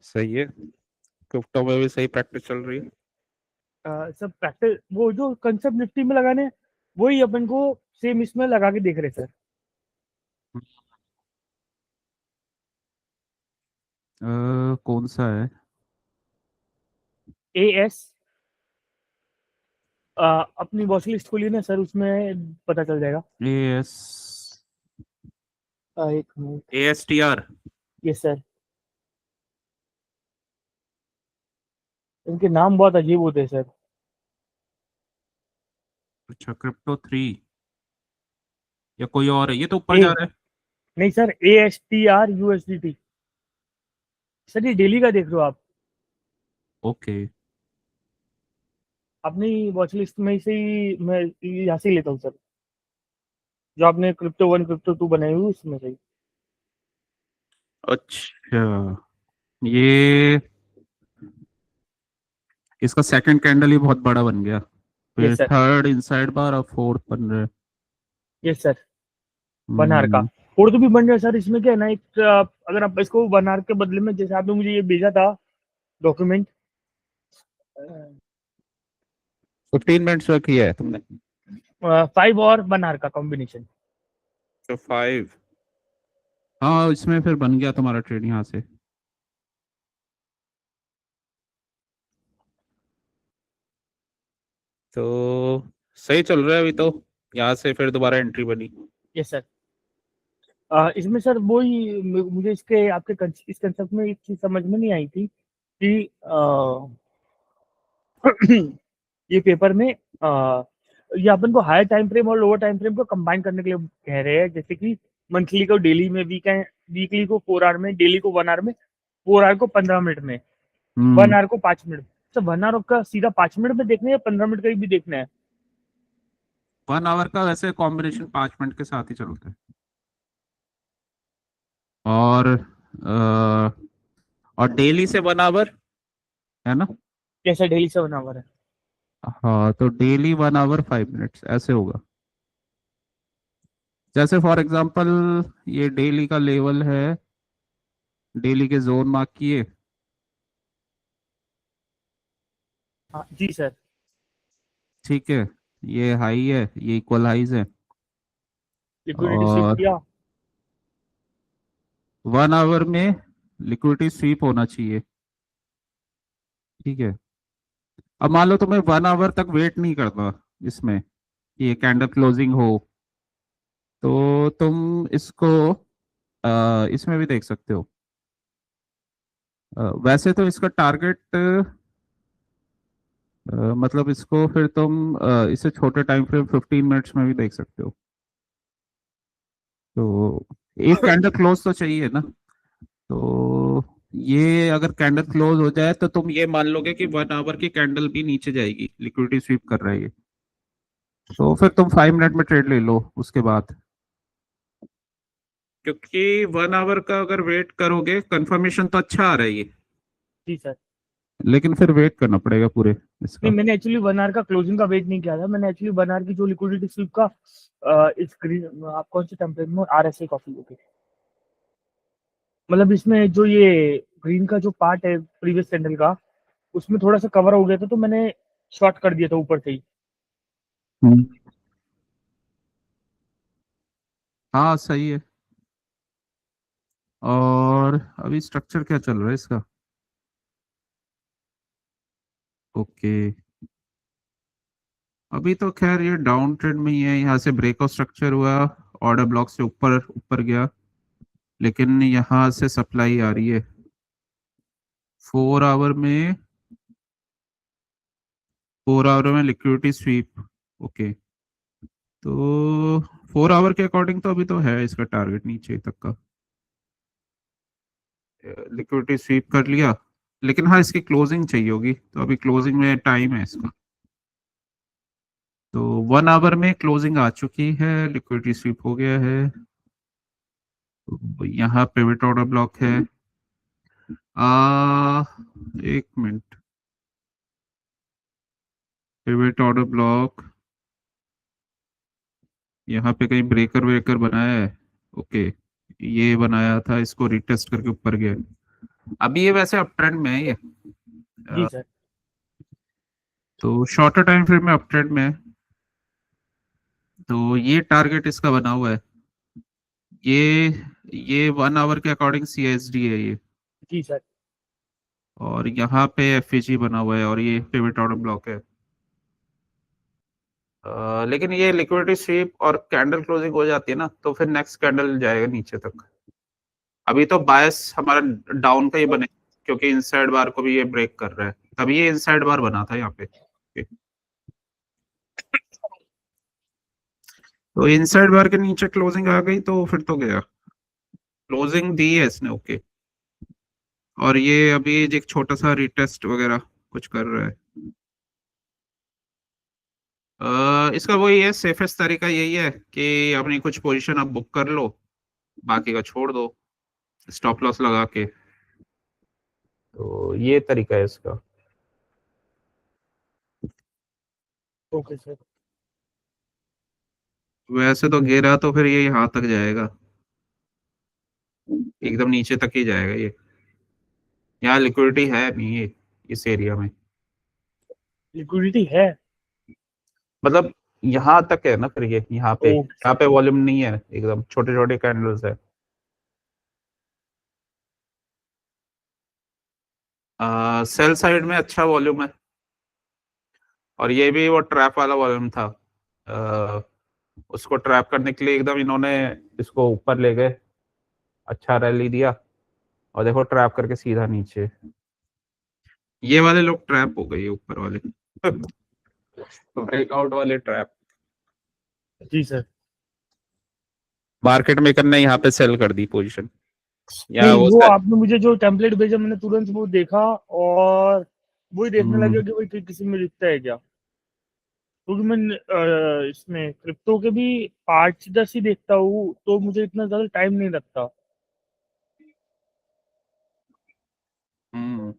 सही है। क्रिप्टो में भी सही प्रैक्टिस चल रही है। सब प्रैक्टिस वो जो कंसेप्ट निफ्टी में लगाने हैं, वही अपन को सेम इसमें लगा के देख रहे सर। कौन सा है? ए एस, अपनी वॉच लिस्ट खोलिए ना सर, उसमें पता चल जाएगा। AS। एक मिनट। ASTR। Yes sir. इनके नाम बहुत अजीब होते हैं सर। अच्छा, Crypto 3 या कोई और है? ये तो ऊपर ए जा रहा है। नहीं सर, ASTR USDT। सर ये डेली का देख रहे हो आप? ओके। अपनी वॉच लिस्ट में से ही मैं यहाँ से ही लेता हूँ सर, जो आपने Crypto 1 Crypto 2 बनाई हुई उसमें से ही। अच्छा, ये इसका सेकंड कैंडल ही बहुत बड़ा बन गया। फिर यस सर। थर्ड इनसाइड बार और फोर्थ बन रहा है। Yes sir. बनार का हम्म। उर्दू भी बन रहा है सर। इसमें क्या है ना, एक अगर आप इसको बनार के बदले में, जैसे आपने मुझे ये भेजा था डॉक्यूमेंट, 15 मिनट्स में किया है तुमने? 5 और बनार का कॉम्बिनेशन। तो 5। हाँ, इसमें फिर बन गया तुम्हारा ट्रेड यहाँ से। तो सही चल रहा है अभी तो। यहाँ से फिर दोबारा एंट्री बनी। Yes sir. इसमें सर वही मुझे इसके आपके इस कंसेप्ट में एक चीज समझ में नहीं आई थी कि ये पेपर में ये अपन को हायर टाइम फ्रेम और लोअर टाइम फ्रेम को कंबाइन करने के लिए कह रहे हैं, जैसे कि मंथली को डेली में, वीकली को 4 आवर में, डेली को 1 आवर में, 4 आवर को 15 मिनट में, वन हम्म। आवर को 5 मिनट। तो 1 आवर का सीधा 5 मिनट में देखना है या 15 मिनट का भी देखना है? 1 आवर का वैसे कॉम्बिनेशन 5 मिनट के साथ ही चलता है। और और डेली से 1 आवर है ना? कैसा डेली से 1 आवर है? हाँ, तो डेली 1 आवर 5 मिनट्स ऐसे होगा। जैसे फॉर एग्जांपल, ये डेली का लेवल है, डेली के जोन मार्क किए। हाँ जी सर। ठीक है, ये हाई है, ये इक्वल हाइज है। लिक्विडिटी स्विप और किया। 1 आवर में लिक्विडिटी स्वीप होना चाहिए। ठीक है। अब मान लो तुम्हें 1 आवर तक वेट नहीं करना इसमें, कि ये कैंडल क्लोजिंग हो, तो तुम इसको इसमें भी देख सकते हो। वैसे तो इसका टारगेट, मतलब इसको फिर तुम इसे छोटे टाइम फ्रेम 15 मिनट्स में भी देख सकते हो। तो एक कैंडल क्लोज तो चाहिए ना। तो ये अगर कैंडल क्लोज हो जाए तो तुम ये मान लोगे कि 1 आवर की कैंडल भी नीचे जाएगी, लिक्विडिटी स्वीप कर रहा है ये। तो फिर तुम 5 मिनट में ट्रेड ले लो उसके बाद। क्योंकि 1 आवर का अगर वेट करोगे, कंफर्मेशन तो अच्छा आ रहा है ये। जी सर। लेकिन फिर वेट करना पड़ेगा पूरे नहीं, इसका। मैंने एक्चुअली 1 आवर का क्लोजिंग का वेट नहीं किया था। मैंने एक्चुअली 1 आवर की जो लिक्विडिटी स्वीप का इस ग्रीन, आप कौन से टेम्पलेट में, RSI कॉफी, ओके। मतलब इसमें जो ये ग्रीन का जो पार्ट है प्रीवियस कैंडल का, उसमें थोड़ा सा कवर हो गया था, तो मैंने शॉर्ट कर दिया था ऊपर से ही। हम्म। हाँ, सही है। और अभी स्ट्रक्चर क्या चल रहा है इसका? ओके। अभी तो खैर ये डाउन ट्रेंड में ही है, यहाँ से ब्रेकआउट स्ट्रक्चर हुआ, ऑर्डर ब्लॉक से ऊपर ऊपर गया, लेकिन यहाँ से सप्लाई आ रही है 4 आवर में। 4 आवर में लिक्विडिटी स्वीप। ओके। तो 4 आवर के अकॉर्डिंग तो अभी तो है इसका टारगेट नीचे तक का, लिक्विडिटी स्वीप कर लिया। लेकिन हाँ, इसकी क्लोजिंग चाहिए होगी, तो अभी क्लोजिंग में टाइम है इसका। तो 1 आवर में क्लोजिंग आ चुकी है, लिक्विडिटी स्वीप हो गया है। तो यहाँ पिवट ऑर्डर ब्लॉक है। आ 1 मिनट। पिवट ऑर्डर ब्लॉक यहाँ पे कहीं ब्रेकर वेकर बनाया है? ओके, ये बनाया था, इसको रिटेस्ट करके ऊपर गया। अभी ये वैसे अप ट्रेंड में है ये, जी सर। तो शॉर्टर टाइम फ्रेम में अप ट्रेंड में है। तो ये टारगेट इसका बना हुआ है, ये 1 आवर के अकॉर्डिंग CSD है ये, जी सर। और यहाँ पे FAG बना हुआ है, और ये पिवट ऑर्डर ब्लॉक है। लेकिन ये लिक्विडिटी स्वीप और कैंडल क्लोजिंग हो जाती है ना, तो फिर नेक्स्ट कैंडल जाएगा नीचे तक। अभी तो बायस हमारा डाउन का ही बने, क्योंकि इनसाइड बार को भी ये ब्रेक कर रहा है, तभी ये इनसाइड बार बना था यहाँ पे। तो इनसाइड बार के नीचे क्लोजिंग आ गई तो फिर तो गया, क्लोजिंग दी है इसने, ओके। और ये अभी एक छोटा सा रिटेस्ट वगैरह कुछ कर रहा है। इसका वही है, सेफेस्ट तरीका यही है कि अपनी कुछ पोजीशन आप बुक कर लो, बाकी का छोड़ दो स्टॉप लॉस लगा के। तो ये तरीका है इसका। Okay sir. वैसे तो घेरा तो फिर ये यहाँ तक जाएगा, एकदम नीचे तक ही जाएगा ये। यहाँ लिक्विडिटी है नहीं है इस एरिया में, लिक्विडिटी है। मतलब यहाँ तक है ना, फिर ये यहाँ पे, ओके यहाँ सर। पे वॉल्यूम नहीं है, एकदम छोटे छोटे कैंडल्स है। सेल साइड में अच्छा वॉल्यूम है, और ये भी वो ट्रैप वाला वॉल्यूम था। आ, उसको ट्रैप करने के लिए एकदम इन्होंने इसको ऊपर ले गए, अच्छा रैली दिया, और देखो ट्रैप करके सीधा नीचे। ये वाले लोग ट्रैप हो गए, ऊपर वाले ब्रेकआउट वाले ट्रैप। जी सर। मार्केट मेकर ने यहाँ पे सेल कर दी पोजीशन, या नहीं, वो वो आपने मुझे जो टेम्पलेट भेजा मैंने तुरंत वो देखा, और वही देखने लगे कि भाई किसी में दिखता है क्या, क्योंकि मैं इसमें क्रिप्टो के भी 5-10 ही देखता हूँ, तो मुझे इतना ज्यादा टाइम नहीं लगता। हम्म,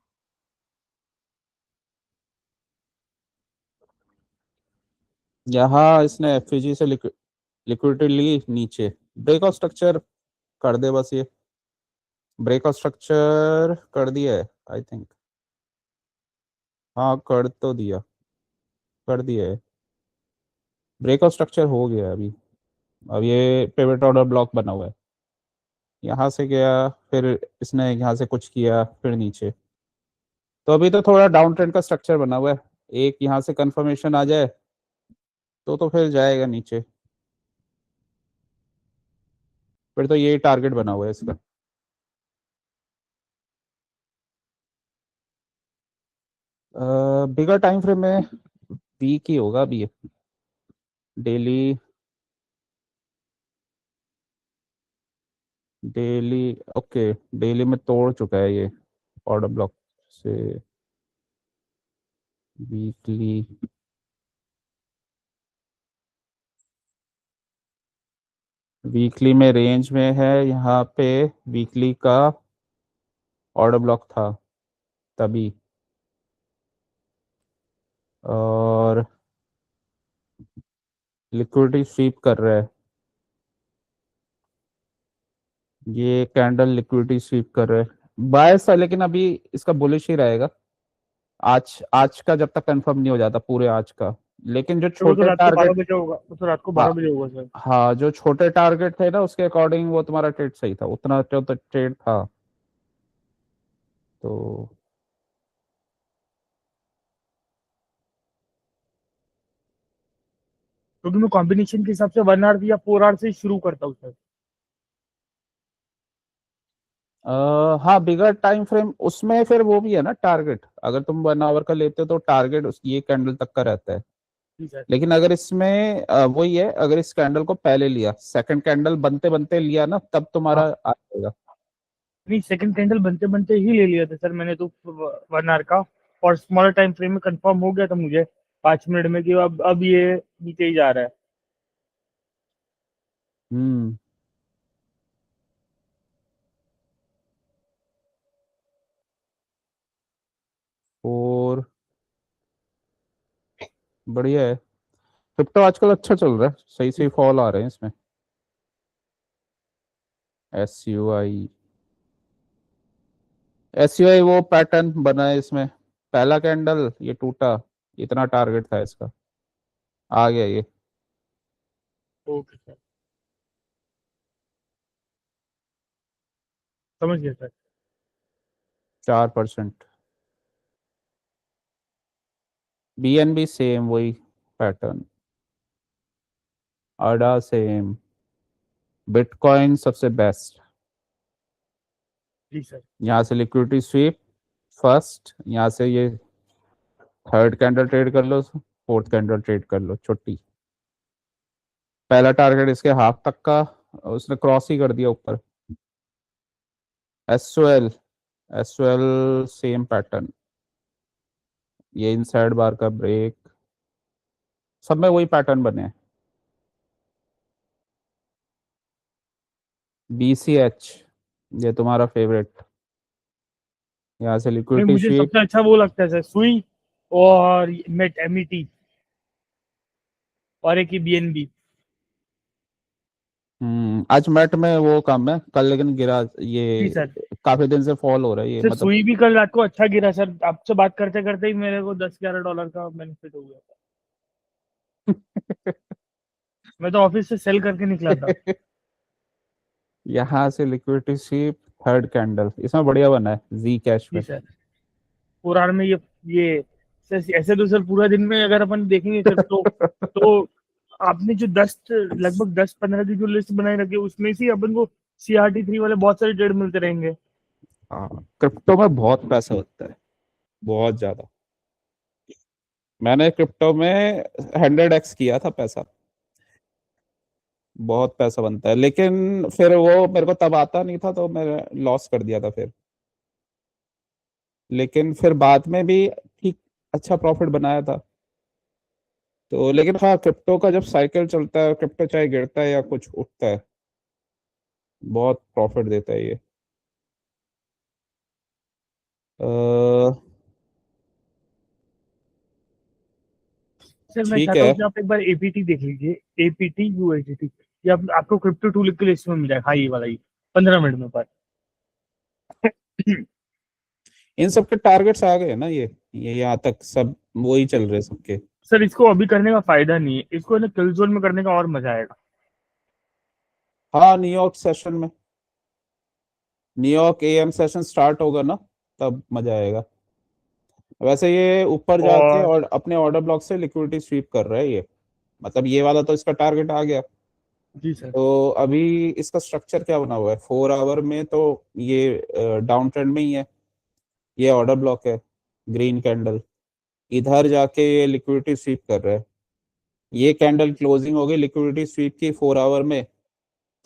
यहाँ इसने FAG से लिक्विडिटी ली नीचे, ब्रेकआउट स्ट्रक्चर कर दे बस, ये ब्रेकआउट स्ट्रक्चर कर दिया है आई थिंक। हाँ कर तो दिया, कर दिया है, ब्रेकआउट स्ट्रक्चर हो गया है अभी। अब ये पिवट ऑर्डर ब्लॉक बना हुआ है, यहाँ से गया, फिर इसने यहाँ से कुछ किया, फिर नीचे। तो अभी तो थोड़ा डाउन ट्रेंड का स्ट्रक्चर बना हुआ है, एक यहाँ से कंफर्मेशन आ जाए तो फिर जाएगा नीचे, फिर तो यही टारगेट बना हुआ है इसका। बिगर टाइम फ्रेम में वीक ही होगा अभी ये, डेली डेली ओके, डेली में तोड़ चुका है ये ऑर्डर ब्लॉक से। वीकली वीकली में रेंज में है, यहाँ पे वीकली का ऑर्डर ब्लॉक था तभी, और लिक्विडिटी स्वीप कर रहा है ये कैंडल, लिक्विडिटी स्वीप कर रहा है बायस है, लेकिन अभी इसका बुलिश ही रहेगा आज, आज का जब तक कंफर्म नहीं हो जाता पूरे आज का। लेकिन जो तो वो तो छोटे रात को 12 टारगेट, बजे होगा, वो तो रात को हाँ 12 बजे होगा सर। हाँ, जो छोटे टारगेट थे ना उसके अकॉर्डिंग वो तुम्हारा ट्रेड सही था, उतना जो तो ट्रेड था। तो क्योंकि मैं कॉम्बिनेशन के हिसाब से 1 आवर या 4 आवर से शुरू करता हूँ सर। हाँ बिगर टाइम फ्रेम उसमें फिर वो भी है ना टारगेट, अगर तुम 1 आवर का लेते हो तो टारगेट उस ये कैंडल तक का रहता है। जी सर। लेकिन अगर इसमें वही है, अगर इस कैंडल को पहले लिया, सेकंड कैंडल बनते बनते लिया ना, तब तुम्हारा हाँ, आ जाएगा। नहीं सेकंड कैंडल बनते बनते ही ले लिया था सर मैंने तो 1 आवर का, और स्मॉलर टाइम फ्रेम में कंफर्म हो गया था मुझे 5 मिनट में कि अब ये नीचे ही जा रहा है। हम्म, और बढ़िया है, क्रिप्टो आजकल अच्छा चल रहा है, सही सही फॉल आ रहे हैं इसमें। SUI एसयूआई वो पैटर्न बना है इसमें, पहला कैंडल ये टूटा, इतना टारगेट था इसका, आ गया ये। ओके सर, समझ गया सर। 4%। बीएनबी सेम वही पैटर्न, अडा सेम, बिटकॉइन सबसे बेस्ट। जी सर। यहाँ से लिक्विडिटी स्वीप फर्स्ट, यहाँ से ये थर्ड कैंडल ट्रेड कर लो, फोर्थ कैंडल ट्रेड कर लो छुट्टी। पहला टारगेट इसके हाफ तक का, उसने क्रॉस ही कर दिया ऊपर। एसओएल, एसओएल सेम पैटर्न, ये इनसाइड बार का ब्रेक, सब में वही पैटर्न बने हैं। बीसीएच, ये तुम्हारा फेवरेट, यहाँ से नहीं, लिक्विडिटी मुझे स्वीप। सबसे अच्छा वो लगता है सर, सुई और मेट एमईटी और एक ही बीएनबी। आज मैट में वो कम है कल, लेकिन गिरा जी ये, सर। काफी दिन से फॉल हो रहा है ये, सर मतलब। सुई भी कल रात को अच्छा गिरा सर, आपसे बात करते करते ही मेरे को $10-11 का बेनिफिट हो गया था। मैं तो ऑफिस से सेल करके निकला था। यहाँ से लिक्विडिटी स्वीप, थर्ड कैंडल इसमें बढ़िया बना है जी कैश जी में। सर। पुराण में ये सर, ऐसे तो सर पूरा दिन में अगर अपन देखेंगे सर तो आपने जो 10 लगभग 10-15 की जो लिस्ट बनाई रखी है उसमें से अपन को CRT3 वाले बहुत सारे ट्रेड मिलते रहेंगे। हाँ, क्रिप्टो में बहुत पैसा होता है, बहुत ज्यादा। मैंने क्रिप्टो में 100x किया था पैसा, बहुत पैसा बनता है, लेकिन फिर वो मेरे को तब आता नहीं था तो मैंने लॉस कर दिया था फिर। लेकिन फिर बाद में भी ठीक, अच्छा प्रॉफिट बनाया था। तो लेकिन हाँ, क्रिप्टो का जब साइकिल चलता है, क्रिप्टो चाहे गिरता है या कुछ उठता है, बहुत प्रॉफिट देता है ये। सर मैं ठीक चाहता है। हूँ कि आप एक बार एपीटी देख लीजिए, एपीटी यूएसडीटी। ये आपको क्रिप्टो टूल की लिस्ट में मिल जाएगा, हाँ ये वाला ही, 15 मिनट में पर। इन सबके टारगेट्स आ गए ना, ये यहाँ तक सब वही चल रहे सबके। सर इसको अभी करने का फायदा नहीं है, इसको ना किल जोन में करने का और मजा आएगा। हाँ, न्यूयॉर्क सेशन में, न्यूयॉर्क एएम सेशन स्टार्ट होगा ना, तब मजा आएगा। वैसे ये ऊपर जाके और और अपने ऑर्डर ब्लॉक से लिक्विडिटी स्वीप कर रहा है ये, मतलब ये वाला तो इसका टारगेट आ गया। जी सर। तो अभी इसका स्ट्रक्चर क्या बना हुआ है, 4 आवर में तो ये डाउन ट्रेंड में ही है, ये ऑर्डर ब्लॉक है, ग्रीन कैंडल, इधर जाके ये लिक्विडिटी स्वीप कर रहा है। ये कैंडल क्लोजिंग हो गई लिक्विडिटी स्वीप की 4 आवर में,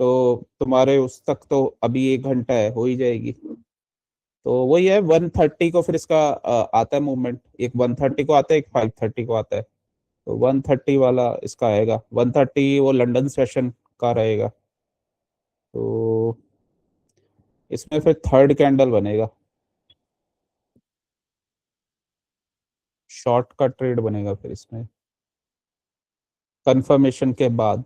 तो तुम्हारे उस तक तो अभी 1 घंटा है, हो ही जाएगी। तो वही है, 130 को फिर इसका आता है मूवमेंट, एक 130 को आता है, एक 530 को आता है। तो 130 वाला इसका आएगा, 130 वो लंदन सेशन का रहेगा। तो इसमें फिर थर्ड कैंडल बनेगा, शॉर्ट का ट्रेड बनेगा फिर इसमें कंफर्मेशन के बाद।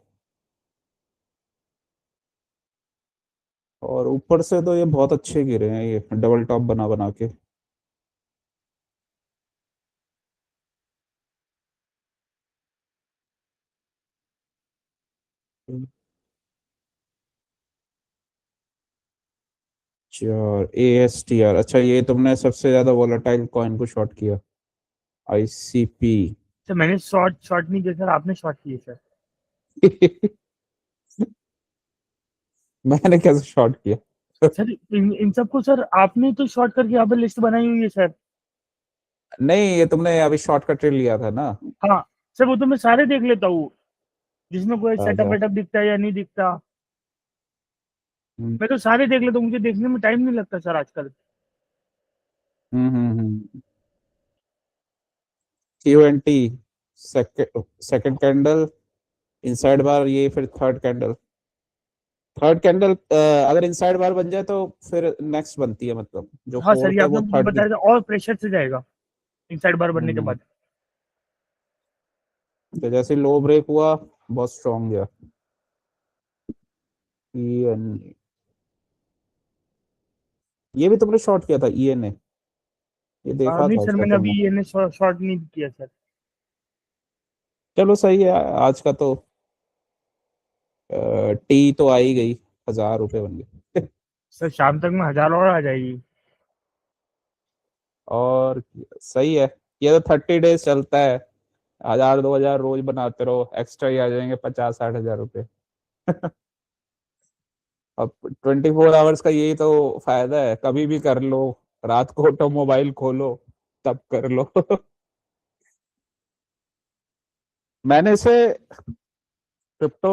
और ऊपर से तो ये बहुत अच्छे गिरे हैं, ये डबल टॉप बना बना के। चार ASTR, अच्छा ये तुमने सबसे ज्यादा वोलेटाइल कॉइन को शॉर्ट किया, ICP। सर मैंने शॉर्ट शॉर्ट नहीं किया सर, आपने शॉर्ट किए सर। मैंने कैसे शॉर्ट किया? सर इन सबको सर आपने तो शॉर्ट करके यहाँ पे लिस्ट बनाई हुई है सर। नहीं, ये तुमने अभी शॉर्ट का ट्रेड लिया था ना। हाँ सर, वो तो मैं सारे देख लेता हूँ, जिसमें कोई सेटअप अच्छा। वेटअप दिखता है या नहीं दिखता। हम्म मैं तो सारे देख लेता हूँ, मुझे देखने में टाइम नहीं लगता सर आजकल। हम्म। QNT, सेकंड कैंडल, इनसाइड बार, ये फिर थर्ड कैंडल। थर्ड कैंडल अगर इनसाइड बार बन जाए तो फिर नेक्स्ट बनती है, मतलब जो हाँ सर, ये फोर्थ है आपने वो मुझे थर्ड की। बताया था, और प्रेशर से जाएगा इनसाइड बार बनने के हम्म बाद। तो जैसे लो ब्रेक हुआ, बहुत स्ट्रॉन्ग गया। ये भी तुमने शॉर्ट किया था ENA, ये देखा नहीं था सर, उसका मैंने तुमने। अभी ये शॉर्ट नहीं किया सर। चलो सही है, आज का तो टी तो आ ही गई, 1000 रुपये बन गए। सर शाम तक में 1000 और आ जाएगी। और सही है, ये तो 30 डेज चलता है, 1000 2000 रोज बनाते रहो, एक्स्ट्रा ही आ जाएंगे 50 60 हजार रुपये। अब 24 आवर्स का यही तो फायदा है, कभी भी कर लो, रात को तो मोबाइल खोलो तब कर लो। मैंने इसे क्रिप्टो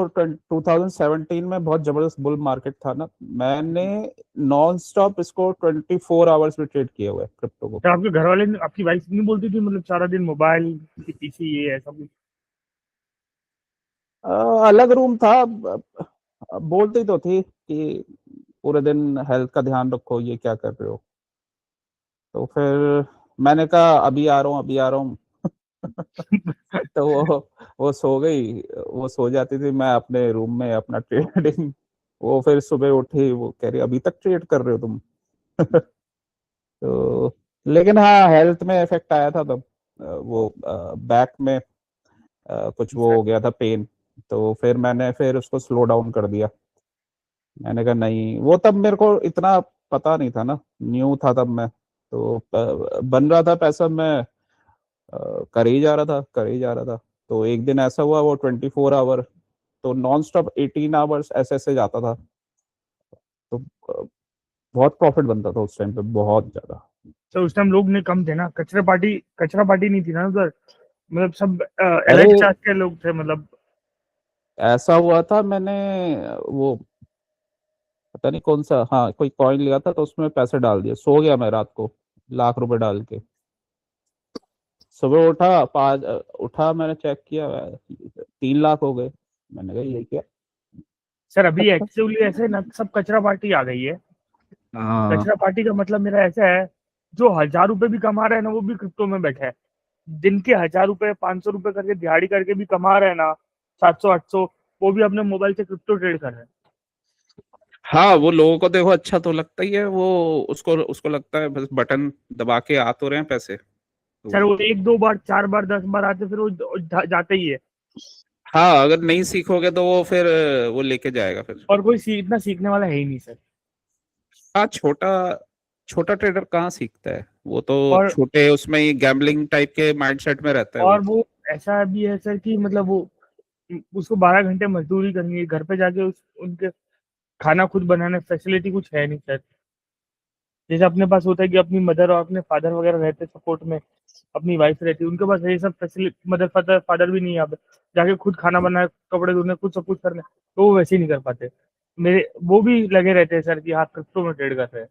2017 में बहुत जबरदस्त बुल मार्केट था ना, मैंने नॉन स्टॉप इसको 24 आवर्स में ट्रेड किया हुआ है क्रिप्टो को। सर आपके घर वाले आपकी वाइफ नहीं बोलती थी मतलब सारा दिन मोबाइल के पीछे ये ऐसा कुछ? अलग रूम था, बोलती तो थी कि पूरे दिन हेल्थ का ध्यान रखो, ये क्या कर रहे हो। तो फिर मैंने कहा अभी आ रहा हूँ, अभी आ रहा हूँ। तो वो सो गई, वो सो जाती थी, मैं अपने रूम में अपना ट्रेडिंग। वो फिर सुबह उठी, वो कह रही अभी तक ट्रेड कर रहे हो तुम। तो लेकिन हाँ, हेल्थ में इफेक्ट आया था तब, वो बैक में कुछ वो सर हो गया था, पेन। तो फिर मैंने फिर उसको स्लो डाउन कर दिया। मैंने कहा नहीं, वो तब मेरे को इतना पता नहीं था ना, न्यू था तब मैं, तो बन रहा था पैसा, मैं कर ही जा रहा था, कर ही जा रहा था। तो एक दिन ऐसा हुआ, वो 24 आवर, तो नॉन स्टॉप 18 आवर्स ऐसे ऐसे जाता था। तो बहुत प्रॉफिट बनता था उस टाइम पे, बहुत ज्यादा। सर उस टाइम लोग ने कम थे ना, कचरा पार्टी नहीं थी ना उधर, मतलब सब अरे एलाइट क्लास के लोग थे मतलब। ऐसा हुआ था, मैंने वो पता नहीं कौन सा, हाँ कोई कॉइन लिया था, तो उसमें पैसे डाल दिए, सो गया मैं रात को लाख रुपए डाल के। सुबह उठा, उठा, मैंने चेक किया, 3 लाख हो गए। मैंने कहा ये क्या। सर अभी एक्चुअली ऐसे ना सब कचरा पार्टी आ गई है। हाँ कचरा पार्टी का मतलब मेरा ऐसा है, जो 1000 रुपए भी कमा रहे हैं ना वो भी क्रिप्टो में बैठे हैं। दिन के 1000 रुपए 500 रुपए करके दिहाड़ी करके भी कमा रहे हैं ना, 700 800, वो भी अपने मोबाइल से क्रिप्टो ट्रेड कर रहे हैं। हाँ, वो लोगों को देखो अच्छा तो लगता ही है, वो उसको उसको लगता है बस बटन दबा के आ तो रहे हैं पैसे, सर तो वो 1 2 बार 4 बार 10 बार आते फिर वो जाते ही है। हाँ, अगर नहीं सीखोगे तो वो फिर वो लेके जाएगा फिर। और कोई इतना सीखने वाला है ही नहीं सर। हाँ, छोटा छोटा ट्रेडर कहाँ सीखता है, वो तो और छोटे उसमें ही गैम्बलिंग टाइप के माइंडसेट में रहता है वो। वो ऐसा भी है सर कि मतलब वो उसको 12 घंटे मजदूरी करनी है, घर पे जाके उनके खाना खुद बनाने फैसिलिटी कुछ है नहीं सर। जैसे अपने पास होता है कि अपनी मदर और अपने फादर वगैरह रहते सपोर्ट में, अपनी वाइफ रहती है, उनके पास ये सब फैसिलिटी, मदर फादर फादर भी नहीं है यहाँ पे, जाके खुद खाना बनाए, कपड़े धोने, खुद सब कुछ करने, तो वो वैसे ही नहीं कर पाते। मेरे वो भी लगे रहते हैं सर कि हाँ क्रिप्टो में ट्रेड कर रहे हैं।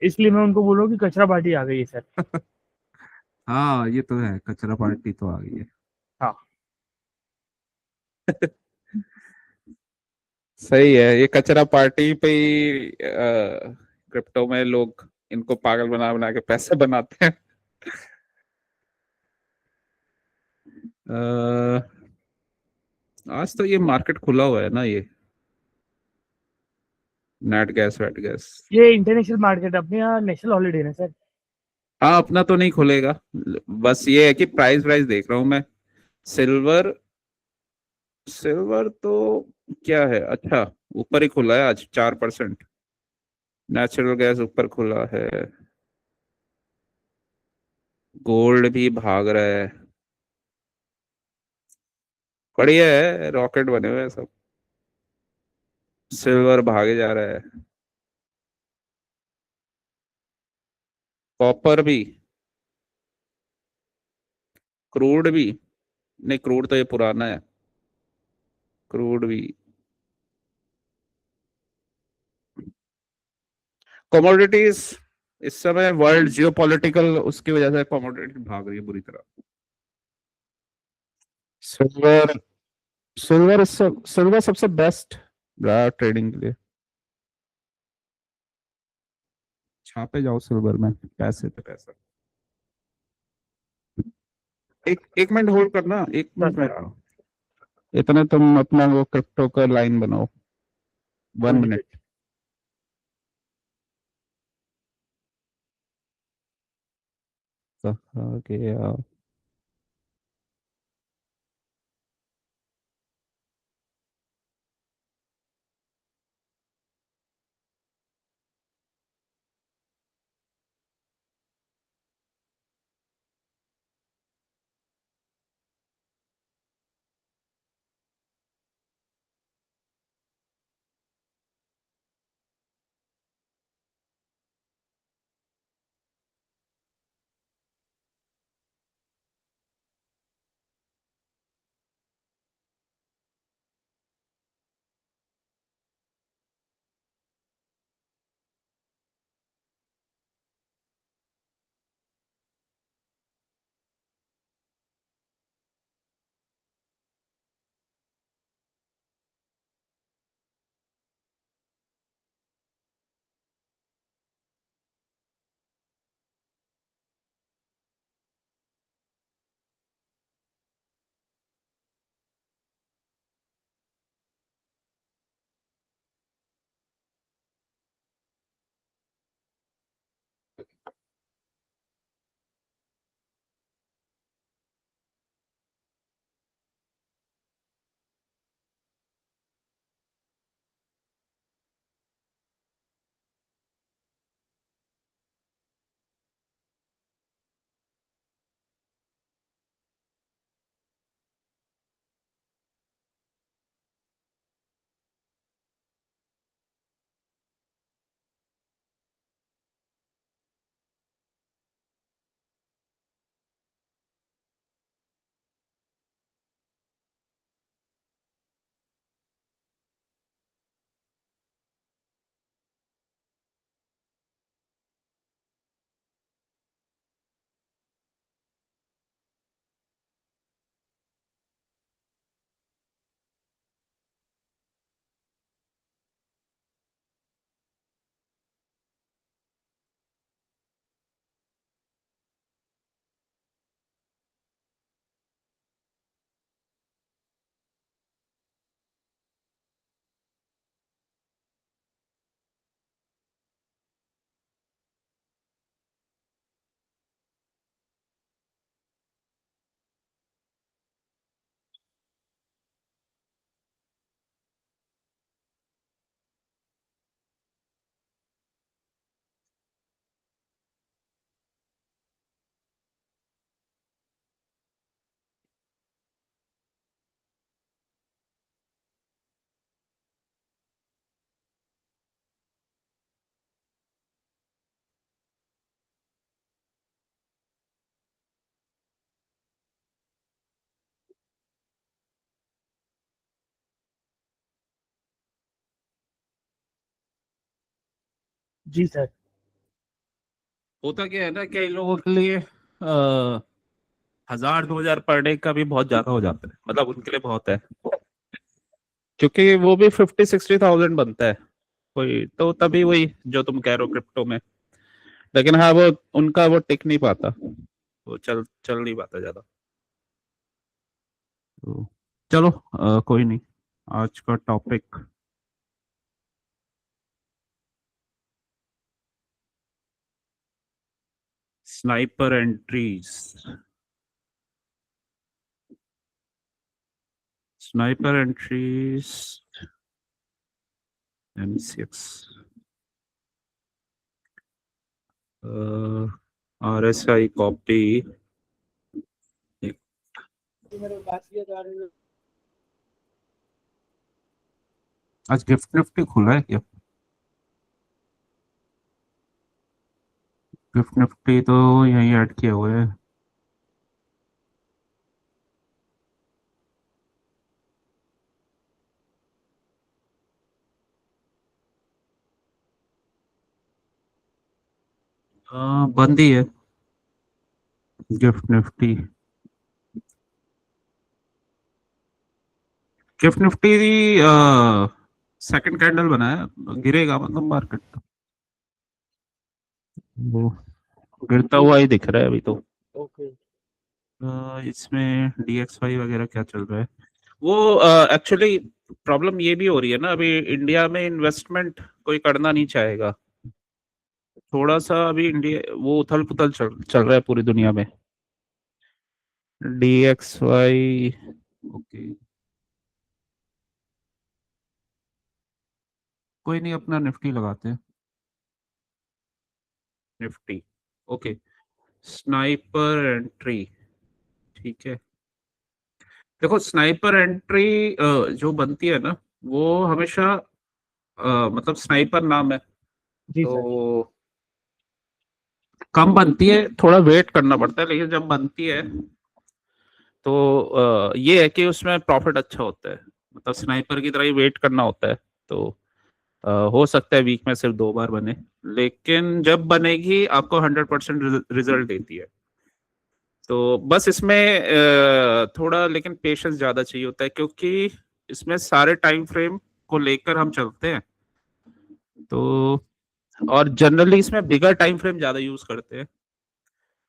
इसलिए मैं उनको बोल रहा हूँ कि कचरा पार्टी आ गई है सर। हाँ, ये तो है, कचरा पार्टी तो आ गई है। हाँ सही है, ये कचरा पार्टी पे ही क्रिप्टो में लोग इनको पागल बना बना के पैसे बनाते हैं। अ, आज तो ये मार्केट खुला हुआ है ना, ये नेट गैस वेट गैस। ये इंटरनेशनल मार्केट है, अपने यहाँ नेशनल हॉलीडे है सर। हाँ, अपना तो नहीं खुलेगा, बस ये है कि प्राइस प्राइस देख रहा हूँ मैं। सिल्वर सिल्वर तो क्या है, अच्छा ऊपर ही खुला है आज 4%। नेचुरल गैस ऊपर खुला है, गोल्ड भी भाग रहा है, बढ़िया है, रॉकेट बने हुए हैं सब। सिल्वर भागे जा रहा है, कॉपर भी, क्रूड भी, नहीं क्रूड तो ये पुराना है, क्रूड भी। कमोडिटीज इस समय वर्ल्ड जियोपॉलिटिकल उसकी वजह से कमोडिटी भाग रही है बुरी तरह। सिल्वर सिल्वर सिल्वर सबसे बेस्ट रहा ट्रेडिंग के लिए। छापे जाओ सिल्वर में, पैसे पे पैसा। एक एक मिनट होल्ड करना, एक सर मिनट में सर आ रहा हूँ। इतने तुम अपना वो क्रिप्टो का लाइन बनाओ, वन कोई मिनट दिक्कत कहाँ गया? जी सर। होता क्या है ना, कई लोगों के लिए 1000-2000 पर डे का भी बहुत ज्यादा हो जाता है, मतलब उनके लिए बहुत है, क्योंकि वो भी 50-60 थाउजेंड बनता है कोई, तो तभी वही जो तुम कह रहे हो क्रिप्टो में। लेकिन हाँ, वो उनका वो टिक नहीं पाता, वो चल चल नहीं पाता ज्यादा। तो चलो, कोई नहीं, आज का topic sniper entries, sniper entries M6, RSI copy. आज गिफ्ट निफ्टी खुला है क्या? गिफ्ट निफ्टी तो यहीं ऐड किए हुए हैं। बंद ही है gift Nifty. Gift Nifty second candle बनाया, गिरेगा मतलब मार्केट, वो गिरता हुआ ही दिख रहा है अभी तो। ओके। इसमें DXY वगैरह क्या चल रहा है? वो एक्चुअली प्रॉब्लम ये भी हो रही है ना, अभी इंडिया में इन्वेस्टमेंट कोई करना नहीं चाहेगा, थोड़ा सा अभी इंडिया वो उथल पुथल चल रहा है पूरी दुनिया में। DXY, ओके, कोई नहीं, अपना निफ्टी लगाते हैं। Nifty, okay. स्नाइपर एंट्री, ठीक है। देखो स्नाइपर एंट्री जो बनती है ना, वो हमेशा मतलब स्नाइपर नाम है जी सर। तो कम बनती है, थोड़ा वेट करना पड़ता है, लेकिन जब बनती है तो ये है कि उसमें प्रॉफिट अच्छा होता है। मतलब स्नाइपर की तरह ही वेट करना होता है। तो हो सकता है वीक में सिर्फ 2 बार बने, लेकिन जब बनेगी आपको 100% रिजल्ट देती है। तो बस इसमें थोड़ा लेकिन पेशेंस ज्यादा चाहिए होता है, क्योंकि इसमें सारे टाइम फ्रेम को लेकर हम चलते हैं। तो और जनरली इसमें बिगर टाइम फ्रेम ज्यादा यूज करते हैं,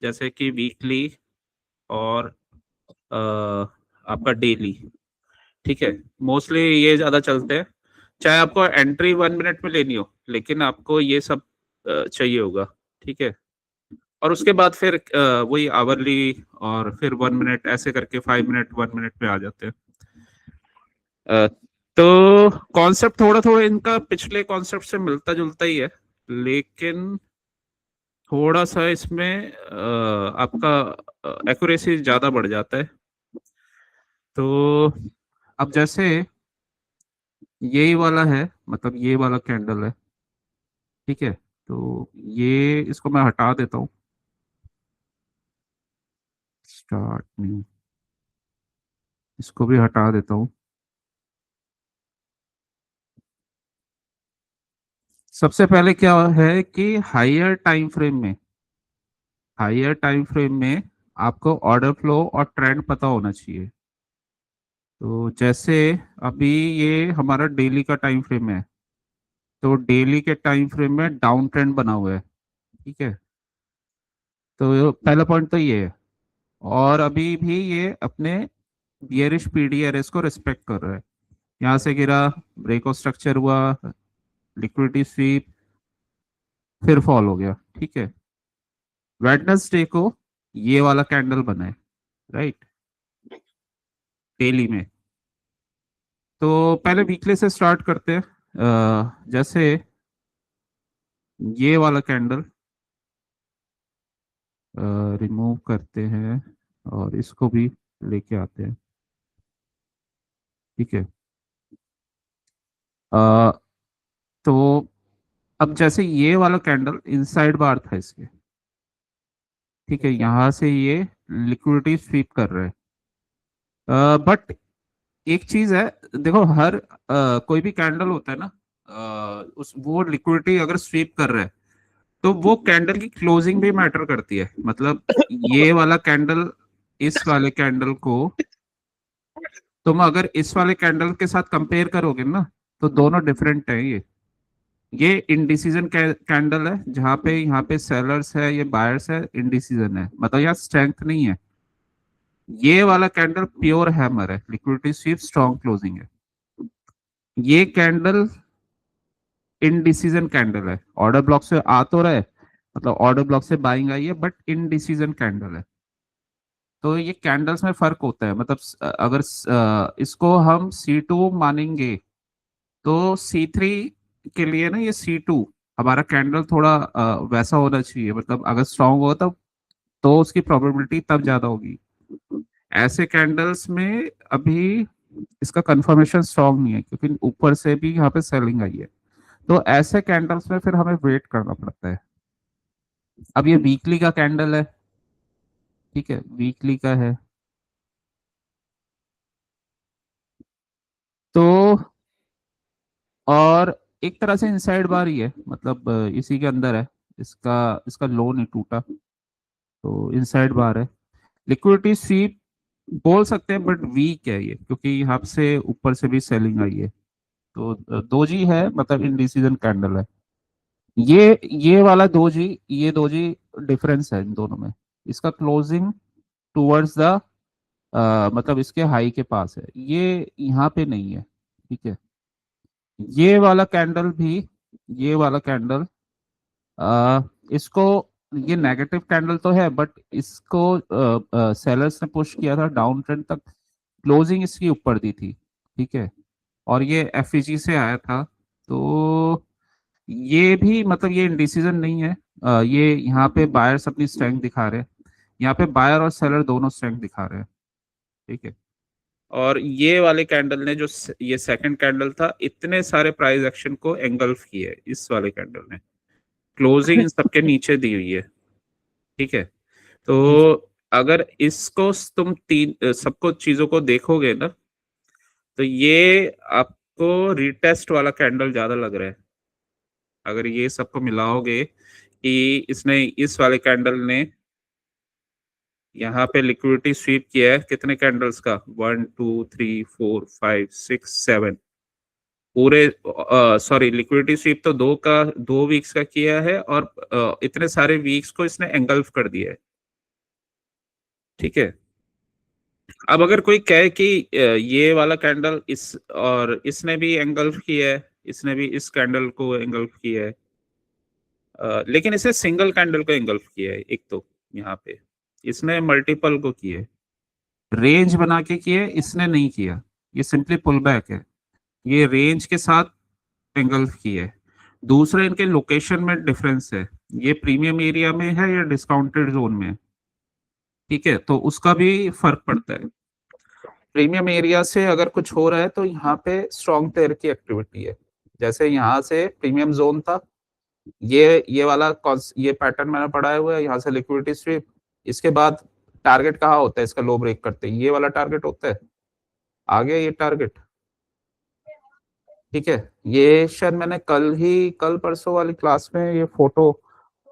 जैसे कि वीकली और अ, आपका डेली। ठीक है, मोस्टली ये ज्यादा चलते हैं। चाहे आपको एंट्री 1 मिनट में लेनी हो, लेकिन आपको ये सब चाहिए होगा। ठीक है, और उसके बाद फिर वही आवरली और फिर 1 मिनट ऐसे करके 5 मिनट 1 मिनट पे आ जाते हैं। अ, तो कॉन्सेप्ट थोड़ा थोड़ा इनका पिछले कॉन्सेप्ट से मिलता जुलता ही है, लेकिन थोड़ा सा इसमें आपका एक्यूरेसी ज्यादा बढ़ जाता है। तो अब जैसे यही वाला है, मतलब ये वाला कैंडल है, ठीक है, तो ये इसको मैं हटा देता हूँ। स्टार्ट न्यू, इसको भी हटा देता हूँ। सबसे पहले क्या है कि हायर टाइम फ्रेम में आपको ऑर्डर फ्लो और ट्रेंड पता होना चाहिए। तो जैसे अभी ये हमारा डेली का टाइम फ्रेम है, तो डेली के टाइम फ्रेम में डाउन ट्रेंड बना हुआ है, ठीक है। तो पहला पॉइंट तो ये है, और अभी भी ये अपने बियरिश पीडीआरएस को रिस्पेक्ट कर रहा है। यहाँ से गिरा, ब्रेकआउट स्ट्रक्चर हुआ, लिक्विडिटी स्वीप, फिर फॉल हो गया, ठीक है। वेडनेसडे को ये वाला कैंडल बना है, राइट, डेली में। तो पहले वीकली से स्टार्ट करते हैं। जैसे ये वाला कैंडल रिमूव करते हैं और इसको भी लेके आते हैं, ठीक है। अ, तो अब जैसे ये वाला कैंडल इनसाइड बार था इसके, ठीक है, यहाँ से ये लिक्विडिटी स्वीप कर रहे हैं। बट एक चीज है, देखो हर कोई भी कैंडल होता है ना, उस वो लिक्विडिटी अगर स्वीप कर रहा है, तो वो कैंडल की क्लोजिंग भी मैटर करती है। मतलब ये वाला कैंडल इस वाले कैंडल को तुम अगर इस वाले कैंडल के साथ कंपेयर करोगे ना, तो दोनों डिफरेंट है। ये इनडिसीजन कैंडल है, जहाँ पे यहाँ पे सेलर्स है, ये बायर्स है, इनडिसीजन है, मतलब यहाँ स्ट्रेंथ नहीं है। ये वाला कैंडल प्योर हैमर है, लिक्विडिटी स्वीप स्ट्रॉन्ग क्लोजिंग है। ये कैंडल इनडिसीजन कैंडल है, ऑर्डर ब्लॉक से आ तो रहा है, मतलब ऑर्डर ब्लॉक से बाइंग आई है, बट इनडिसीजन कैंडल है। तो ये कैंडल्स में फर्क होता है। मतलब अगर इसको हम C2 मानेंगे, तो C3 के लिए ना, ये C2 हमारा कैंडल थोड़ा वैसा होना चाहिए। मतलब अगर स्ट्रांग होगा तब तो उसकी प्रोबेबिलिटी तब ज्यादा होगी। ऐसे कैंडल्स में अभी इसका कंफर्मेशन स्ट्रांग नहीं है, क्योंकि ऊपर से भी यहाँ पे सेलिंग आई है। तो ऐसे कैंडल्स में फिर हमें वेट करना पड़ता है। अब ये वीकली का कैंडल है, ठीक है, वीकली का है। तो और एक तरह से इनसाइड बार ही है, मतलब इसी के अंदर है। इसका इसका लो नहीं टूटा, तो इनसाइड बार है। लिक्विडिटी स्वीप बोल सकते हैं, बट वीक है ये, क्योंकि यहाँ से ऊपर से भी सेलिंग आई है। तो दोजी है, मतलब इनडिसीजन कैंडल है। ये वाला दोजी, ये दोजी डिफरेंस है इन दोनों में। इसका क्लोजिंग टुवर्ड्स द मतलब इसके हाई के पास है, ये यहाँ पे नहीं है, ठीक है। ये वाला कैंडल भी, ये वाला कैंडल इसको ये नेगेटिव कैंडल तो है, बट इसको सेलर्स ने पुश किया था डाउन ट्रेंड तक, क्लोजिंग इसकी ऊपर दी थी, ठीक है, और ये एफईजी से आया था। तो ये भी मतलब ये इंडिसीजन नहीं है। ये यहाँ पे बायर्स अपनी स्ट्रेंथ दिखा रहे हैं, यहाँ पे बायर और सेलर दोनों स्ट्रेंथ दिखा रहे हैं, ठीक है। और ये वाले कैंडल ने जो ये सेकंड कैंडल था, इतने सारे प्राइस एक्शन को एंगल्फ किया है इस वाले कैंडल ने, क्लोजिंग इन सबके नीचे दी हुई है, ठीक है। तो अगर इसको तुम तीन सबको चीजों को देखोगे ना, तो ये आपको रिटेस्ट वाला कैंडल ज्यादा लग रहा है। अगर ये सबको मिलाओगे कि इसने इस वाले कैंडल ने यहाँ पे लिक्विडिटी स्वीप किया है कितने कैंडल्स का, 1 2 3 4 5 6 7 पूरे, सॉरी लिक्विडिटी स्वीप तो 2 वीक्स का किया है, और इतने सारे वीक्स को इसने एंगल्फ कर दिया है, ठीक है। अब अगर कोई कहे कि ये वाला कैंडल इस और इसने भी एंगल्फ किया है, इसने भी इस कैंडल को एंगल्फ किया है, लेकिन इसने सिंगल कैंडल को एंगल्फ किया है, एक तो यहाँ पे इसने मल्टीपल को किया है, रेंज बना के किए, इसने नहीं किया, ये सिंपली पुल बैक है, ये रेंज के साथ एंगल्फ किया है। दूसरा, इनके लोकेशन में डिफरेंस है, ये प्रीमियम एरिया में है या डिस्काउंटेड जोन में है, ठीक है, तो उसका भी फर्क पड़ता है। प्रीमियम एरिया से अगर कुछ हो रहा है तो यहाँ पे स्ट्रॉन्ग पेयर की एक्टिविटी है, जैसे यहाँ से प्रीमियम जोन था, ये वाला ये पैटर्न मैंने पढ़ाया हुआ है, यहाँ से लिक्विडिटी स्वीप, इसके बाद टारगेट कहाँ होता है इसका, लो ब्रेक करते ये वाला टारगेट होता है, आ गया ये टारगेट, ठीक है। ये शायद मैंने कल परसों वाली क्लास में ये फोटो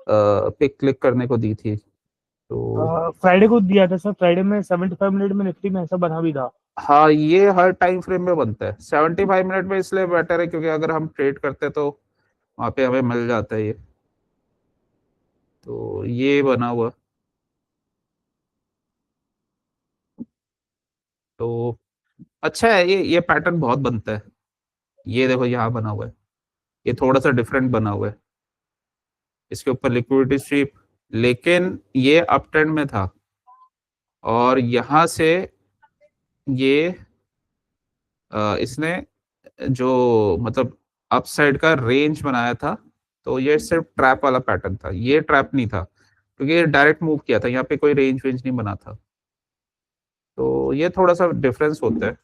पिक क्लिक करने को दी थी, तो फ्राइडे को दिया था सर, फ्राइडे में 75 मिनट में निफ्टी में ऐसा बना भी था। हाँ, ये हर टाइम फ्रेम में बनता है 75 मिनट में, इसलिए बेटर है क्योंकि अगर हम ट्रेड करते हैं तो वहां पे हमें मिल जाता है ये, तो ये बना हुआ, तो अच्छा है, ये पैटर्न बहुत बनता है। ये देखो यहाँ बना हुआ है, ये थोड़ा सा डिफरेंट बना हुआ है, इसके ऊपर लिक्विडिटी स्वीप, लेकिन ये अप ट्रेंड में था, और यहाँ से ये इसने जो मतलब अपसाइड का रेंज बनाया था, तो ये सिर्फ ट्रैप वाला पैटर्न था, ये ट्रैप नहीं था क्योंकि ये डायरेक्ट मूव किया था, यहाँ पे कोई रेंज वेंज नहीं बना था, तो ये थोड़ा सा डिफरेंस होता है।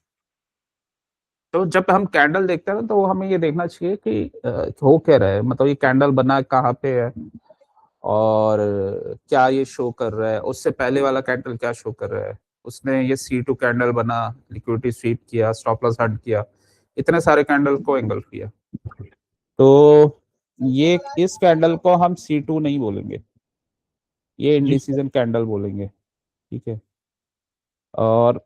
तो जब हम कैंडल देखते हैं ना, तो हमें ये देखना चाहिए कि हो क्या रहा है, मतलब ये कैंडल बना कहाँ पे है और क्या ये शो कर रहा है, उससे पहले वाला कैंडल क्या शो कर रहा है, उसने ये C2 कैंडल बना, लिक्विडिटी स्वीप किया, स्टॉप लॉस हंट किया, इतने सारे कैंडल को एंगल्फ किया, तो ये इस कैंडल को हम C2 नहीं बोलेंगे, ये इंडिसीजन कैंडल बोलेंगे, ठीक है। और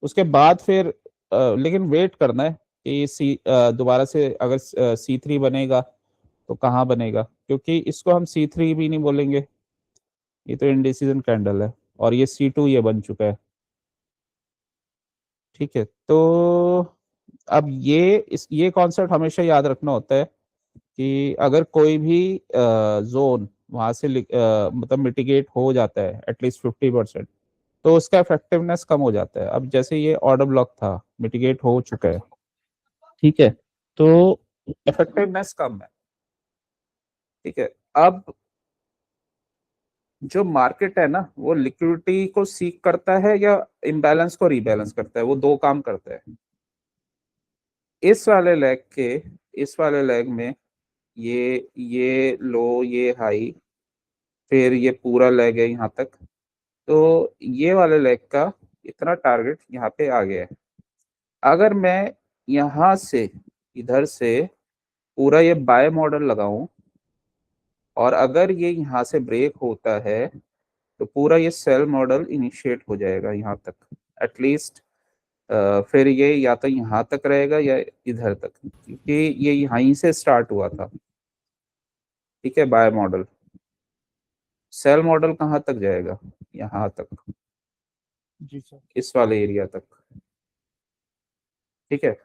उसके बाद फिर लेकिन वेट करना है कि दोबारा से अगर C3 बनेगा तो कहाँ बनेगा, क्योंकि इसको हम C3 भी नहीं बोलेंगे, ये तो इंडिसीजन कैंडल है, और ये C2 ये बन चुका है, ठीक है। तो अब ये कॉन्सेप्ट हमेशा याद रखना होता है कि अगर कोई भी जोन वहां से मतलब मिटिगेट हो जाता है एटलीस्ट 50%, तो उसका इफेक्टिवनेस कम हो जाता है। अब जैसे ये ऑर्डर ब्लॉक था, मिटिगेट हो चुका है, ठीक है, तो इफेक्टिवनेस कम है, ठीक है। अब जो मार्केट है ना, वो लिक्विडिटी को सीक करता है या इम्बैलेंस को रीबैलेंस करता है, वो दो काम करता है। इस वाले लेग में ये लो, ये हाई, फिर ये पूरा लेग है यहाँ तक, तो ये वाले लेग का इतना टारगेट यहाँ पे आ गया है। अगर मैं यहाँ से इधर से पूरा ये बाय मॉडल लगाऊं, और अगर ये यहाँ से ब्रेक होता है, तो पूरा ये सेल मॉडल इनिशिएट हो जाएगा यहाँ तक एटलीस्ट, फिर ये या तो यहाँ तक रहेगा या इधर तक, क्योंकि ये यहीं से स्टार्ट हुआ था, ठीक है। बाय मॉडल, सेल मॉडल कहाँ तक जाएगा, यहाँ तक, जी सर, इस वाले एरिया तक, ठीक है।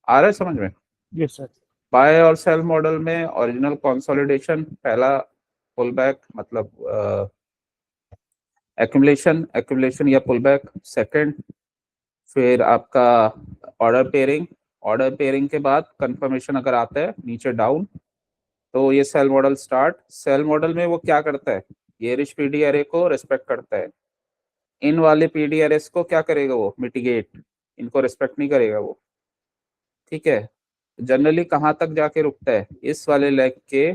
आ रहा है समझ में? Yes sir. बाय और सेल मॉडल में ओरिजिनल कंसोलिडेशन पहला पुल बैक मतलब एक्यूमुलेशन या पुल बैक सेकेंड, फिर आपका ऑर्डर पेयरिंग के बाद कंफर्मेशन अगर आता है नीचे डाउन, तो ये sell model start. Sell model में वो क्या करता है, ये रिच पीडी एरे को रिस्पेक्ट करता है, इन वाले पीडी एरेस को क्या करेगा वो मिटिगेट, इनको रिस्पेक्ट नहीं करेगा वो, ठीक है। जनरली कहाँ तक जाके रुकता है, इस वाले लेग के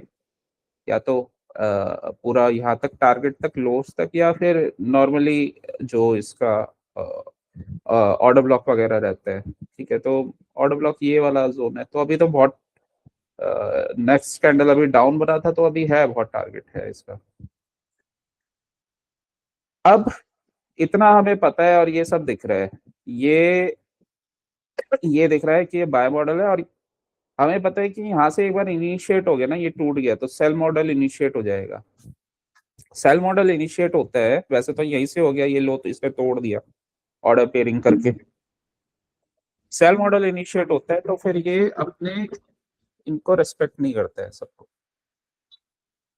या तो पूरा यहाँ तक टारगेट तक लोस तक, या फिर नॉर्मली जो इसका ऑर्डर ब्लॉक वगैरह रहता है, ठीक है। तो ऑर्डर ब्लॉक ये वाला जोन है। तो अभी तो बहुत नेक्स्ट कैंडल अभी डाउन बना था, तो अभी है बहुत टारगेट है इसका। अब इतना हमें पता है और ये सब दिख रहा है, ये दिख रहा है कि ये बाय मॉडल है, और हमें पता है कि यहाँ से एक बार इनिशिएट हो गया ना, ये टूट गया तो सेल मॉडल इनिशिएट हो जाएगा। सेल मॉडल इनिशिएट होता है, वैसे तो यहीं से हो गया, ये लो तो इसने तोड़ दिया ऑर्डर पेयरिंग करके। सेल मॉडल इनिशिएट होता है तो फिर ये अपने इनको रेस्पेक्ट नहीं करता है सबको,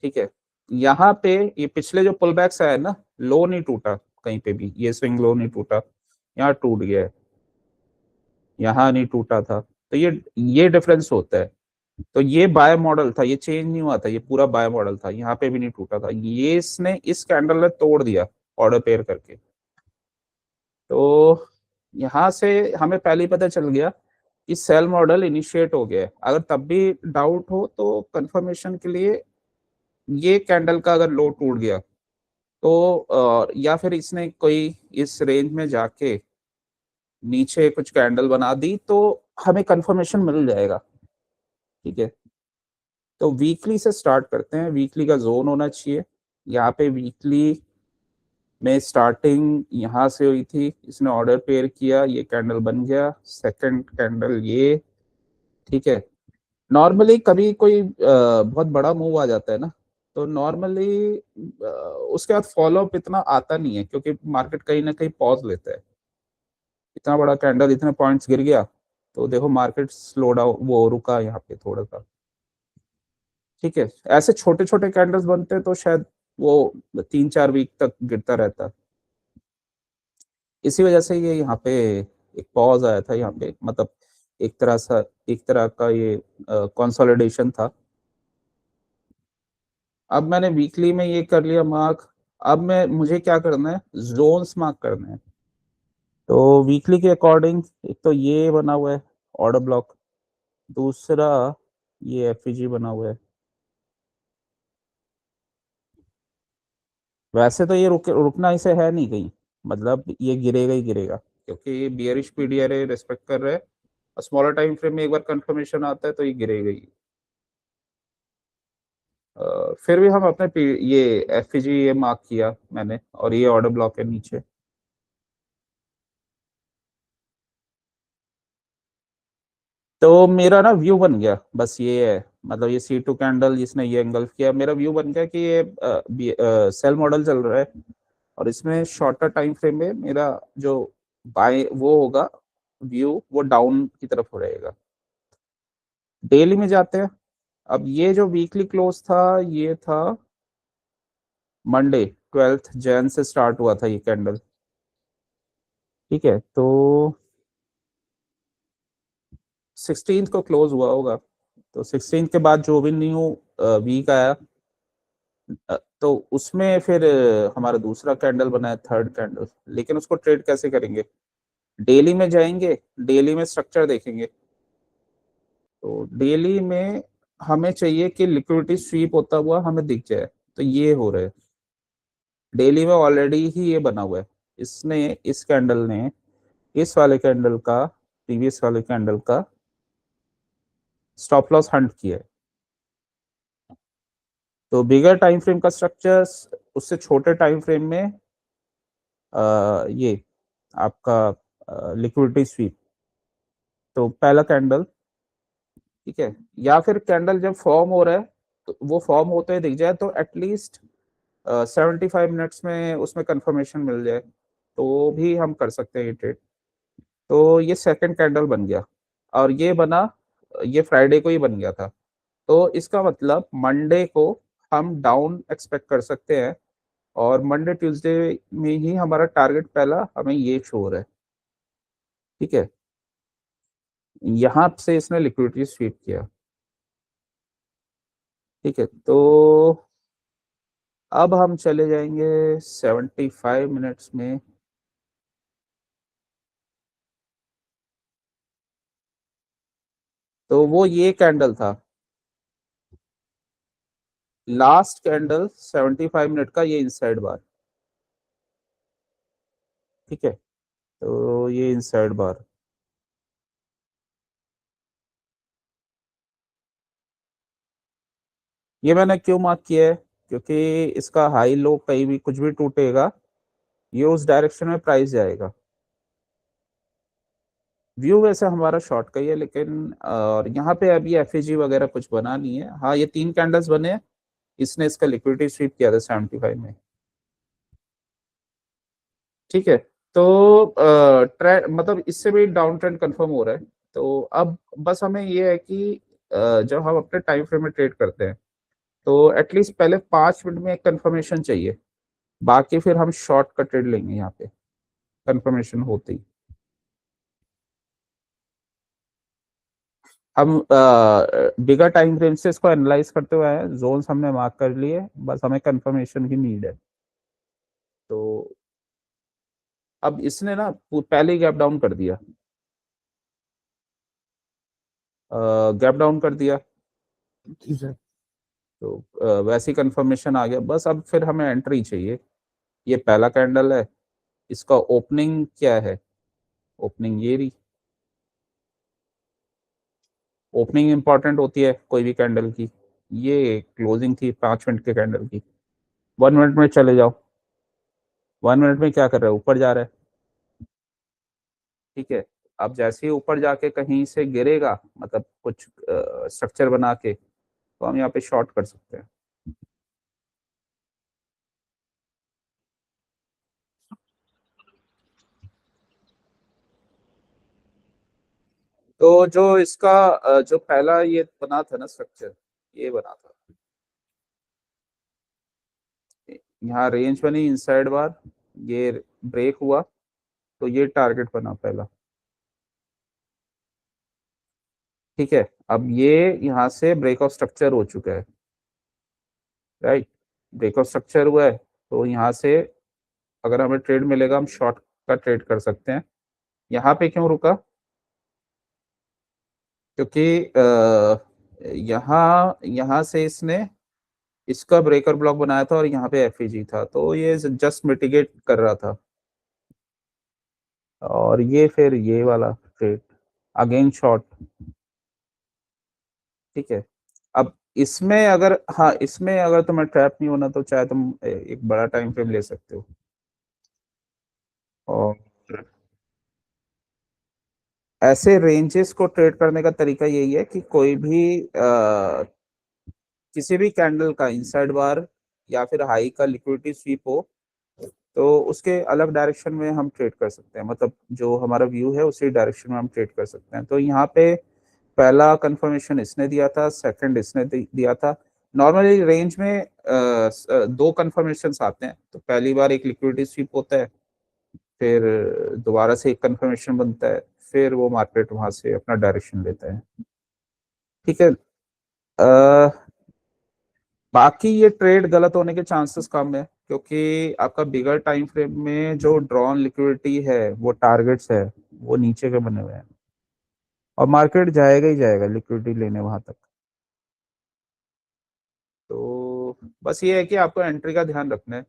ठीक है। यहाँ पे ये पिछले जो पुल बैक्स आया ना, लो नहीं टूटा कहीं पे भी, ये स्विंग लो नहीं टूटा, यहाँ टूट गया है, यहाँ नहीं टूटा था। तो ये डिफरेंस होता है। तो ये बाय मॉडल था, ये चेंज नहीं हुआ था, ये पूरा बाय मॉडल था, यहाँ पे भी नहीं टूटा था, ये इसने इस कैंडल ने तोड़ दिया ऑर्डर पेयर करके। तो यहाँ से हमें पहले ही पता चल गया कि सेल मॉडल इनिशिएट हो गया है। अगर तब भी डाउट हो तो कंफर्मेशन के लिए ये कैंडल का अगर लो टूट गया तो या फिर इसने कोई इस रेंज में जाके नीचे कुछ कैंडल बना दी तो हमें कंफर्मेशन मिल जाएगा, ठीक है। तो वीकली से स्टार्ट करते हैं, वीकली का जोन होना चाहिए। यहाँ पे वीकली में स्टार्टिंग यहाँ से हुई थी, इसने ऑर्डर पेयर किया, ये कैंडल बन गया, सेकंड कैंडल ये, ठीक है। नॉर्मली कभी कोई बहुत बड़ा मूव आ जाता है ना, तो नॉर्मली उसके बाद फॉलोअप इतना आता नहीं है, क्योंकि मार्केट कहीं ना कहीं पॉज लेता है। इतना बड़ा कैंडल इतने पॉइंट्स गिर गया तो देखो मार्केट स्लो डाउन, वो रुका यहाँ पे थोड़ा सा, ठीक है। ऐसे छोटे छोटे कैंडल्स बनते हैं तो शायद वो 3-4 वीक तक गिरता रहता है। इसी वजह से ये यहाँ पे एक पॉज आया था यहाँ पे, मतलब एक तरह का ये कंसोलिडेशन था। अब मैंने वीकली में ये कर लिया मार्क। अब मुझे क्या करना है, जोन्स मार्क करने हैं। तो वीकली के अकॉर्डिंग एक तो ये बना हुआ है ऑर्डर ब्लॉक, दूसरा ये एफईजी बना हुआ है। वैसे तो ये रुकना इसे है नहीं कहीं, मतलब ये गिरेगा ही गिरेगा, क्योंकि ये बियरिश पीडीआरए रेस्पेक्ट कर रहा है, और स्मॉलर टाइम फ्रेम में एक बार कंफर्मेशन आता है तो ये गिरेगा ही। फिर भी हम अपने ये एफईजी ये मार्क किया मैंने, और ये ऑर्डर ब्लॉक है नीचे। तो मेरा ना व्यू बन गया, बस ये है, मतलब ये C2 कैंडल जिसने ये एंगल्फ किया, मेरा व्यू बन गया कि ये सेल मॉडल चल रहा है, और इसमें शॉर्टर टाइम फ्रेम में मेरा जो बाय वो होगा व्यू, वो डाउन की तरफ हो रहेगा। डेली में जाते हैं। अब ये जो वीकली क्लोज था, ये था मंडे 12 जैन से स्टार्ट हुआ था ये कैंडल, ठीक है। तो 16 को क्लोज हुआ होगा, तो 16 के बाद जो भी न्यू वीक आया, तो उसमें फिर हमारा दूसरा कैंडल बना है, थर्ड कैंडल। लेकिन उसको ट्रेड कैसे करेंगे, डेली में जाएंगे, डेली में स्ट्रक्चर देखेंगे। तो डेली में हमें चाहिए कि लिक्विडिटी स्वीप होता हुआ हमें दिख जाए, तो ये हो रहा है डेली में, ऑलरेडी ही ये बना हुआ है। इसने इस कैंडल ने इस वाले कैंडल का, प्रीवियस वाले कैंडल का स्टॉप लॉस हंट किया है। तो बिगर टाइम फ्रेम का स्ट्रक्चर, उससे छोटे टाइम फ्रेम में ये आपका लिक्विडिटी स्वीप। तो पहला कैंडल, ठीक है, या फिर कैंडल जब फॉर्म हो रहा है तो वो फॉर्म होते हुए दिख जाए, तो एटलीस्ट 75 मिनट्स में उसमें कंफर्मेशन मिल जाए, तो भी हम कर सकते हैं ये ट्रेड। तो ये सेकंड कैंडल बन गया, और ये बना, ये फ्राइडे को ही बन गया था। तो इसका मतलब मंडे को हम डाउन एक्सपेक्ट कर सकते हैं, और मंडे ट्यूसडे में ही हमारा टारगेट पहला हमें ये शो हो रहा है। ठीक है, यहाँ से इसने लिक्विडिटी स्वीप किया। ठीक है, तो अब हम चले जाएंगे 75 मिनट्स में। तो वो ये कैंडल था, लास्ट कैंडल 75 मिनट का, ये इनसाइड बार। ठीक है, तो ये इनसाइड बार, ये मैंने क्यों मार्क किया है, क्योंकि इसका हाई लो कहीं भी कुछ भी टूटेगा, ये उस डायरेक्शन में प्राइस जाएगा। व्यू वैसे हमारा शॉर्ट का ही है, लेकिन और यहाँ पे अभी एफएजी वगैरह कुछ बना नहीं है। हाँ, ये 3 कैंडल्स बने हैं, इसने इसका लिक्विडिटी स्वीप किया था 75 में। ठीक है, तो ट्रेंड मतलब इससे भी डाउन ट्रेंड कंफर्म हो रहा है। तो अब बस हमें ये है कि जब हम अपने टाइम फ्रेम में ट्रेड करते हैं, तो एटलीस्ट पहले 5 मिनट में एक कंफर्मेशन चाहिए, बाकी फिर हम शॉर्ट का ट्रेड लेंगे यहाँ पे कंफर्मेशन होते ही। हम बिगर टाइम फ्रेम से इसको एनालाइज करते हुए आए, जोन्स हमने मार्क कर लिए, बस हमें कंफर्मेशन की नीड है। तो अब इसने ना पहले ही गैप डाउन कर दिया, गैप डाउन कर दिया। जी सर। तो वैसी कंफर्मेशन आ गया, बस अब फिर हमें एंट्री चाहिए। ये पहला कैंडल है, इसका ओपनिंग क्या है, ओपनिंग ये रही। ओपनिंग इंपॉर्टेंट होती है कोई भी कैंडल की। ये क्लोजिंग थी 5 मिनट के कैंडल की। 1 मिनट में चले जाओ, 1 मिनट में क्या कर रहा है, ऊपर जा रहा है। ठीक है, अब जैसे ही ऊपर जाके कहीं से गिरेगा, मतलब कुछ स्ट्रक्चर बना के, तो हम यहाँ पे शॉर्ट कर सकते हैं। तो जो इसका जो पहला ये बना था ना स्ट्रक्चर, ये बना था, यहाँ रेंज बनी इनसाइड बार, ये ब्रेक हुआ, तो ये टारगेट बना पहला। ठीक है, अब ये यहाँ से ब्रेकआउट स्ट्रक्चर हो चुका है, राइट। ब्रेकआउट स्ट्रक्चर हुआ है, तो यहाँ से अगर हमें ट्रेड मिलेगा, हम शॉर्ट का ट्रेड कर सकते हैं। यहाँ पे क्यों रुका, क्योंकि यहाँ यहाँ से इसने इसका ब्रेकर ब्लॉक बनाया था, और यहाँ पे एफईजी था, तो ये जस्ट मिटिगेट कर रहा था। और ये फिर ये वाला ट्रेड अगेन शॉर्ट। ठीक है, अब इसमें अगर, हाँ इसमें अगर तुम्हें ट्रैप नहीं होना, तो चाहे तुम एक बड़ा टाइम फ्रेम ले सकते हो। और ऐसे रेंजेस को ट्रेड करने का तरीका यही है कि कोई भी किसी भी कैंडल का इनसाइड बार या फिर हाई का लिक्विडिटी स्वीप हो, तो उसके अलग डायरेक्शन में हम ट्रेड कर सकते हैं, मतलब जो हमारा व्यू है उसी डायरेक्शन में हम ट्रेड कर सकते हैं। तो यहाँ पे पहला कंफर्मेशन इसने दिया था, सेकंड इसने दिया था। नॉर्मली रेंज में 2 कंफर्मेशन आते हैं, तो पहली बार एक लिक्विडिटी स्वीप होता है, फिर दोबारा से एक कंफर्मेशन बनता है, फिर वो मार्केट वहां से अपना डायरेक्शन लेता है। ठीक है, बाकी ये ट्रेड गलत होने के चांसेस कम है, क्योंकि आपका बिगर टाइम फ्रेम में जो ड्रॉन लिक्विडिटी है, वो टारगेट्स है, वो नीचे के बने हुए हैं, और मार्केट जाएगा ही जाएगा लिक्विडिटी लेने वहां तक। तो बस ये है कि आपको एंट्री का ध्यान रखना है।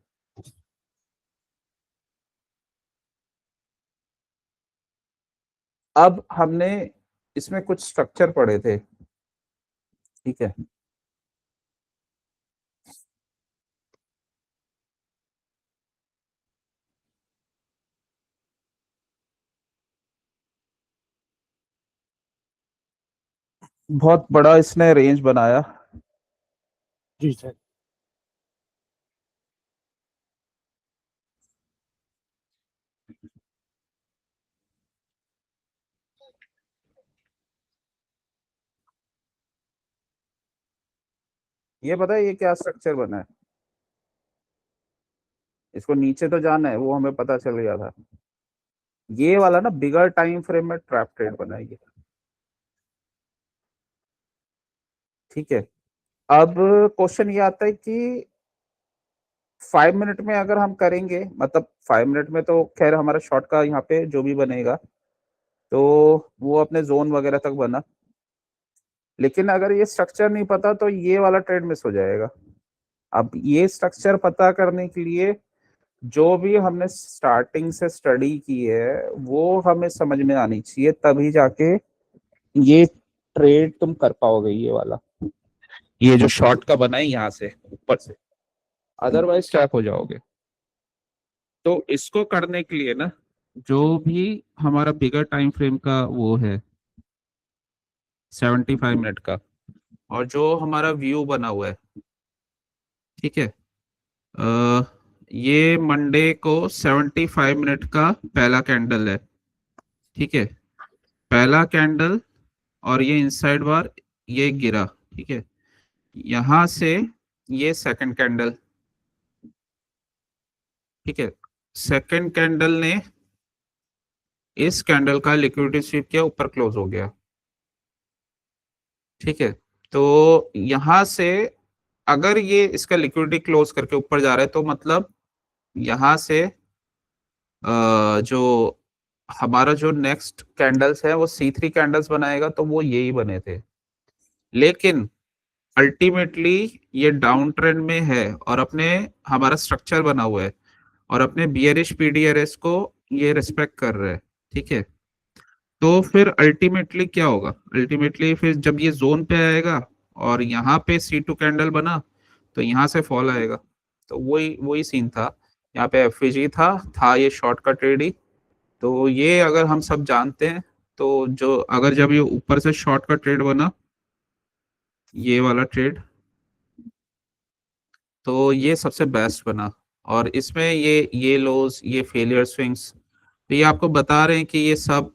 अब हमने इसमें कुछ स्ट्रक्चर पढ़े थे। ठीक है, बहुत बड़ा इसने रेंज बनाया। जी सर। ये पता है ये क्या स्ट्रक्चर बना है? इसको नीचे तो जाना है, वो हमें पता चल गया था। ये वाला ना बिगर टाइम फ्रेम में ट्रैप ट्रेड बना है ये। ठीक है, अब क्वेश्चन ये आता है कि 5 मिनट में अगर हम करेंगे, मतलब 5 मिनट में तो खैर हमारा शॉर्ट का यहाँ पे जो भी बनेगा तो वो अपने जोन वगैरह तक बना, लेकिन अगर ये स्ट्रक्चर नहीं पता तो ये वाला ट्रेड मिस हो जाएगा। अब ये स्ट्रक्चर पता करने के लिए जो भी हमने स्टार्टिंग से स्टडी की है वो हमें समझ में आनी चाहिए, तभी जाके ये ट्रेड तुम कर पाओगे, ये वाला, ये जो शॉर्ट का बना है यहाँ से ऊपर से, अदरवाइज ट्रैप हो जाओगे। तो इसको करने के लिए ना, जो भी हमारा बिगर टाइम फ्रेम का वो है 75 मिनट का, और जो हमारा व्यू बना हुआ है, ठीक है, ये मंडे को 75 मिनट का पहला कैंडल है, ठीक है, पहला कैंडल, और ये इनसाइड बार, ये गिरा, ठीक है, यहां से ये सेकंड कैंडल, ठीक है, सेकंड कैंडल ने इस कैंडल का लिक्विडिटी स्वीप किया, ऊपर क्लोज हो गया, ठीक है। तो यहां से अगर ये इसका लिक्विडिटी क्लोज करके ऊपर जा रहा है तो मतलब यहां से जो हमारा जो नेक्स्ट कैंडल्स है वो C3 कैंडल्स बनाएगा, तो वो यही बने थे, लेकिन अल्टीमेटली ये डाउन ट्रेंड में है और अपने हमारा स्ट्रक्चर बना हुआ है और अपने बियरिश पीडीआरएस को ये रिस्पेक्ट कर रहा है, ठीक है। तो फिर अल्टीमेटली क्या होगा, अल्टीमेटली फिर जब ये जोन पे आएगा और यहाँ पे C2 कैंडल बना तो यहाँ से फॉल आएगा। तो वही वही सीन था, यहाँ पे एफवीजी था ये शॉर्ट का ट्रेड ही। तो ये अगर हम सब जानते हैं तो जो अगर जब ये ऊपर से शॉर्ट का ट्रेड बना, ये वाला ट्रेड, तो ये सबसे बेस्ट बना, और इसमें ये लोज, ये फेलियर स्विंग्स, तो ये आपको बता रहे हैं कि ये सब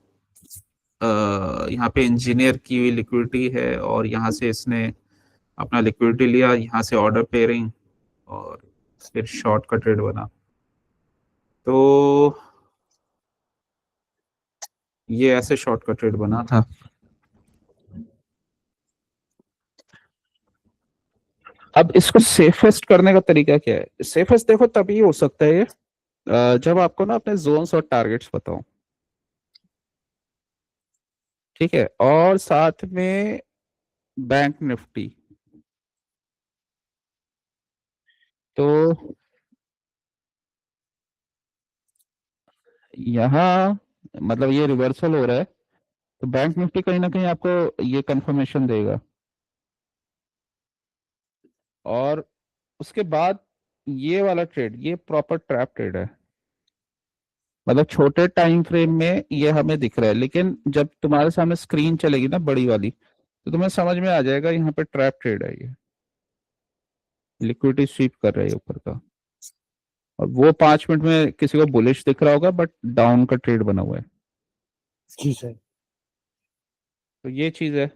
यहाँ पे इंजीनियर की हुई लिक्विडिटी है, और यहाँ से इसने अपना लिक्विडिटी लिया, यहाँ से ऑर्डर पेयरिंग, और फिर शॉर्ट का ट्रेड बना। तो ये ऐसे शॉर्ट का ट्रेड बना था। अब इसको सेफेस्ट करने का तरीका क्या है? सेफेस्ट देखो तभी हो सकता है ये जब आपको ना अपने जोन्स और टारगेट्स पता हो, ठीक है, और साथ में बैंक निफ्टी। तो यहाँ मतलब ये रिवर्सल हो रहा है, तो बैंक निफ्टी कहीं ना कहीं आपको ये कंफर्मेशन देगा, और उसके बाद ये वाला ट्रेड, ये प्रॉपर ट्रैप ट्रेड है, मतलब छोटे टाइम फ्रेम में ये हमें दिख रहा है, लेकिन जब तुम्हारे सामने स्क्रीन चलेगी ना बड़ी वाली, तो तुम्हें समझ में आ जाएगा यहाँ पे ट्रैप ट्रेड है, ये लिक्विडिटी स्वीप कर रहा है ऊपर का, और वो 5 मिनट में किसी को बुलिश दिख रहा होगा बट डाउन का ट्रेड बना हुआ है। जी सर। तो ये चीज है।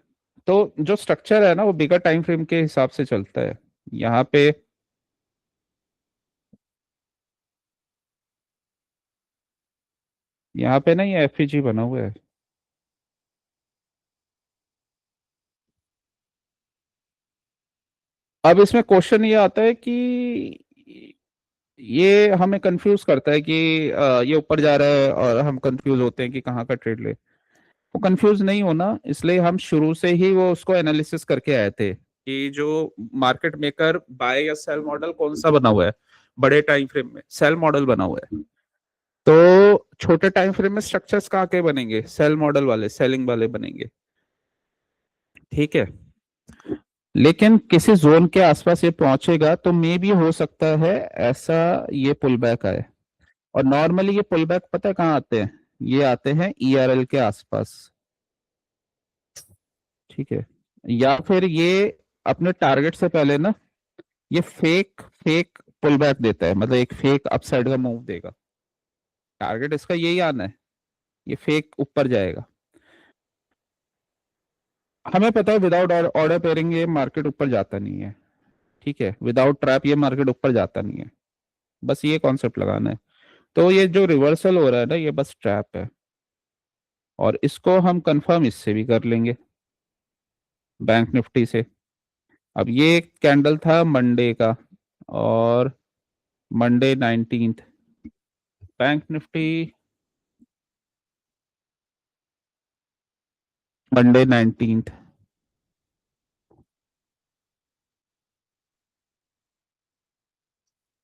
तो जो स्ट्रक्चर है ना वो बिगर टाइम फ्रेम के हिसाब से चलता है। यहाँ पे ना ये एफईजी बना हुआ है, अब इसमें क्वेश्चन ये आता है कि ये हमें कंफ्यूज करता है कि ये ऊपर जा रहा है और हम कंफ्यूज होते हैं कि कहाँ का ट्रेड ले। वो कंफ्यूज नहीं होना, इसलिए हम शुरू से ही वो उसको एनालिसिस करके आए थे कि जो मार्केट मेकर बाय या सेल मॉडल कौन सा बना हुआ है। बड़े टाइम फ्रेम में सेल मॉडल बना हुआ है, तो छोटे टाइम फ्रेम में स्ट्रक्चर्स कहाँ के बनेंगे? सेल मॉडल वाले, सेलिंग वाले बनेंगे, ठीक है। लेकिन किसी जोन के आसपास ये पहुंचेगा तो मे भी हो सकता है ऐसा ये पुल बैक आए, और नॉर्मली ये पुल बैक पता है कहाँ आते हैं? ये आते हैं ERL के आसपास, ठीक है, या फिर ये अपने टारगेट से पहले ना ये फेक फेक पुल बैक देता है, मतलब एक फेक अपसाइड का मूव देगा। टारगेट इसका यही आना है, ये फेक ऊपर जाएगा। हमें पता है विदाउट ऑर्डर पेयरिंग ये मार्केट ऊपर जाता नहीं है, ठीक है, विदाउट ट्रैप ये मार्केट ऊपर जाता नहीं है, बस ये कॉन्सेप्ट लगाना है। तो ये जो रिवर्सल हो रहा है ना, ये बस ट्रैप है, और इसको हम कंफर्म इससे भी कर लेंगे, बैंक निफ्टी से। अब ये कैंडल था मंडे का, और Monday 19th, bank Nifty Monday 19th,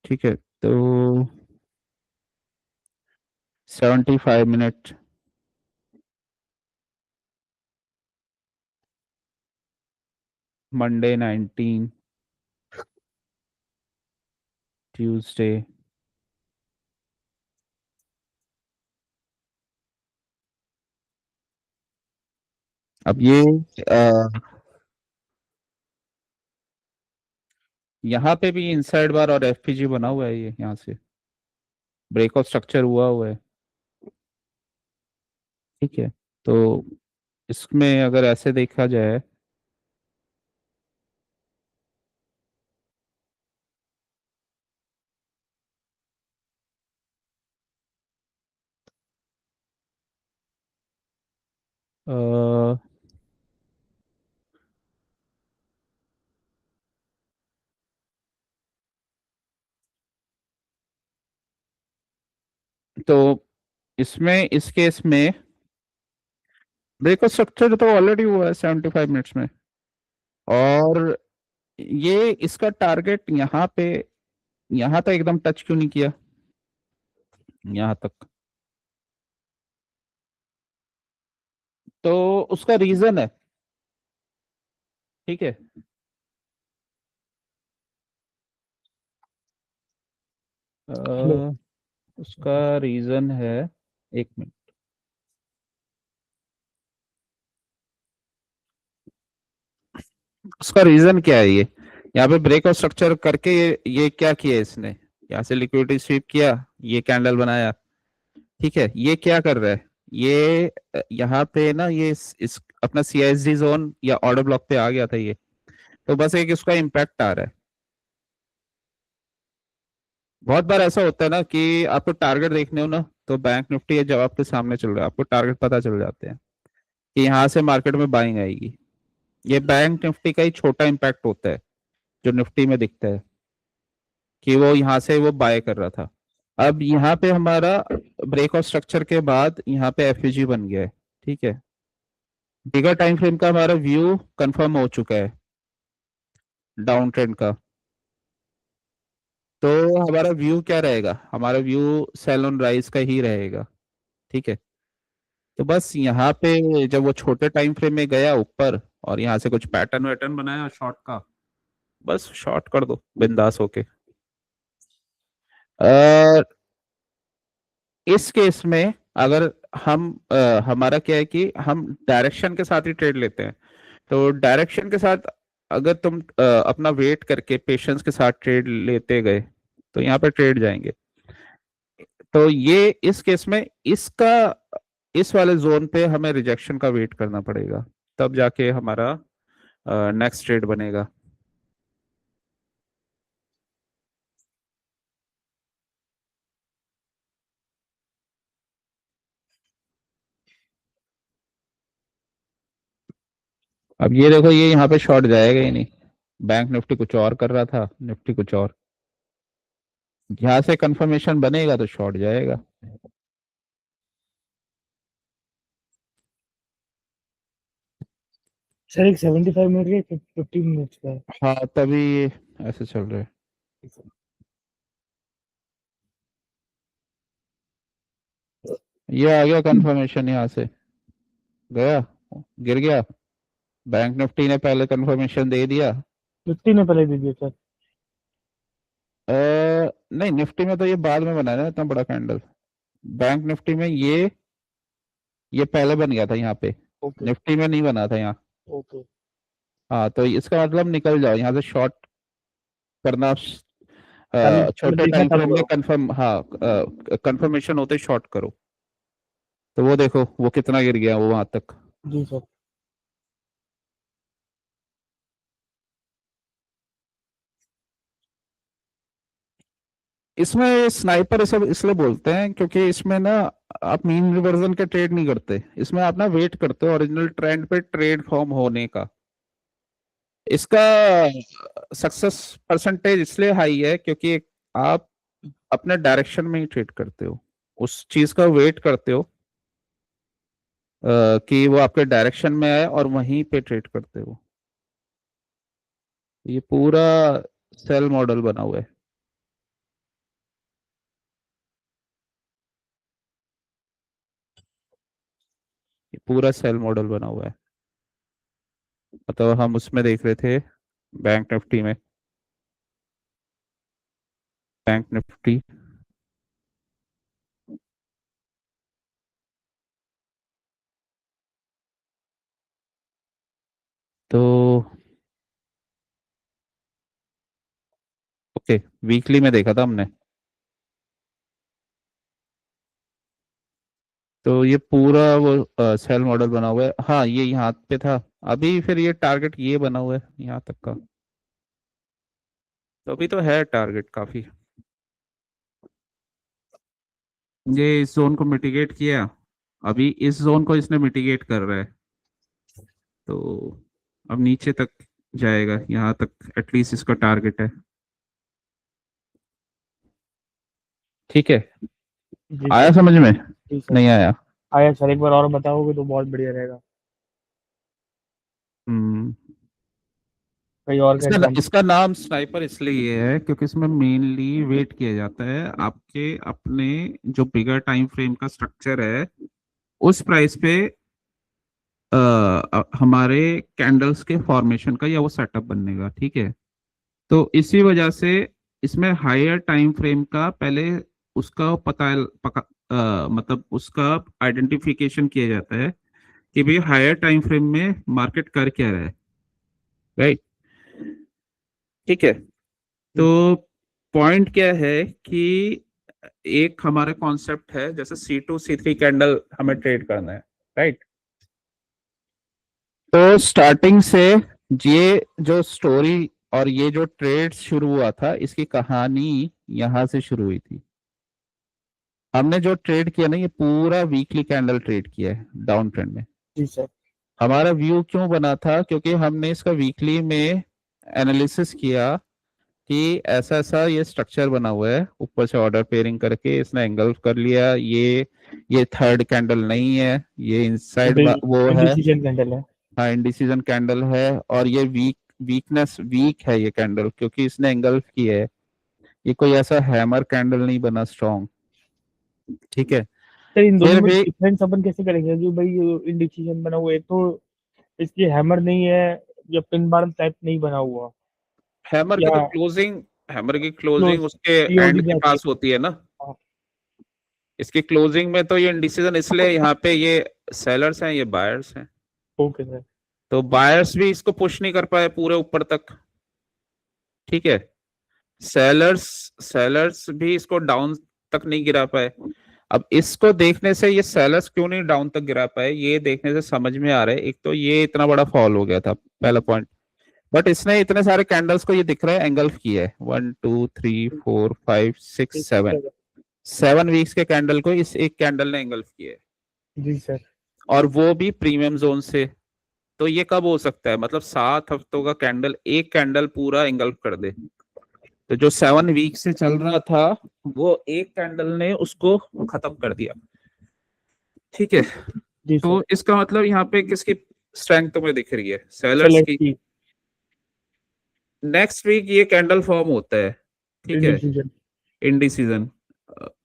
ठीक है। तो 75 मिनट, मंडे 19, ट्यूसडे, अब ये यहाँ पे भी इनसाइड बार और एफपीजी बना हुआ है, ये यहाँ से ब्रेकआउट स्ट्रक्चर हुआ है, ठीक है। तो इसमें अगर ऐसे देखा जाए, अ, तो इसमें इस केस में ब्रेकआउट स्ट्रक्चर तो ऑलरेडी हुआ है 75 मिनट्स में, और ये इसका टारगेट यहाँ पे, यहाँ तक एकदम टच क्यों नहीं किया, यहाँ तक? तो उसका रीजन है, ठीक है। हेलो। उसका रीजन है, एक मिनट, उसका रीजन क्या है? ये यहाँ पे ब्रेकआउट स्ट्रक्चर करके ये क्या किया इसने, यहाँ से लिक्विडिटी स्वीप किया, ये कैंडल बनाया, ठीक है। ये क्या कर रहा है, ये यहाँ पे ना, ये इस अपना सीआईएसडी जोन या ऑर्डर ब्लॉक पे आ गया था ये, तो बस एक इसका इम्पैक्ट आ रहा है। बहुत बार ऐसा होता है ना कि आपको टारगेट देखने हो ना, तो बैंक निफ्टी है जब आपके सामने चल रहा है, आपको टारगेट पता चल जाते हैं कि यहाँ से मार्केट में बाइंग आएगी। ये बैंक निफ्टी का ही छोटा इम्पैक्ट होता है जो निफ्टी में दिखता है कि वो यहाँ से वो बाय कर रहा था। अब यहाँ पे हमारा ब्रेकआउट स्ट्रक्चर के बाद यहाँ पे एफईजी बन गया है, ठीक है। बिगर टाइम फ्रेम का हमारा व्यू कंफर्म हो चुका है डाउन ट्रेंड का। तो हमारा व्यू क्या रहेगा, हमारा व्यू सेल ऑन राइज का ही रहेगा, ठीक है। तो बस यहाँ पे जब वो छोटे टाइम फ्रेम में गया ऊपर, और यहाँ से कुछ पैटर्न वैटर्न बनाया शॉर्ट का, बस शॉर्ट कर दो बिंदास होके। अ, इस केस में अगर हम हमारा क्या है कि हम डायरेक्शन के साथ ही ट्रेड लेते हैं, तो डायरेक्शन के साथ अगर तुम अपना वेट करके पेशेंस के साथ ट्रेड लेते गए, तो यहाँ पे ट्रेड जाएंगे। तो ये इस केस में इसका, इस वाले जोन पे हमें रिजेक्शन का वेट करना पड़ेगा, तब जाके हमारा नेक्स्ट ट्रेड बनेगा। अब ये देखो, ये यहाँ पे शॉर्ट जाएगा ही नहीं, बैंक निफ्टी कुछ और कर रहा था, निफ्टी कुछ और, यहाँ से कंफर्मेशन बनेगा तो शॉर्ट जाएगा। सर एक 75 मिनट का 50 मिनट का है। हाँ, तभी ये ऐसे चल रहा है। ये आ गया कंफर्मेशन, यहाँ से गया, गिर गया, बैंक निफ्टी ने पहले कंफर्मेशन दे दिया। 50 ने पहले दे दिया सर। नहीं, निफ्टी में तो ये बाद में बना है ना इतना बड़ा कैंडल, बैंक निफ्टी में ये पहले बन गया था यहाँ पे, ओके निफ्टी में नहीं बना था यहाँ। ओके। हाँ, तो इसका मतलब निकल जाओ यहाँ से, शॉर्ट करना पहले पहले छोटे देखना टाइम चालू फ्रेम में करो। कंफर्म, हाँ, कंफर्मेशन होते शॉर्ट करो। तो वो देखो वो कितना गिर गया वो वहां तक। जी सर। इसमें स्नाइपर सब इसलिए बोलते हैं क्योंकि इसमें ना आप मीन रिवर्जन के ट्रेड नहीं करते, इसमें आप ना वेट करते हो ओरिजिनल ट्रेंड पे ट्रेड फॉर्म होने का। इसका सक्सेस परसेंटेज इसलिए हाई है क्योंकि आप अपने डायरेक्शन में ही ट्रेड करते हो, उस चीज का वेट करते हो कि वो आपके डायरेक्शन में आए और वहीं पे ट्रेड करते हो। ये पूरा सेल मॉडल बना हुआ है। ये पूरा सेल मॉडल बना हुआ है। मतलब हम उसमें देख रहे थे बैंक निफ्टी में, बैंक निफ्टी तो ओके, वीकली में देखा था हमने। तो ये पूरा वो सेल मॉडल बना हुआ है। हाँ, ये यहाँ पे था, अभी फिर ये टारगेट ये बना हुआ है यहाँ तक का। तो अभी तो है टारगेट काफी। ये इस जोन को मिटिगेट किया, अभी इस जोन को इसने मिटिगेट कर रहा है, तो अब नीचे तक जाएगा, यहाँ तक एटलीस्ट इसका टारगेट है। ठीक है, जी आया सर। समझ में? जी सर। नहीं आया? आया सर, एक बार और बताओगे तो बहुत बढ़िया रहेगा। हम्म कहीं और का इसका एग्जाम्पल। इसका नाम स्नाइपर इसलिए है क्योंकि इसमें मेनली वेट किया जाता है आपके अपने जो बिगर टाइम फ्रेम का स्ट्रक्चर है उस प्राइस पे हमारे कैंडल्स के फॉर्मेशन का या वो सेटअप बनने का। ठीक है, तो इसी वजह से इसमें हायर टाइम फ्रेम का पहले उसका मतलब उसका आइडेंटिफिकेशन किया जाता है कि भाई हायर टाइम फ्रेम में मार्केट कर क्या रहा है, राइट? ठीक है, तो पॉइंट क्या है कि एक हमारा कॉन्सेप्ट है जैसे C2 C3 कैंडल हमें ट्रेड करना है, राइट? तो स्टार्टिंग से ये जो स्टोरी और ये जो ट्रेड शुरू हुआ था इसकी कहानी यहां से शुरू हुई थी। हमने जो ट्रेड किया ना ये पूरा वीकली कैंडल ट्रेड किया है डाउन ट्रेंड में। जी सर। हमारा व्यू क्यों बना था? क्योंकि हमने इसका वीकली में एनालिसिस किया कि ऐसा ऐसा ये स्ट्रक्चर बना हुआ है, ऊपर से ऑर्डर पेयरिंग करके इसने एंगल्फ कर लिया, ये थर्ड कैंडल नहीं है, ये इनसाइड वो है। इंडिसीजन कैंडल है। हाँ, इंडिसीजन कैंडल है और ये वीक है ये कैंडल क्योंकि इसने एंगल्फ की है। ये कोई ऐसा हैमर कैंडल नहीं बना स्ट्रॉन्ग। ठीक है, सर इन दोनों फिर में भी डिफरेंस अपन कैसे करेंगे? जो भाई इंडिसीजन बना हुआ है, एक तो इसकी हैमर नहीं है या पिन बार टाइप नहीं बना हुआ, हैमर की या तो क्लोजिंग, हैमर की क्लोज क्लोजिंग उसके सीओडी एंड पे के आती है। पास होती है ना। हाँ। इसकी क्लोजिंग में तो ये इंडिसीजन इसलिए यहाँ पे ये सेलर्स हैं, ये बायर्स हैं, ओके सर। तो बायर्स भी इसको पुश नहीं कर पाए पूरे ऊपर तक। ठीक है, सेलर्स सेलर्स भी इसको डाउन तक नहीं गिरा पाए। अब इसको देखने से ये सेलर्स क्यों नहीं डाउन तक गिरा पाए ये देखने से समझ में आ रहा है, एक तो ये इतना बड़ा फॉल हो गया था, पहला पॉइंट। बट इसने इतने सारे कैंडल्स को ये दिख रहा है एंगल्फ किया है, 1 2 3 4 5 6 7 7 वीक्स के कैंडल को इस एक कैंडल ने एंगल्फ किया है, जी सर। और वो भी प्रीमियम जोन से। तो ये कब हो सकता है? मतलब 7 हफ्तों का कैंडल एक कैंडल पूरा एंगल्फ कर दे। तो जो 7 वीक से चल रहा था वो एक कैंडल ने उसको खत्म कर दिया। ठीक है, जी सर। तो इसका मतलब यहाँ पे किसकी स्ट्रेंथ तुम्हें दिख रही है? सेलर्स सेलेक्ट की। की नेक्स्ट वीक ये कैंडल फॉर्म होता है, ठीक है, इंडिसीजन। इंडिसीजन।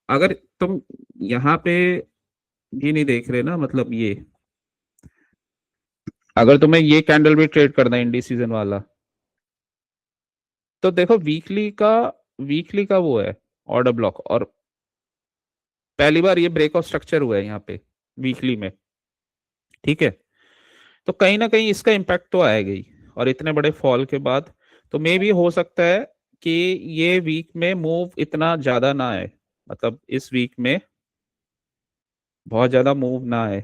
अगर तुम यहाँ पे ये नहीं देख रहे ना, मतलब ये अगर तुम्हें ये कैंडल भी ट्रेड करना है इंडिसीजन वाला, तो देखो वीकली का वो है ऑर्डर ब्लॉक, और पहली बार ये ब्रेकआउट स्ट्रक्चर हुआ है यहाँ पे वीकली में। ठीक है, तो कहीं ना कहीं इसका इम्पैक्ट तो आएगा ही, और इतने बड़े फॉल के बाद तो मे भी हो सकता है कि ये वीक में मूव इतना ज्यादा ना आए, मतलब इस वीक में बहुत ज्यादा मूव ना आए।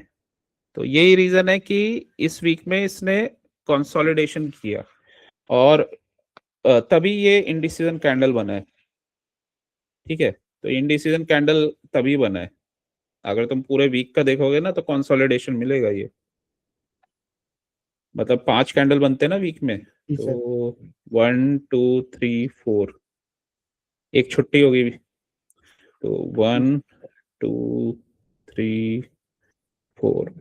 तो यही रीजन है कि इस वीक में इसने कंसोलिडेशन किया और तभी ये इंडिसीजन कैंडल बना है। ठीक है, तो इंडिसीजन कैंडल तभी बना है, अगर तुम पूरे वीक का देखोगे ना तो कंसोलिडेशन मिलेगा ये, मतलब 5 कैंडल बनते हैं ना वीक में, जी सर। तो 1 2 3 4, एक छुट्टी होगी भी, तो 1 2 3 4,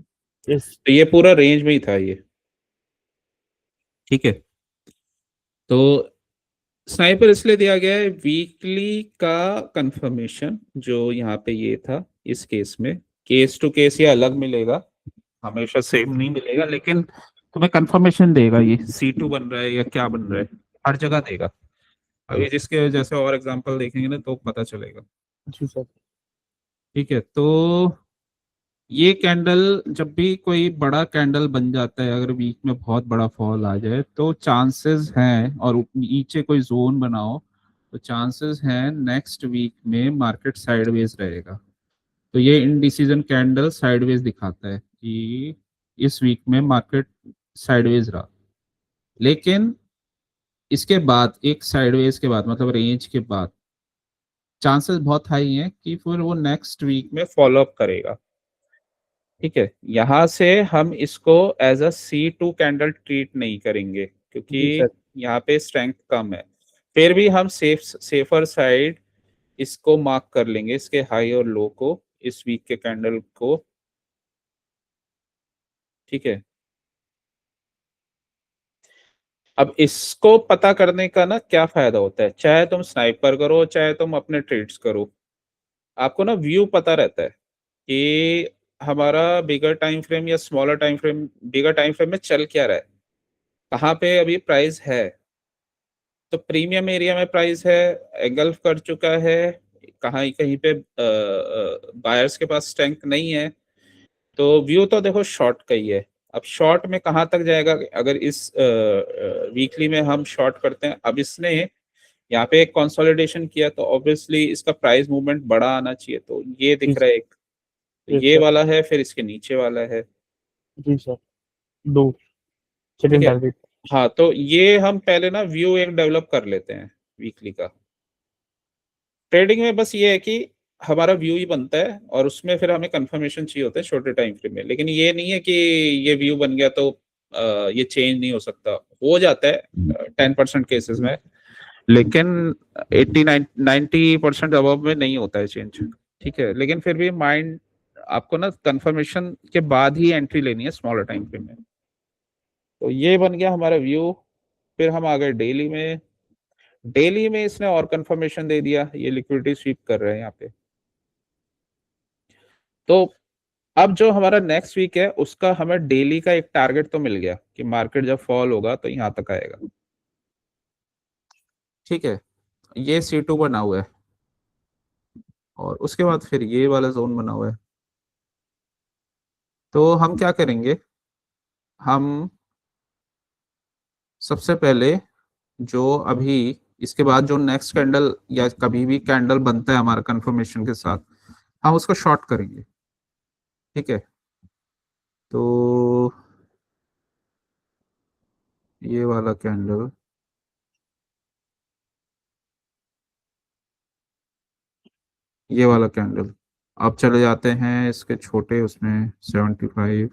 यस। तो ये पूरा रेंज में ही था ये। ठीक है, तो स्नाइपर इसलिए दिया गया है वीकली का कंफर्मेशन, जो यहाँ पे ये था इस केस में, केस टू केस ये अलग मिलेगा, हमेशा सेम नहीं मिलेगा, लेकिन तुम्हें कंफर्मेशन देगा ये C2 बन रहा है या क्या बन रहा है, हर जगह देगा। अभी जिसके जैसे और एग्जांपल देखेंगे ना तो पता चलेगा। जी सर। ठीक है, तो ये कैंडल, जब भी कोई बड़ा कैंडल बन जाता है, अगर वीक में बहुत बड़ा फॉल आ जाए तो चांसेस हैं, और नीचे कोई जोन बनाओ तो चांसेस हैं नेक्स्ट वीक में मार्केट साइडवेज रहेगा। तो ये इनडिसीजन कैंडल साइडवेज दिखाता है कि इस वीक में मार्केट साइडवेज रहा, लेकिन इसके बाद एक साइडवेज के बाद मतलब रेंज के बाद चांसेस बहुत हाई हैं कि फिर वो नेक्स्ट वीक में फॉलो अप करेगा। ठीक है, यहाँ से हम इसको as a C2 candle treat नहीं करेंगे, क्योंकि जी सर। यहाँ पे स्ट्रेंथ कम है, फिर भी हम सेफर साइड इसको मार्क कर लेंगे, इसके हाई और लो को, इस वीक के कैंडल को। ठीक है, अब इसको पता करने का ना क्या फायदा होता है, चाहे तुम स्नाइपर करो चाहे तुम अपने ट्रेड्स करो, आपको ना व्यू पता रहता है कि हमारा बिगर टाइम फ्रेम या स्मॉलर टाइम फ्रेम, बिगर टाइम फ्रेम में चल क्या रहा है, कहाँ पे अभी प्राइस है, तो प्रीमियम एरिया में प्राइस है, एंगल्फ कर चुका है, कहाँ कहीं पे बायर्स के पास स्ट्रेंथ नहीं है, तो व्यू तो देखो शॉर्ट का ही है। अब शॉर्ट में कहाँ तक जाएगा, अगर इस वीकली में हम शॉर्ट करते हैं, अब इसने यहाँ पे एक कंसोलिडेशन किया तो ऑब्वियसली इसका प्राइस मूवमेंट बड़ा आना चाहिए, तो ये जी दिख रहा सर। है एक, तो यस ये सर। वाला है, फिर इसके नीचे वाला है। जी सर। दो ठीक सेकंड है, टारगेट। हाँ, तो ये हम पहले ना व्यू एक डेवलप कर लेते हैं वीकली का। ट्रेडिंग में बस ये है कि हमारा व्यू ही बनता है, और उसमें फिर हमें कंफर्मेशन चाहिए होता है छोटे टाइम फ्रेम में, लेकिन ये नहीं है कि ये व्यू बन गया तो ये चेंज नहीं हो सकता, हो जाता है 10% केसेस में, लेकिन 80-90% अबव में नहीं होता है चेंज। ठीक है, लेकिन फिर भी माइंड आपको ना कंफर्मेशन के बाद ही एंट्री लेनी है स्मॉलर टाइम फ्रेम में। तो ये बन गया हमारा व्यू, फिर हम आ गए डेली में। डेली में इसने और कंफर्मेशन दे दिया, ये लिक्विडिटी स्वीप कर रहे हैं यहाँ पे। तो अब जो हमारा नेक्स्ट वीक है उसका हमें डेली का एक टारगेट तो मिल गया कि मार्केट जब फॉल होगा तो यहाँ तक आएगा। ठीक है, ये C2 बना हुआ है, और उसके बाद फिर ये वाला जोन बना हुआ है। तो हम क्या करेंगे, हम सबसे पहले जो अभी इसके बाद जो नेक्स्ट कैंडल या कभी भी कैंडल बनता है हमारा कंफर्मेशन के साथ, हम उसको शॉर्ट करेंगे। ठीक है, तो ये वाला कैंडल, ये वाला कैंडल, अब चले जाते हैं इसके छोटे उसमें 75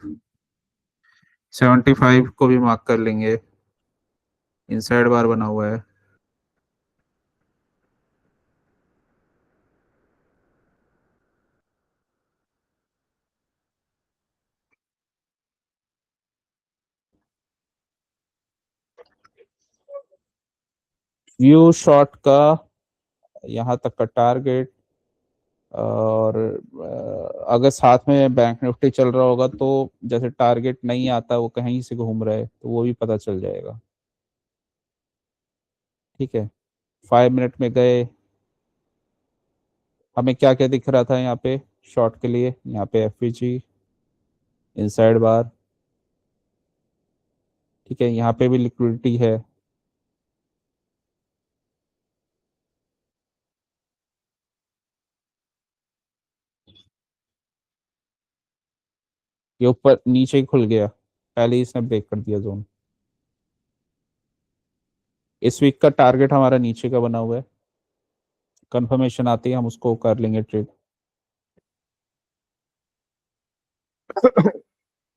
को भी मार्क कर लेंगे, इनसाइड बार बना हुआ है। व्यू शॉर्ट का यहाँ तक का टारगेट, और अगर साथ में बैंक निफ्टी चल रहा होगा तो जैसे टारगेट नहीं आता, वो कहीं से घूम रहा है तो वो भी पता चल जाएगा। ठीक है, 5 मिनट में गए, हमें क्या क्या दिख रहा था यहाँ पे शॉर्ट के लिए, यहाँ पे FVG इनसाइड बार। ठीक है, यहाँ पे भी लिक्विडिटी है, ये ऊपर नीचे ही खुल गया, पहले ही इसने ब्रेक कर दिया जोन। इस वीक का टारगेट हमारा नीचे का बना हुआ है, कंफर्मेशन आती है हम उसको कर लेंगे ट्रेड।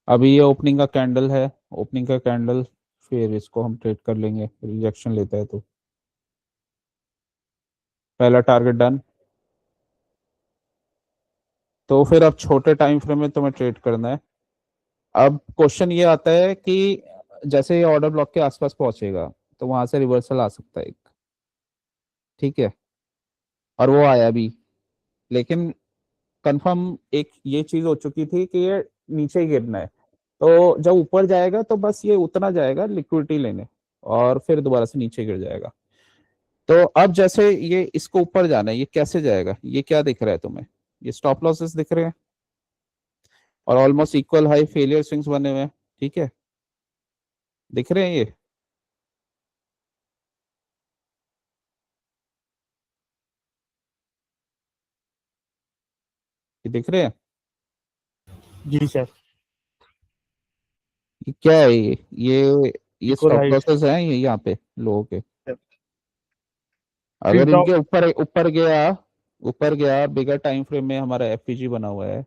अभी ये ओपनिंग का कैंडल है, ओपनिंग का कैंडल, फिर इसको हम ट्रेड कर लेंगे, रिजेक्शन लेता है तो पहला टारगेट डन। तो फिर अब छोटे टाइम फ्रेम में तुम्हें ट्रेड करना है। अब क्वेश्चन ये आता है कि जैसे ये ऑर्डर ब्लॉक के आसपास पहुंचेगा तो वहां से रिवर्सल आ सकता है एक, ठीक है, और वो आया भी, लेकिन कंफर्म एक ये चीज हो चुकी थी कि ये नीचे ही गिरना है। तो जब ऊपर जाएगा तो बस ये उतना जाएगा लिक्विडिटी लेने और फिर दोबारा से नीचे गिर जाएगा। तो अब जैसे ये इसको ऊपर जाना है, ये कैसे जाएगा, ये क्या दिख रहा है तुम्हें, ये स्टॉप लॉसेस दिख रहे हैं और almost equal high failure swings बने हुए हैं, ठीक है, दिख रहे हैं ये दिख रहे हैं। जी सर। ये क्या है, ये इक्वल स्टॉप हाई। लॉसेस हैं ये यहाँ पे लोगों के। फिर अगर तो इनके ऊपर ऊपर गया बिगर टाइम फ्रेम में, हमारा एफपीजी बना हुआ है,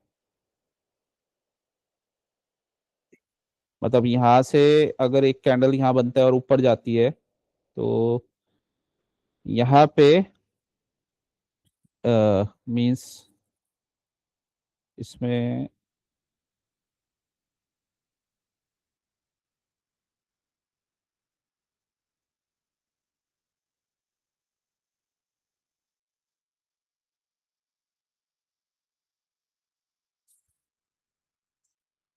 मतलब यहाँ से अगर एक कैंडल यहाँ बनता है और ऊपर जाती है तो यहाँ पे मींस इसमें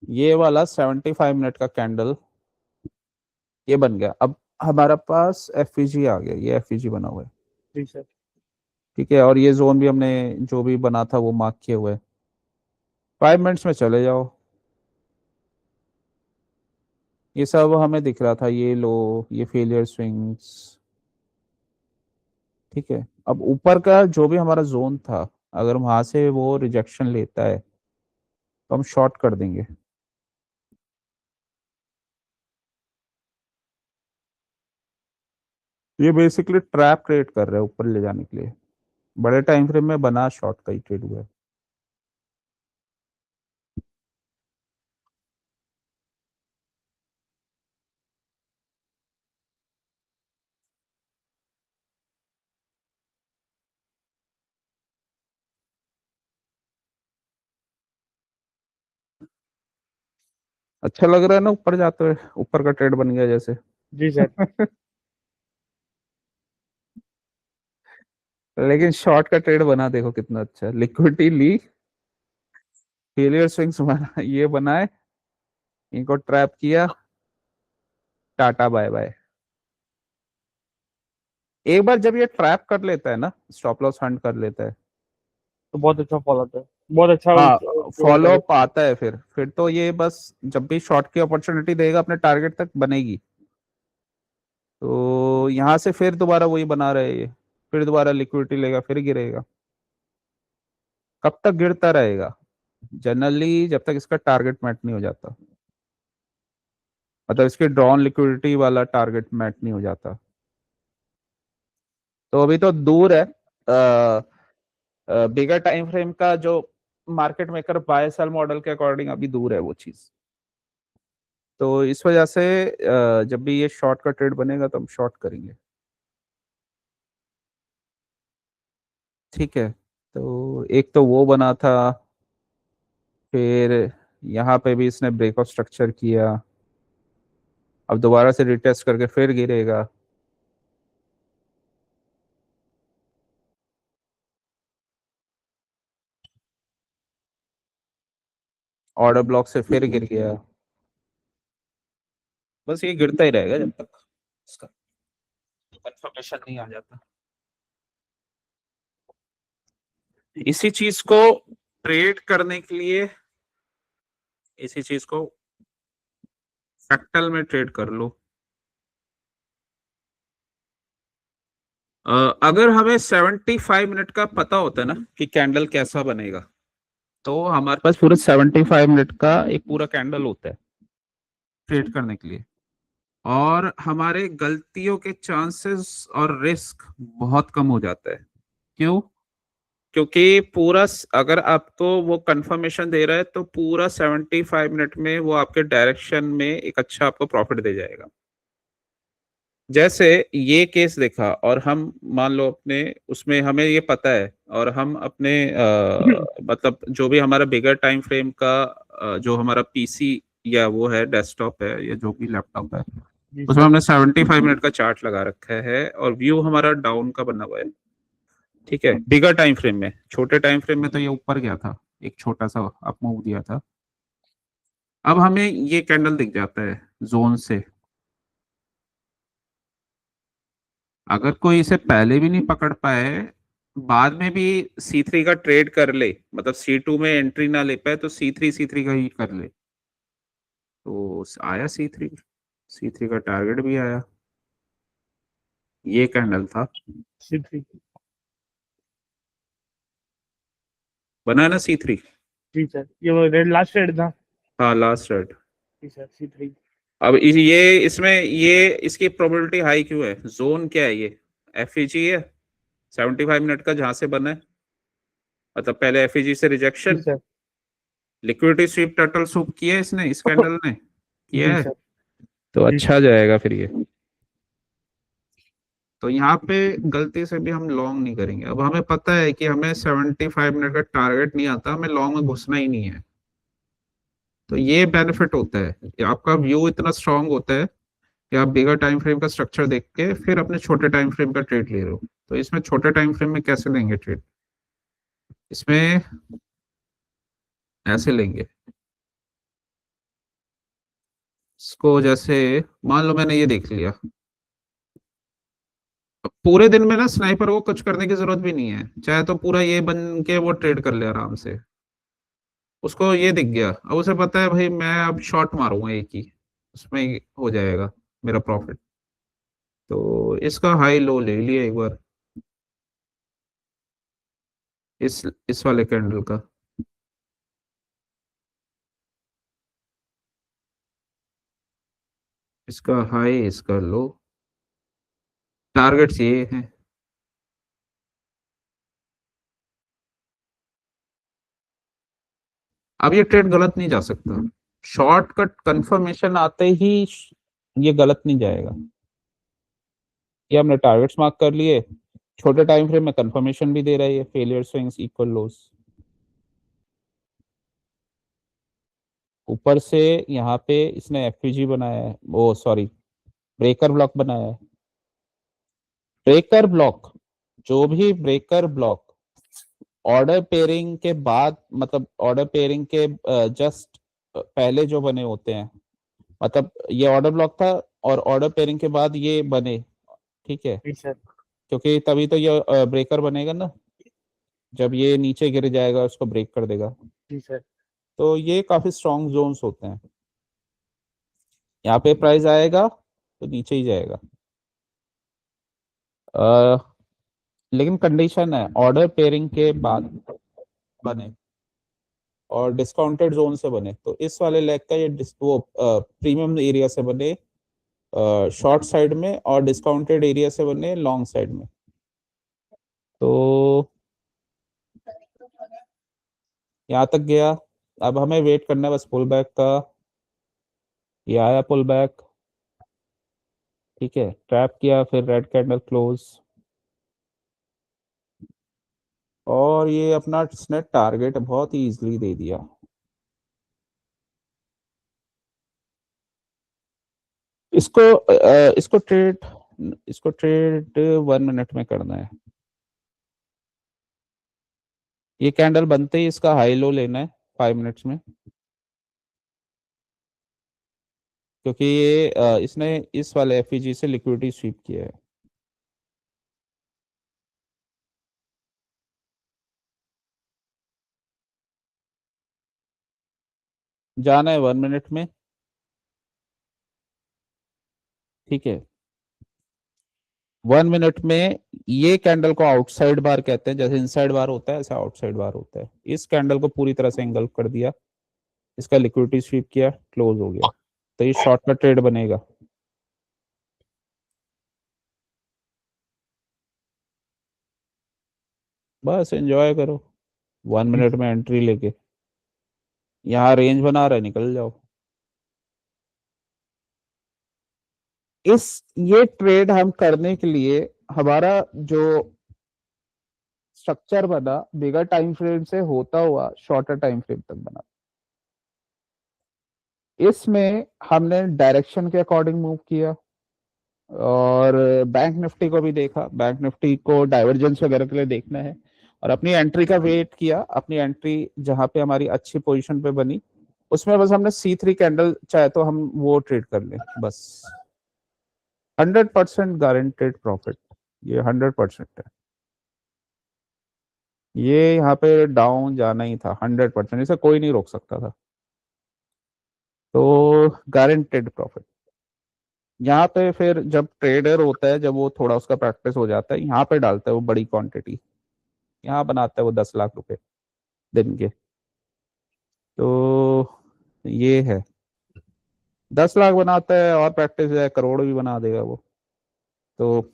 ये वाला 75 मिनट का कैंडल ये बन गया। अब हमारा पास एफईजी आ गया, ये एफईजी बना हुआ है, जी सर। ठीक है, और ये जोन भी हमने जो भी बना था वो मार्क किया हुआ है। 5 मिनट्स में चले जाओ, ये सब हमें दिख रहा था, ये लो, ये फेलियर स्विंग्स, ठीक है। अब ऊपर का जो भी हमारा जोन था, अगर वहां से वो रिजेक्शन लेता है तो हम शॉर्ट कर देंगे। ये बेसिकली ट्रैप क्रिएट कर रहा है ऊपर ले जाने के लिए, बड़े टाइम फ्रेम में बना शॉर्ट का ही ट्रेड हुआ है। अच्छा लग रहा है ना ऊपर जाते हुए, ऊपर का ट्रेड बन गया जैसे। जी सर। लेकिन शॉर्ट का ट्रेड बना देखो कितना अच्छा, लिक्विडिटी ली, फेलियर स्विंग्स बना, ये बनाए, इनको ट्रैप किया, टाटा बाय बाय। एक बार जब ये ट्रैप कर लेता है ना, स्टॉप लॉस हंट कर लेता है, तो बहुत अच्छा फॉल आता है, बहुत अच्छा हाँ, जो होता फॉलो है। अप आता है, फिर तो ये बस जब भी शॉर्ट की अपॉर्चुनिटी देगा अपने टारगेट तक बनेगी, तो यहाँ से फिर दोबारा वही बना रहे ये, फिर दोबारा लिक्विडिटी लेगा, फिर गिरेगा। कब तक गिरता रहेगा, जनरली जब तक इसका टारगेट मैट नहीं हो जाता, मतलब इसके ड्रॉन लिक्विडिटी वाला टारगेट मैट नहीं हो जाता। तो अभी तो दूर है, बिगर टाइम फ्रेम का जो market maker buy sell model के अकॉर्डिंग अभी दूर है वो चीज। तो इस वजह से जब भी ये शॉर्ट का ट्रेड बनेगा तो हम शॉर्ट करेंगे, ठीक है। तो एक तो वो बना था, फिर यहाँ पे भी इसने ब्रेकआउट स्ट्रक्चर किया, अब दोबारा से रिटेस्ट करके फिर गिरेगा, ऑर्डर ब्लॉक से फिर गिर गया, बस ये गिरता ही रहेगा जब तक इसका कंफर्मेशन नहीं आ जाता। इसी चीज को ट्रेड करने के लिए, इसी चीज को फ्रैक्टल में ट्रेड कर लो। अगर हमें 75 मिनट का पता होता है ना कि कैंडल कैसा बनेगा, तो हमारे पास पूरा 75 मिनट का एक पूरा कैंडल होता है ट्रेड करने के लिए, और हमारे गलतियों के चांसेस और रिस्क बहुत कम हो जाता है। क्यों? क्योंकि पूरा अगर आपको वो कंफर्मेशन दे रहा है तो पूरा 75 मिनट में वो आपके डायरेक्शन में एक अच्छा आपको प्रॉफिट दे जाएगा। जैसे ये केस देखा और हम मान लो अपने उसमें हमें ये पता है और हम अपने मतलब जो भी हमारा बिगर टाइम फ्रेम का जो हमारा पीसी या वो है डेस्कटॉप है या जो भी लैपटॉप है जी उसमें सर। हमने 75 मिनट का चार्ट लगा रखा है और व्यू हमारा डाउन का बना हुआ है। ठीक है, बिगर टाइम फ्रेम में। छोटे टाइम फ्रेम में तो ये ऊपर गया था, एक छोटा सा अप मूव दिया था। अब हमें ये कैंडल दिख जाता है जोन से। अगर कोई इसे पहले भी नहीं पकड़ पाए, बाद में भी C3 का ट्रेड कर ले, मतलब C2 में एंट्री ना ले पाए तो C3 का ही कर ले। तो आया C3 का टारगेट भी आया। ये कैंडल था, C3। बना ना C3। जी सर, ये वो रेड लास्ट रेड था। हाँ, लास्ट रेड। जी सर, C3। अब ये इसमें ये इसकी प्रोबेबिलिटी हाई क्यों है? जोन क्या है ये? एफईजी है 75 मिनट का जहां से बना है, मतलब पहले एफईजी से जी rejection, sir. Liquidity sweep turtle soup किया है इसने, इस कैंडल ने किया जी है। सर। तो जी अच्छा जाएगा फिर ये। तो यहाँ पे गलती से भी हम लॉन्ग नहीं करेंगे। अब हमें पता है कि हमें 75 मिनट का टारगेट नहीं आता, हमें लॉन्ग में घुसना ही नहीं है। तो ये बेनिफिट होता है कि आपका व्यू इतना स्ट्रांग होता है कि आप बिगर टाइम फ्रेम का स्ट्रक्चर देख के फिर अपने छोटे टाइम फ्रेम का ट्रेड ले रहे हो। तो इसमें छोटे टाइम फ्रेम में कैसे लेंगे ट्रेड? इसमें ऐसे लेंगे इसको। जैसे मान लो मैंने ये देख लिया, अब पूरे दिन में ना स्नाइपर को कुछ करने की जरूरत भी नहीं है, चाहे तो पूरा ये बन के वो ट्रेड कर ले आराम से। उसको ये दिख गया, अब उसे पता है भाई मैं अब शॉट मारूंगा एक ही, उसमें ही हो जाएगा मेरा प्रॉफिट। तो इसका हाई लो ले लिया एक बार, इस वाले कैंडल का। इसका हाई, इसका लो, टारगेट्स ये हैं। अब ये ट्रेड गलत नहीं जा सकता, शॉर्टकट कंफर्मेशन आते ही ये गलत नहीं जाएगा। ये हमने टारगेट्स मार्क कर लिए, छोटे टाइम फ्रेम में कंफर्मेशन भी दे रही है, फेलियर स्विंग्स इक्वल लोस। ऊपर से यहाँ पे इसने एफपीजी बनाया है, वो सॉरी ब्रेकर ब्लॉक बनाया है। ब्रेकर ब्लॉक, जो भी ब्रेकर ब्लॉक ऑर्डर पेयरिंग के बाद, मतलब ऑर्डर पेयरिंग के जस्ट पहले जो बने होते हैं, मतलब ये ऑर्डर ब्लॉक था और ऑर्डर पेयरिंग के बाद ये बने। ठीक है, जी सर। क्योंकि तभी तो ये ब्रेकर बनेगा ना, जब ये नीचे गिर जाएगा उसको ब्रेक कर देगा। जी सर। तो ये काफी स्ट्रॉन्ग जोन्स होते हैं। यहाँ पे प्राइस आएगा तो नीचे ही जाएगा। अ, लेकिन कंडीशन है ऑर्डर पेयरिंग के बाद बने और डिस्काउंटेड जोन से बने। तो इस वाले लेग का ये वो प्रीमियम एरिया से बने शॉर्ट साइड में और डिस्काउंटेड एरिया से बने लॉन्ग साइड में। तो यहाँ तक गया, अब हमें वेट करना है बस पुल बैक का। ये आया पुल बैक, ठीक है, ट्रैप किया, फिर रेड कैंडल क्लोज और ये अपना इसने टारगेट बहुत ही इजीली दे दिया। इसको ट्रेड 1 मिनट में करना है। ये कैंडल बनते ही इसका हाई लो लेना है 5 मिनट्स में, क्योंकि ये इसने इस वाले एफईजी से लिक्विडिटी स्वीप किया है। जाना है 1 मिनट में, ठीक है। 1 मिनट में ये कैंडल को आउटसाइड बार कहते हैं, जैसे इनसाइड बार होता है ऐसा आउटसाइड बार होता है। इस कैंडल को पूरी तरह से एंगल्फ कर दिया, इसका लिक्विडिटी स्वीप किया, क्लोज हो गया। तो ये शॉर्ट का ट्रेड बनेगा। बस एंजॉय करो 1 मिनट में एंट्री लेके, यहाँ रेंज बना रहा है, निकल जाओ। ये ट्रेड हम करने के लिए हमारा जो स्ट्रक्चर बना बिगर टाइम फ्रेम से होता हुआ शॉर्टर टाइम फ्रेम तक बना। इसमें हमने डायरेक्शन के अकॉर्डिंग मूव किया और बैंक निफ्टी को भी देखा, बैंक निफ्टी को डाइवर्जेंस वगैरह के लिए देखना है, और अपनी एंट्री का वेट किया। अपनी एंट्री जहां पे हमारी अच्छी पोजीशन पे बनी उसमें बस हमने C3 कैंडल चाहे तो हम वो ट्रेड कर लें बस। 100% गारंटेड प्रॉफिट, ये 100% है। ये यहाँ पे डाउन जाना ही था 100%, इसे कोई नहीं रोक सकता था, तो गारंटेड प्रॉफिट। यहाँ पे फिर जब ट्रेडर होता है, जब वो थोड़ा उसका प्रैक्टिस हो जाता है, यहाँ पे डालता है वो बड़ी क्वांटिटी, यहाँ बनाता है वो 10 लाख रुपए दिन के। तो ये है, 10 लाख बनाता है और प्रैक्टिस है करोड़ भी बना देगा वो। तो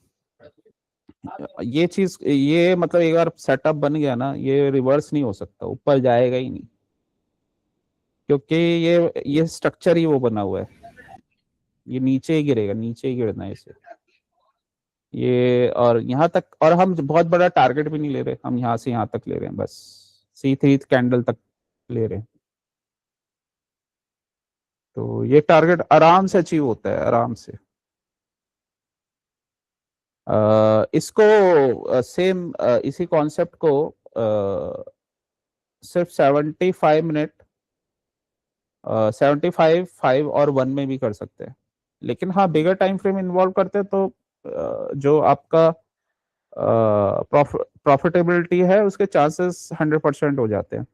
ये चीज, ये मतलब एक बार सेटअप बन गया ना, ये रिवर्स नहीं हो सकता, ऊपर जाएगा ही नहीं, क्योंकि ये स्ट्रक्चर ही वो बना हुआ है, ये नीचे ही गिरेगा, नीचे ही गिरना है इसे। ये और यहाँ तक, और हम बहुत बड़ा टारगेट भी नहीं ले रहे, हम यहाँ से यहाँ तक ले रहे हैं बस, C3 कैंडल तक ले रहे हैं। तो ये टारगेट आराम से अचीव होता है, आराम से। इसको सेम इसी कॉन्सेप्ट को सिर्फ 75 मिनट, 75, 5 और 1 में भी कर सकते हैं, लेकिन हाँ बिगर टाइम फ्रेम इन्वॉल्व करते हैं तो जो आपका प्रॉफिटेबिलिटी है उसके चांसेस 100% हो जाते हैं।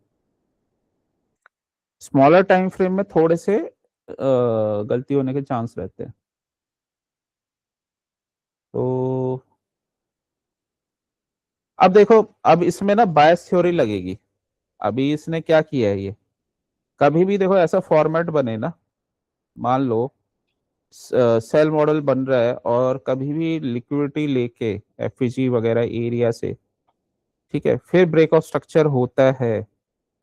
स्मॉलर टाइम फ्रेम में थोड़े से गलती होने के चांस रहते हैं। तो अब देखो, अब इसमें ना बायस थ्योरी लगेगी। अभी इसने क्या किया है, ये कभी भी देखो ऐसा फॉर्मेट बने ना, मान लो सेल मॉडल बन रहा है और कभी भी लिक्विडिटी लेके एफईजी वगैरह एरिया से, ठीक है, फिर ब्रेक ऑफ स्ट्रक्चर होता है,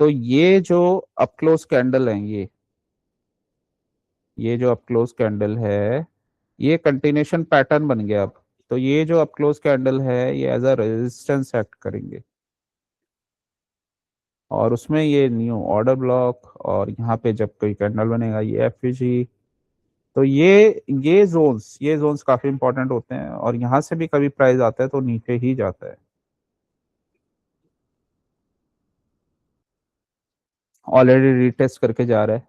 तो ये जो अप क्लोज कैंडल है, ये जो अप क्लोज कैंडल है, ये कंटिन्यूशन पैटर्न बन गया अब। तो ये जो अप क्लोज कैंडल है ये एज अ रेजिस्टेंस एक्ट करेंगे, और उसमें ये न्यू ऑर्डर ब्लॉक, और यहाँ पे जब कोई कैंडल बनेगा ये एफईजी। तो ये जोन्स काफी इंपॉर्टेंट होते हैं, और यहाँ से भी कभी प्राइस आता है तो नीचे ही जाता है। ऑलरेडी रीटेस्ट करके जा रहा है,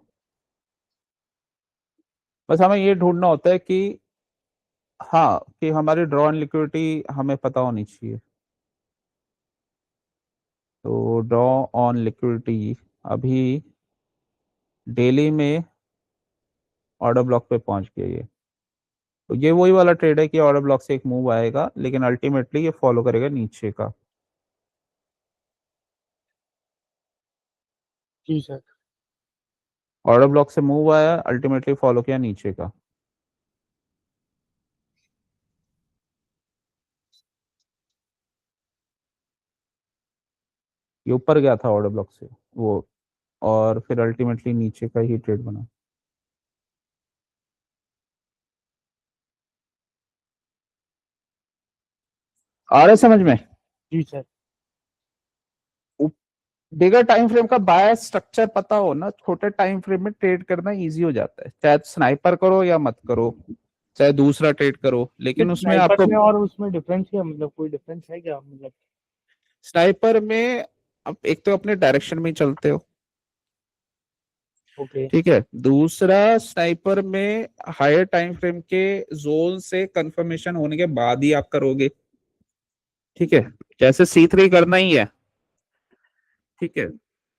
बस हमें ये ढूंढना होता है कि हाँ, कि हमारी ड्रॉ एंड लिक्विडिटी हमें पता होनी चाहिए। तो ड्रॉ ऑन लिक्विडिटी अभी डेली में ऑर्डर ब्लॉक पे पहुंच गया ये। तो ये वही वाला ट्रेड है कि ऑर्डर ब्लॉक से एक मूव आएगा, लेकिन अल्टीमेटली ये फॉलो करेगा नीचे का। जी सर। ऑर्डर ब्लॉक से मूव आया, अल्टीमेटली फॉलो किया नीचे का। ये ऊपर गया था ऑर्डर ब्लॉक से वो, और फिर अल्टीमेटली नीचे का ही ट्रेड बना। आ रहा है समझ में? जी सर। बिगर टाइम फ्रेम का बायस स्ट्रक्चर पता हो ना, छोटे टाइम फ्रेम में ट्रेड करना इजी हो जाता है, चाहे स्नाइपर करो या मत करो, चाहे दूसरा ट्रेड करो, लेकिन उसमें स्नाइपर आपको में और उसमें डिफरेंस क्या, मतलब कोई डिफरेंस है क्या, मतलब? स्नाइपर में आप एक तो अपने डायरेक्शन में ही चलते हो, ओके। ठीक है, दूसरा स्नाइपर में हायर टाइम फ्रेम के जोन से कंफर्मेशन होने के बाद ही आप करोगे, ठीक है, जैसे C3 करना ही है, ठीक है।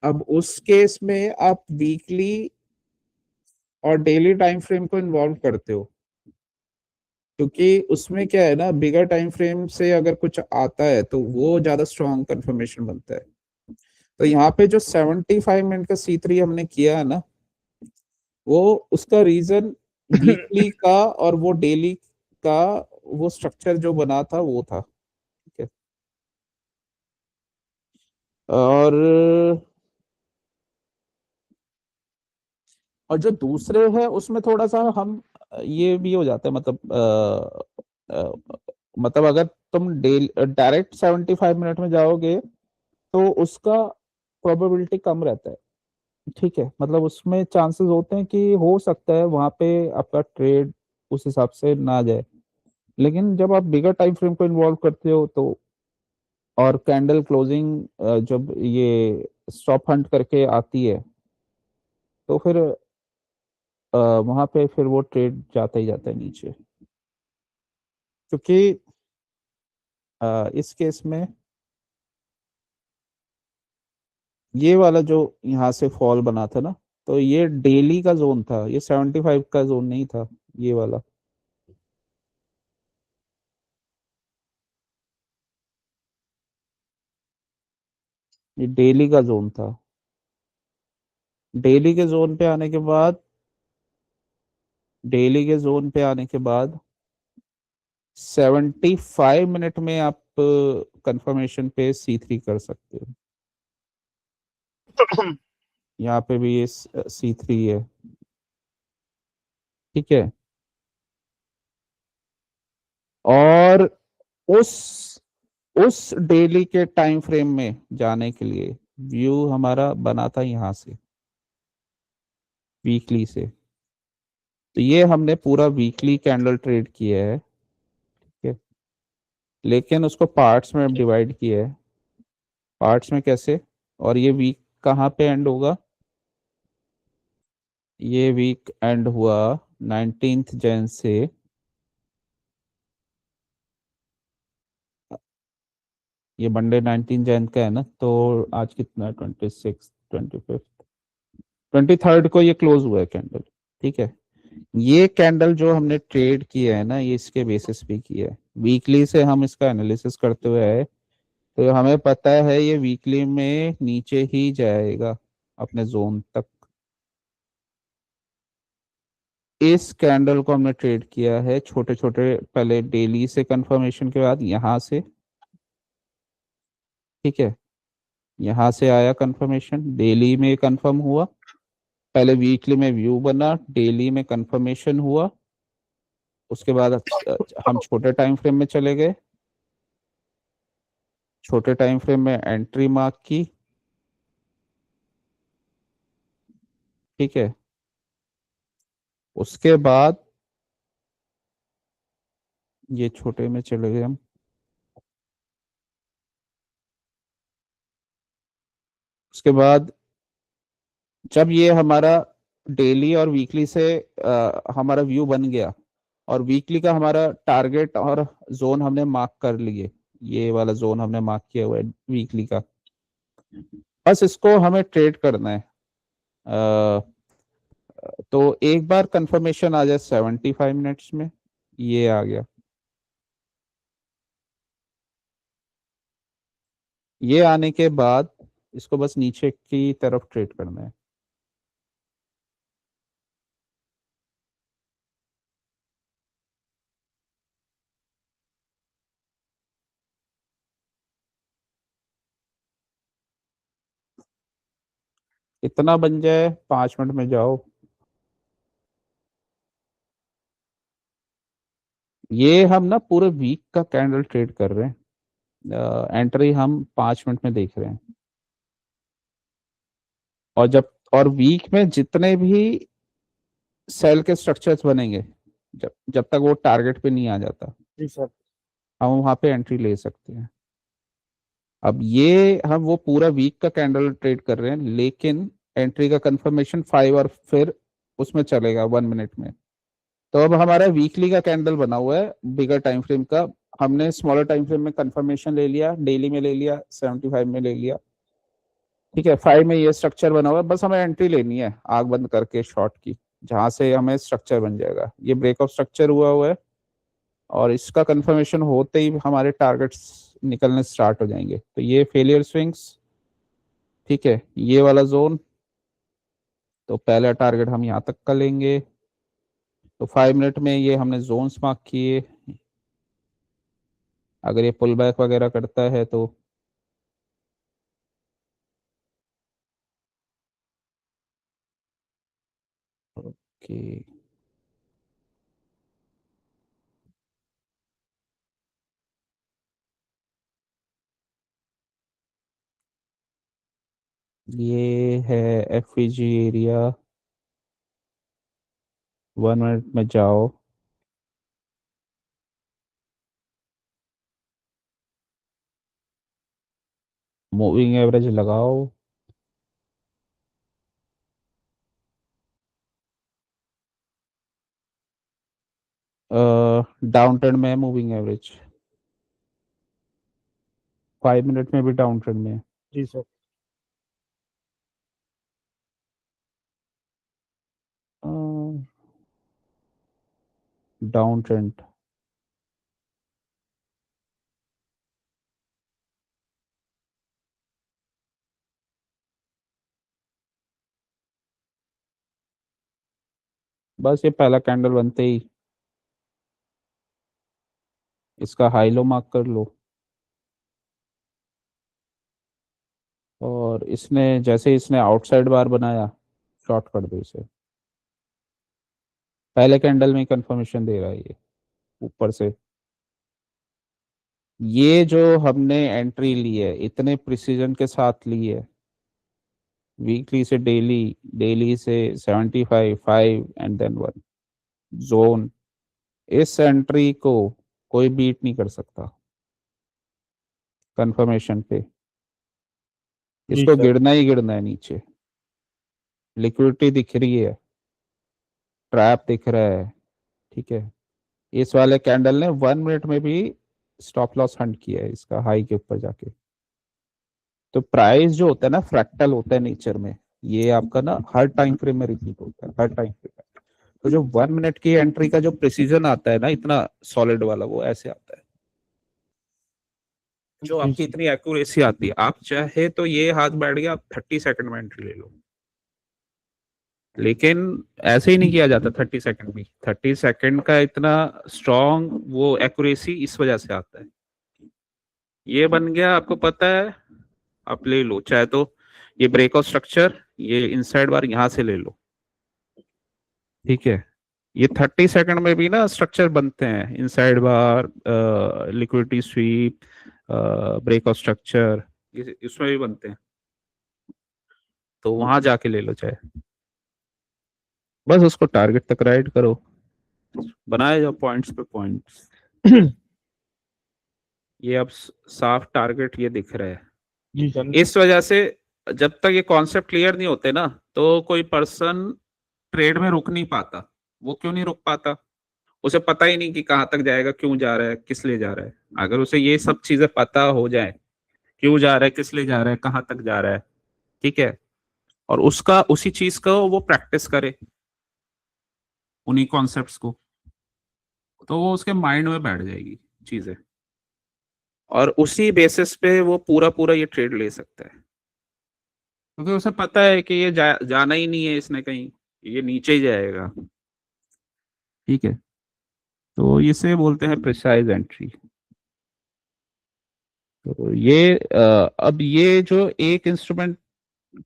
अब उस केस में आप वीकली और डेली टाइम फ्रेम को इन्वॉल्व करते हो, क्योंकि उसमें क्या है ना, बिगर टाइम फ्रेम से अगर कुछ आता है तो वो ज्यादा स्ट्रॉन्ग कंफर्मेशन बनता है। तो यहाँ पे जो 75 मिनट का C3 हमने किया है ना, वो उसका रीजन वीकली का और वो डेली का, वो स्ट्रक्चर जो बना था वो था, ठीक है। और जो दूसरे है उसमें थोड़ा सा हम ये भी हो जाता है, मतलब मतलब अगर तुम डायरेक्ट 75 मिनट में जाओगे तो उसका प्रोबेबिलिटी कम रहता है। ठीक है, मतलब उसमें चांसेस होते हैं कि हो सकता है वहां पे आपका ट्रेड उस हिसाब से ना जाए। लेकिन जब आप बिगर टाइम फ्रेम को इन्वॉल्व करते हो तो, और कैंडल क्लोजिंग जब ये स्टॉप हंट करके आती है, तो फिर वहां पे फिर वो ट्रेड जाता ही जाता है नीचे। क्योंकि इस केस में ये वाला जो यहाँ से फॉल बना था ना, तो ये डेली का जोन था, ये 75 का जोन नहीं था ये वाला। ये डेली का जोन था। डेली के जोन पे आने के बाद, डेली के जोन पे आने के बाद 75 मिनट में आप कंफर्मेशन पे C3 कर सकते हो। यहाँ पे भी ये C3 है। ठीक है, और उस डेली के टाइम फ्रेम में जाने के लिए व्यू हमारा बना था यहाँ से, वीकली से। तो ये हमने पूरा वीकली कैंडल ट्रेड किया है। ठीक है, लेकिन उसको पार्ट्स में डिवाइड किया है। पार्ट्स में कैसे? और ये वीक कहाँ पे एंड होगा? ये वीक एंड हुआ 19 जैन से, ये मंडे 19 जैन का है ना, तो आज कितना, 26, 25, 23 को ये क्लोज हुआ है कैंडल। ठीक है, ये कैंडल जो हमने ट्रेड किया है ना, ये इसके बेसिस पे किया है। वीकली से हम इसका एनालिसिस करते हुए आए, तो हमें पता है ये वीकली में नीचे ही जाएगा अपने जोन तक। इस कैंडल को हमने ट्रेड किया है छोटे छोटे, पहले डेली से कंफर्मेशन के बाद यहाँ से। ठीक है, यहाँ से आया कंफर्मेशन, डेली में कंफर्म हुआ, पहले वीकली में व्यू बना, डेली में कंफर्मेशन हुआ, उसके बाद हम छोटे टाइम फ्रेम में चले गए, छोटे टाइम फ्रेम में एंट्री मार्क की। ठीक है, उसके बाद ये छोटे में चले गए हम। उसके बाद जब ये हमारा डेली और वीकली से हमारा व्यू बन गया, और वीकली का हमारा टारगेट और जोन हमने मार्क कर लिए, ये वाला जोन हमने मार्क किया हुआ है वीकली का, बस इसको हमें ट्रेड करना है। अ, तो एक बार कंफर्मेशन आ जाए 75 मिनट्स में, ये आ गया, ये आने के बाद इसको बस नीचे की तरफ ट्रेड करना है। इतना बन जाए 5 मिनट में जाओ। ये हम ना पूरे वीक का कैंडल ट्रेड कर रहे हैं, एंट्री हम 5 मिनट में देख रहे हैं। और जब, और वीक में जितने भी सेल के स्ट्रक्चर्स बनेंगे, जब जब तक वो टारगेट पे नहीं आ जाता, जी सर। हम वहां पे एंट्री ले सकते हैं। अब ये हम वो पूरा वीक का कैंडल ट्रेड कर रहे हैं, लेकिन एंट्री का कंफर्मेशन 5 और फिर उसमें चलेगा 1 मिनट में। तो अब हमारा वीकली का कैंडल बना हुआ है बिगर टाइम फ्रेम का, हमने स्मॉलर टाइम फ्रेम में कंफर्मेशन ले लिया, डेली में ले लिया, 75 में ले लिया। ठीक है, 5 में ये स्ट्रक्चर बना हुआ है, बस हमें एंट्री लेनी है आग बंद करके शॉर्ट की, जहां से हमें स्ट्रक्चर बन जाएगा, ये ब्रेकआउट स्ट्रक्चर हुआ हुआ है। और इसका कंफर्मेशन होते ही हमारे टारगेट्स निकलने स्टार्ट हो जाएंगे, तो ये फेलियर स्विंग्स। ठीक है, ये वाला जोन, तो पहला टारगेट हम यहाँ तक का लेंगे। तो 5 मिनट में ये हमने जोन्स मार्क किए, अगर ये पुल बैक वगैरह करता है तो ओके, ये है एफईजी एरिया। 1 मिनट में जाओ। मूविंग एवरेज लगाओ। डाउन ट्रेंड में है मूविंग एवरेज। 5 मिनट में भी डाउन ट्रेंड में है। जी सर। Down trend. बस ये पहला कैंडल बनते ही इसका हाई लो मार्क कर लो, और इसने जैसे इसने आउटसाइड बार बनाया, शॉर्ट कर दो इसे। पहले कैंडल में कंफर्मेशन दे रहा है ये ऊपर से। ये जो हमने एंट्री ली है इतने प्रिसीजन के साथ ली है, वीकली से डेली, डेली से 75, 5 एंड देन 1 जोन, इस एंट्री को कोई बीट नहीं कर सकता कंफर्मेशन पे। जी इसको सर। गिरना ही गिरना है नीचे। लिक्विडिटी दिख रही है, ट्रैप दिख रहा है, ठीक है। इस वाले कैंडल ने 1 मिनट में भी स्टॉप लॉस हंट किया है इसका हाई के ऊपर जाके। तो प्राइस जो होता है ना, फ्रैक्टल होता है नेचर में, ये आपका ना हर टाइम फ्रेम में रिपीट होता है, हर टाइम फ्रेम में। तो जो 1 मिनट की एंट्री का जो प्रिसीजन आता है ना, इतना सॉलिड वाला, वो ऐसे आता है। जो आपकी इतनी एक्यूरेसी आती है, आप चाहे तो ये हाथ बैठ गया, आप 30 सेकंड में एंट्री ले लो, लेकिन ऐसे ही नहीं किया जाता 30 सेकंड भी। 30 सेकंड का इतना स्ट्रॉन्ग वो एक्यूरेसी इस वजह से आता है। ये बन गया, आपको पता है, आप ले लो चाहे तो ये ब्रेकआउट स्ट्रक्चर, ये इनसाइड बार यहां से ले लो, ठीक है। ये 30 सेकंड में भी ना स्ट्रक्चर बनते हैं, इनसाइड बार, लिक्विडिटी स्वीप, ब्रेकआउट स्ट्रक्चर, इसमें भी बनते हैं। तो वहां जाके ले लो चाहे, बस उसको टारगेट तक राइड करो, बनाए जाओ पॉइंट्स पे पॉइंट्स। ये अब साफ टारगेट ये दिख रहा है। जी सर। इस वजह से जब तक ये कॉन्सेप्ट क्लियर नहीं होते ना, तो कोई पर्सन ट्रेड में रुक नहीं पाता। वो क्यों नहीं रुक पाता? उसे पता ही नहीं कि कहाँ तक जाएगा, क्यों जा रहा है, किस लिए जा रहा है। अगर उसे ये सब चीजें पता हो जाए, क्यों जा रहा है, किस लिए जा रहा है, कहाँ तक जा रहा है, ठीक है, और उसका उसी चीज को वो प्रैक्टिस करे, उन्हीं कॉन्सेप्ट्स को, तो वो उसके माइंड में बैठ जाएगी चीजें, और उसी बेसिस पे वो पूरा पूरा ये ट्रेड ले सकता है। क्योंकि उसे पता है कि ये जाना ही नहीं है इसने कहीं, ये नीचे ही जाएगा, ठीक है। तो इसे बोलते हैं प्रिसाइज एंट्री। तो ये अब ये जो एक इंस्ट्रूमेंट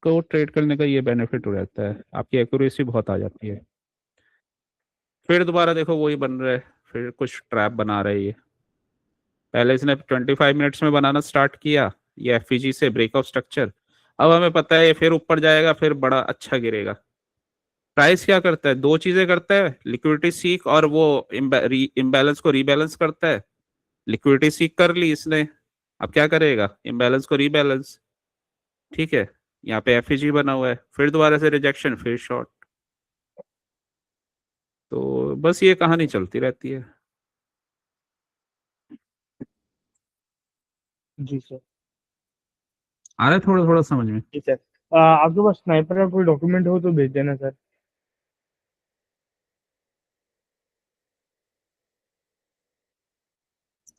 को ट्रेड करने का ये बेनिफिट हो जाता है, आपकी एक्यूरेसी बहुत आ जाती है। फिर दोबारा देखो वही बन रहा है, फिर कुछ ट्रैप बना रहा है ये। पहले इसने 25 मिनट्स में बनाना स्टार्ट किया ये एफईजी से ब्रेकआउट स्ट्रक्चर। अब हमें पता है ये फिर ऊपर जाएगा, फिर बड़ा अच्छा गिरेगा। प्राइस क्या करता है? दो चीजें करता है, लिक्विडिटी सीक और वो इम्बैलेंस को रीबैलेंस करता है। लिक्विडिटी सीक कर ली इसने, अब क्या करेगा? इम्बैलेंस को रीबैलेंस, ठीक है। यहाँ पे एफईजी बना हुआ है, फिर दोबारा से रिजेक्शन, फिर शॉर्ट। तो बस ये कहानी चलती रहती है। जी सर। आ रहा है थोड़ा थोड़ा समझ में? जी सर। आपके पास स्नाइपर का कोई डॉक्यूमेंट हो तो भेज देना सर।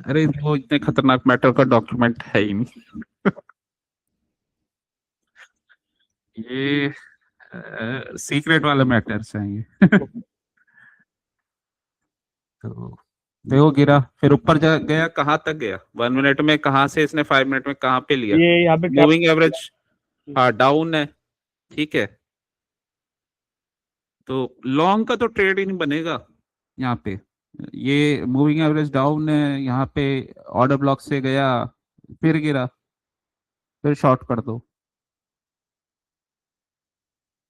अरे वो इतने खतरनाक मैटर का डॉक्यूमेंट है ही नहीं। ये सीक्रेट वाले मैटर्स हैं ये। तो देखो गिरा, फिर ऊपर जा गया, कहाँ तक गया 1 मिनट में, कहाँ से इसने 5 मिनट में कहाँ पे लिया? ये यहाँ पे क्या? मूविंग एवरेज हाँ डाउन है, ठीक है। तो लॉन्ग का तो ट्रेड ही नहीं बनेगा यहाँ पे। ये मूविंग एवरेज डाउन है, यहाँ पे ऑर्डर ब्लॉक से गया, फिर गिरा, फिर शॉर्ट कर दो।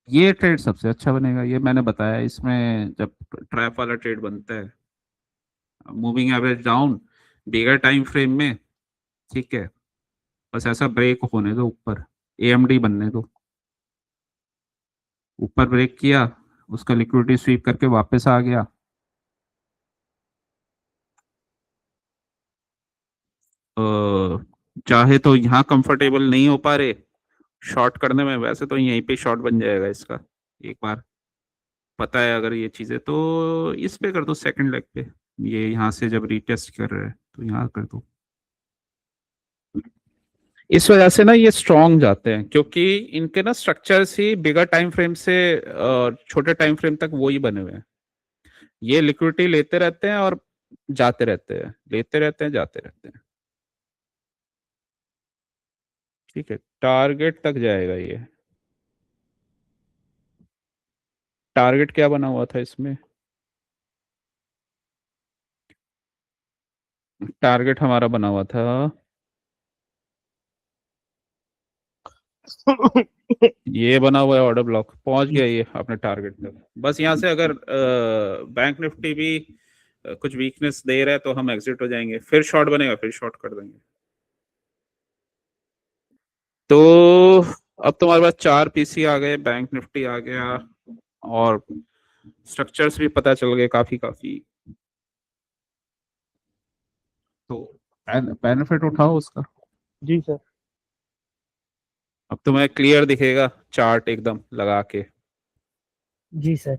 ये ट्रेड सबसे अच्छा बनेगा, ये मैंने बताया। इसमें जब ट्रैप वाला ट्रेड बनता है, मूविंग एवरेज डाउन, बिगर टाइम फ्रेम में, ठीक है, बस ऐसा ब्रेक होने दो, ऊपर एएमडी बनने दो। ऊपर ब्रेक किया, उसका लिक्विडिटी स्वीप करके वापस आ गया, चाहे तो यहाँ कंफर्टेबल नहीं हो पा रहे शॉर्ट करने में, वैसे तो यहीं पे शॉर्ट बन जाएगा इसका। एक बार पता है अगर ये चीजें, तो इस पे कर दो सेकंड लेग पे। ये यहाँ से जब रीटेस्ट कर रहे हैं तो यहाँ कर दो। इस वजह से ना ये स्ट्रॉन्ग जाते हैं, क्योंकि इनके ना स्ट्रक्चर्स ही बिगर टाइम फ्रेम से छोटे टाइम फ्रेम तक वो ही बने हुए हैं। ये लिक्विडिटी लेते रहते हैं और जाते रहते हैं, लेते रहते हैं, जाते रहते हैं। ठीक है, टारगेट तक जाएगा ये। टारगेट क्या बना हुआ था इसमें? टारगेट हमारा बना हुआ था, ये बना हुआ है ऑर्डर ब्लॉक, पहुंच गया ये अपने टारगेट तक। बस यहाँ से अगर बैंक निफ्टी भी कुछ वीकनेस दे रहा है तो हम एग्जिट हो जाएंगे, फिर शॉर्ट बनेगा, फिर शॉर्ट कर देंगे। तो अब तुम्हारे पास 4 पीसी आ गए, बैंक निफ्टी आ गया, और स्ट्रक्चर्स भी पता चल गए काफी काफी। तो बेनिफिट उठाओ उसका। जी सर। अब तुम्हें क्लियर दिखेगा चार्ट एकदम लगा के। जी सर।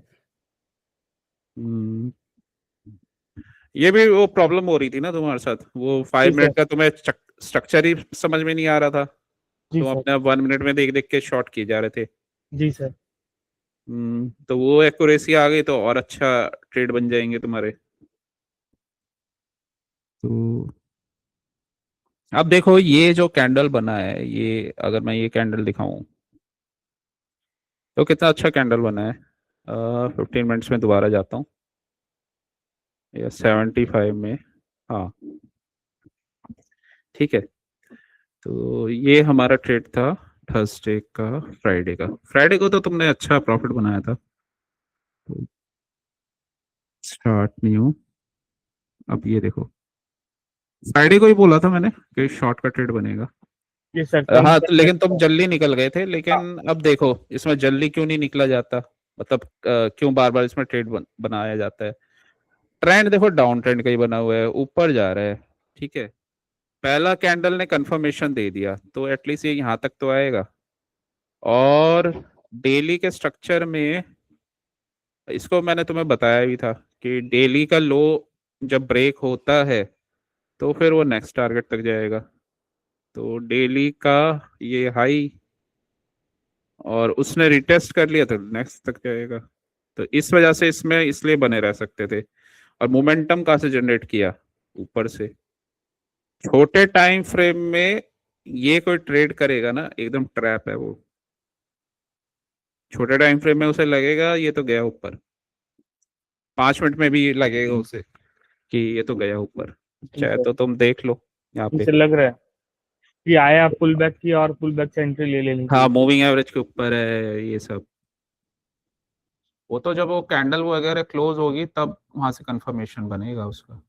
हम्म, ये भी वो प्रॉब्लम हो रही थी ना तुम्हारे साथ, वो 5 जी मिनट सर। का तुम्हें स्ट्रक्चर ही समझ में नहीं आ रहा था, जी तुम सर। अपने 1 मिनट में देख देख के शॉर्ट किए जा रहे थे। जी सर। तो वो एक्यूरेसी आ गई तो और अच्छा ट्रेड बन जाएंगे तुम्हारे। तो अब देखो ये जो कैंडल बना है, ये अगर मैं ये कैंडल दिखाऊं तो कितना अच्छा कैंडल बना है। 15 मिनट्स में दोबारा जाता हूँ, या 75 में, हाँ ठीक है। तो ये हमारा ट्रेड था थर्सडे का, फ्राइडे का। फ्राइडे को तो तुमने अच्छा प्रॉफिट बनाया था। तो स्टार्ट न्यू, अब ये देखो, फ्राइडे को ही बोला था मैंने कि शॉर्ट का ट्रेड बनेगा। ये सर हाँ, 23 तो लेकिन तुम का। जल्दी निकल गए थे, लेकिन अब देखो इसमें जल्दी क्यों नहीं निकला जाता, मतलब क्यों बार बार इसमें ट्रेड बनाया जाता है। ट्रेंड देखो, डाउन ट्रेंड का ही बना हुआ है, ऊपर जा रहा है, ठीक है। पहला कैंडल ने कंफर्मेशन दे दिया तो एटलीस्ट ये यहाँ तक तो आएगा। और डेली के स्ट्रक्चर में, इसको मैंने तुम्हें बताया भी था कि डेली का लो जब ब्रेक होता है तो फिर वो नेक्स्ट टारगेट तक जाएगा। तो डेली का ये हाई, और उसने रिटेस्ट कर लिया तो नेक्स्ट तक जाएगा। तो इस वजह से इसमें इसलिए बने रह सकते थे। और मोमेंटम कहाँ से जनरेट किया? ऊपर से। छोटे टाइम फ्रेम में ये कोई ट्रेड करेगा ना, एकदम ट्रैप है वो। छोटे टाइम फ्रेम में उसे लगेगा ये तो गया ऊपर, 5 मिनट में भी लगेगा उसे कि ये तो गया ऊपर। जी चाहे सर। तो तुम देख लो यहाँ पे। इसे लग रहा है कि आया, पुल बैक किया और पुल बैक से एंट्री ले लेनी हाँ, चाहिए। मूविंग एवरेज के ऊपर है ये सब। वो तो जब वो कैंडल वगैरह क्लोज होगी तब वहां से कंफर्मेशन बनेगा उसका।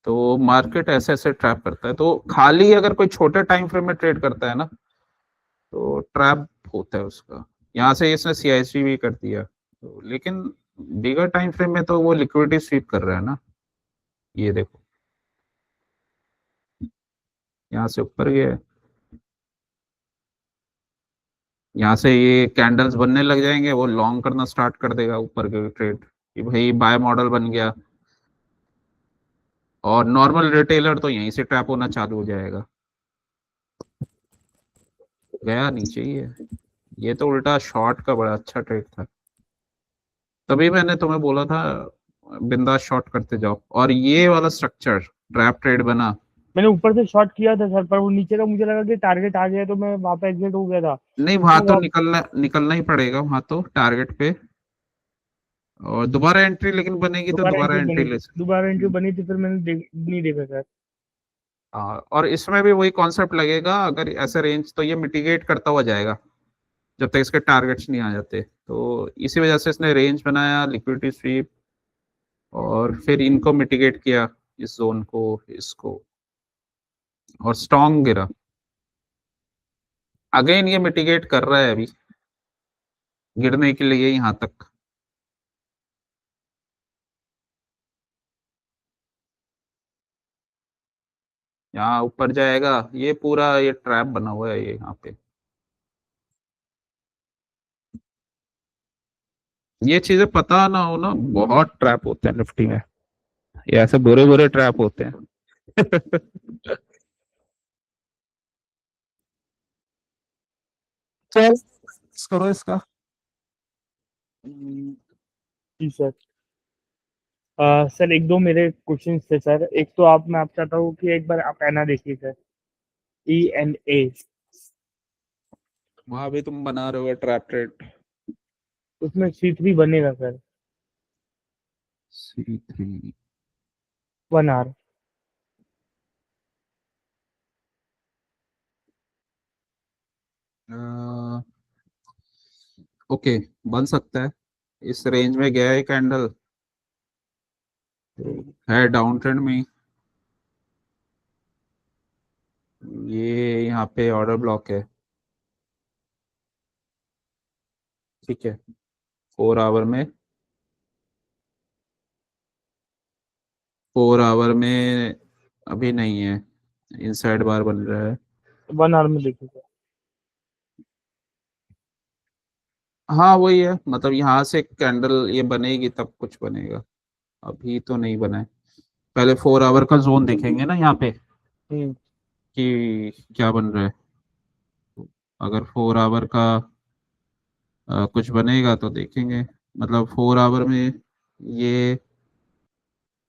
तो मार्केट ऐसे ऐसे ट्रैप करता है, तो खाली अगर कोई छोटे टाइम फ्रेम में ट्रेड करता है ना तो ट्रैप होता है उसका। यहाँ से इसने सीआईसी भी कर दिया, तो लेकिन बिगर टाइम फ्रेम में तो वो लिक्विडिटी स्वीप कर रहा है ना। ये देखो, यहाँ से ऊपर गया है, यहाँ से ये कैंडल्स बनने लग जाएंगे, वो लॉन्ग करना स्टार्ट कर देगा ऊपर के ट्रेड कि भाई बाय मॉडल बन गया। और नॉर्मल रिटेलर तो यहीं से ट्रैप होना चालू हो जाएगा। गया नीचे ही है, ये तो उल्टा शॉर्ट का बड़ा अच्छा ट्रेड था। तभी मैंने तुम्हें बोला था बिंदास शॉर्ट करते जाओ। और ये वाला स्ट्रक्चर ट्रैप ट्रेड बना, मैंने ऊपर से शॉर्ट किया था सर, पर वो नीचे का मुझे लगा कि टारगेट आ गया, तो मैं वहां पे एग्जिट हो गया था। नहीं, वहां तो तो वाप- निकलना निकलना ही पड़ेगा वहां तो टारगेट पे, और दोबारा एंट्री लेकिन बनेगी तो दोबारा एंट्री ले सकते। दोबारा एंट्री बनी थी, फिर मैंने नहीं देखा सर। हाँ, और इसमें भी वही कॉन्सेप्ट लगेगा, अगर ऐसे रेंज तो ये मिटिगेट करता हुआ जाएगा जब तक इसके टारगेट्स नहीं आ जाते। तो इसी वजह से इसने रेंज बनाया, लिक्विडिटी स्वीप, और फिर इनको मिटिगेट किया, इस जोन को, इसको, और स्ट्रॉन्ग गिरा। अगेन ये मिटिगेट कर रहा है अभी गिरने के लिए यहाँ तक। यहाँ ऊपर जाएगा, ये पूरा ये ट्रैप बना हुआ है ये यहाँ पे। ये चीजें पता ना हो ना, बहुत ट्रैप होते हैं निफ्टी में, ये ऐसे बुरे बुरे ट्रैप होते हैं। चल करो इसका। जी सर। सर एक दो मेरे क्वेश्चन थे सर। एक तो मैं आप चाहता हूँ कि एक बार आप एना देखिए सर, ENA। वहां भी तुम बना रहे हो ट्रैप ट्रेड? उसमें C3 बनेगा सर, C3। 1 आवर। ओके, बन सकता है। इस रेंज में गया है कैंडल, है डाउन ट्रेंड में। ये यहाँ पे ऑर्डर ब्लॉक है, ठीक है। 4 आवर में, 4 आवर में अभी नहीं है, इनसाइड बार बन रहा है। 1 आवर में देखिए सर। हाँ वही है, मतलब यहाँ से कैंडल ये बनेगी तब कुछ बनेगा, अभी तो नहीं बना है। पहले 4 आवर का जोन देखेंगे ना यहाँ पे हम्म। कि क्या बन रहा है। अगर 4 आवर का कुछ बनेगा तो देखेंगे। मतलब 4 आवर में ये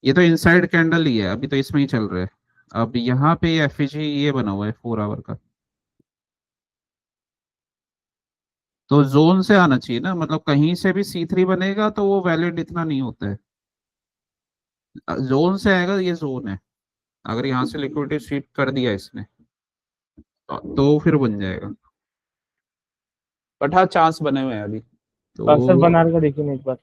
ये तो इनसाइड कैंडल ही है, अभी तो इसमें ही चल रहा है। अब यहाँ पे एफईजी ये बना हुआ है 4 आवर का, तो जोन से आना चाहिए ना, मतलब कहीं से भी C3 बनेगा तो वो वैलिड इतना नहीं होता है। जोन से आएगा, ये जोन है। अगर यहाँ से लिक्विडिटी स्वीप कर दिया इसने तो फिर बन जाएगा, बट हाँ चांस बने हुए हैं अभी सर तो। 1 आवर का देखिए ना एक बार।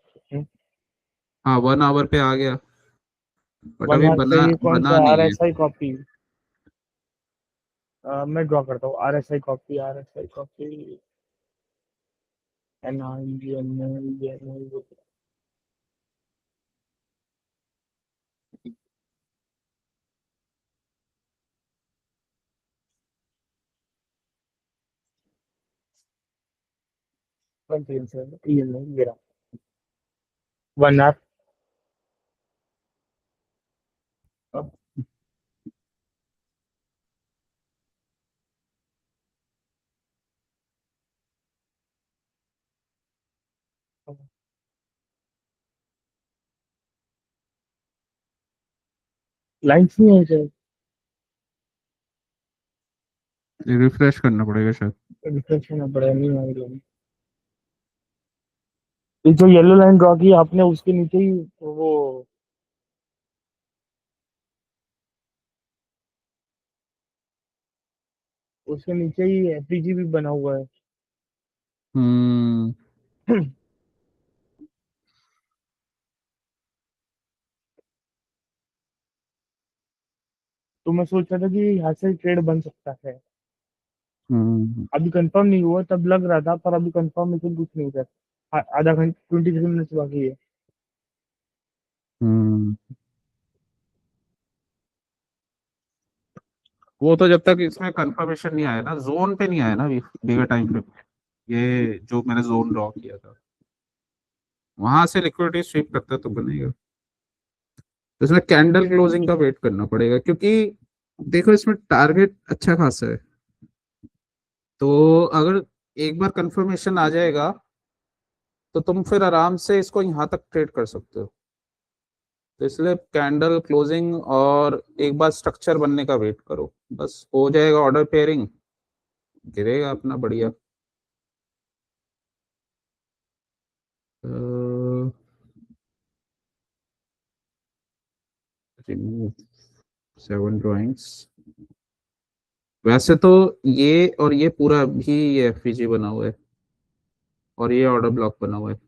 हाँ 1 आवर पे आ गया, बट वन अभी आवर बना चाहिए कौन बना सा, नहीं है। RSI copy. मैं ड्रॉ करता हूँ RSI copy, RSI copy. NINL। 1 hour. Lines नहीं है सर। रिफ्रेश करना पड़ेगा शायद। रिफ्रेश करना पड़ेगा, नहीं आ रही line। ये जो येलो लाइन ड्रॉ की आपने, उसके नीचे ही वो, उसके नीचे ही FPG भी बना हुआ है। हम्म। तो मैं सोच रहा था कि यहाँ से ट्रेड बन सकता है। हम्म। अभी कंफर्म नहीं हुआ, तब लग रहा था, पर अभी कंफर्मेशन कुछ नहीं सर। आधा घंटा 23 मिनट बाकी है। हम्म। वो तो जब तक इसमें कंफर्मेशन नहीं आया ना, जोन पे नहीं आया ना अभी बिगर टाइम पे, ये जो मैंने जोन ड्रॉ किया था वहां से लिक्विडिटी स्वीप करता तो बनेगा। तो इसमें कैंडल क्लोजिंग का वेट करना पड़ेगा, क्योंकि देखो इसमें टारगेट अच्छा खासा है। तो अगर एक बार कंफर्मेशन आ जाएगा तो तुम फिर आराम से इसको यहाँ तक ट्रेड कर सकते हो। तो इसलिए कैंडल क्लोजिंग और एक बार स्ट्रक्चर बनने का वेट करो, बस हो जाएगा ऑर्डर पेयरिंग, गिरेगा अपना बढ़िया। Remove 7 drawings. वैसे तो ये और ये पूरा भी ये एफपीजी बना हुआ है और ये ऑर्डर ब्लॉक बना हुआ है।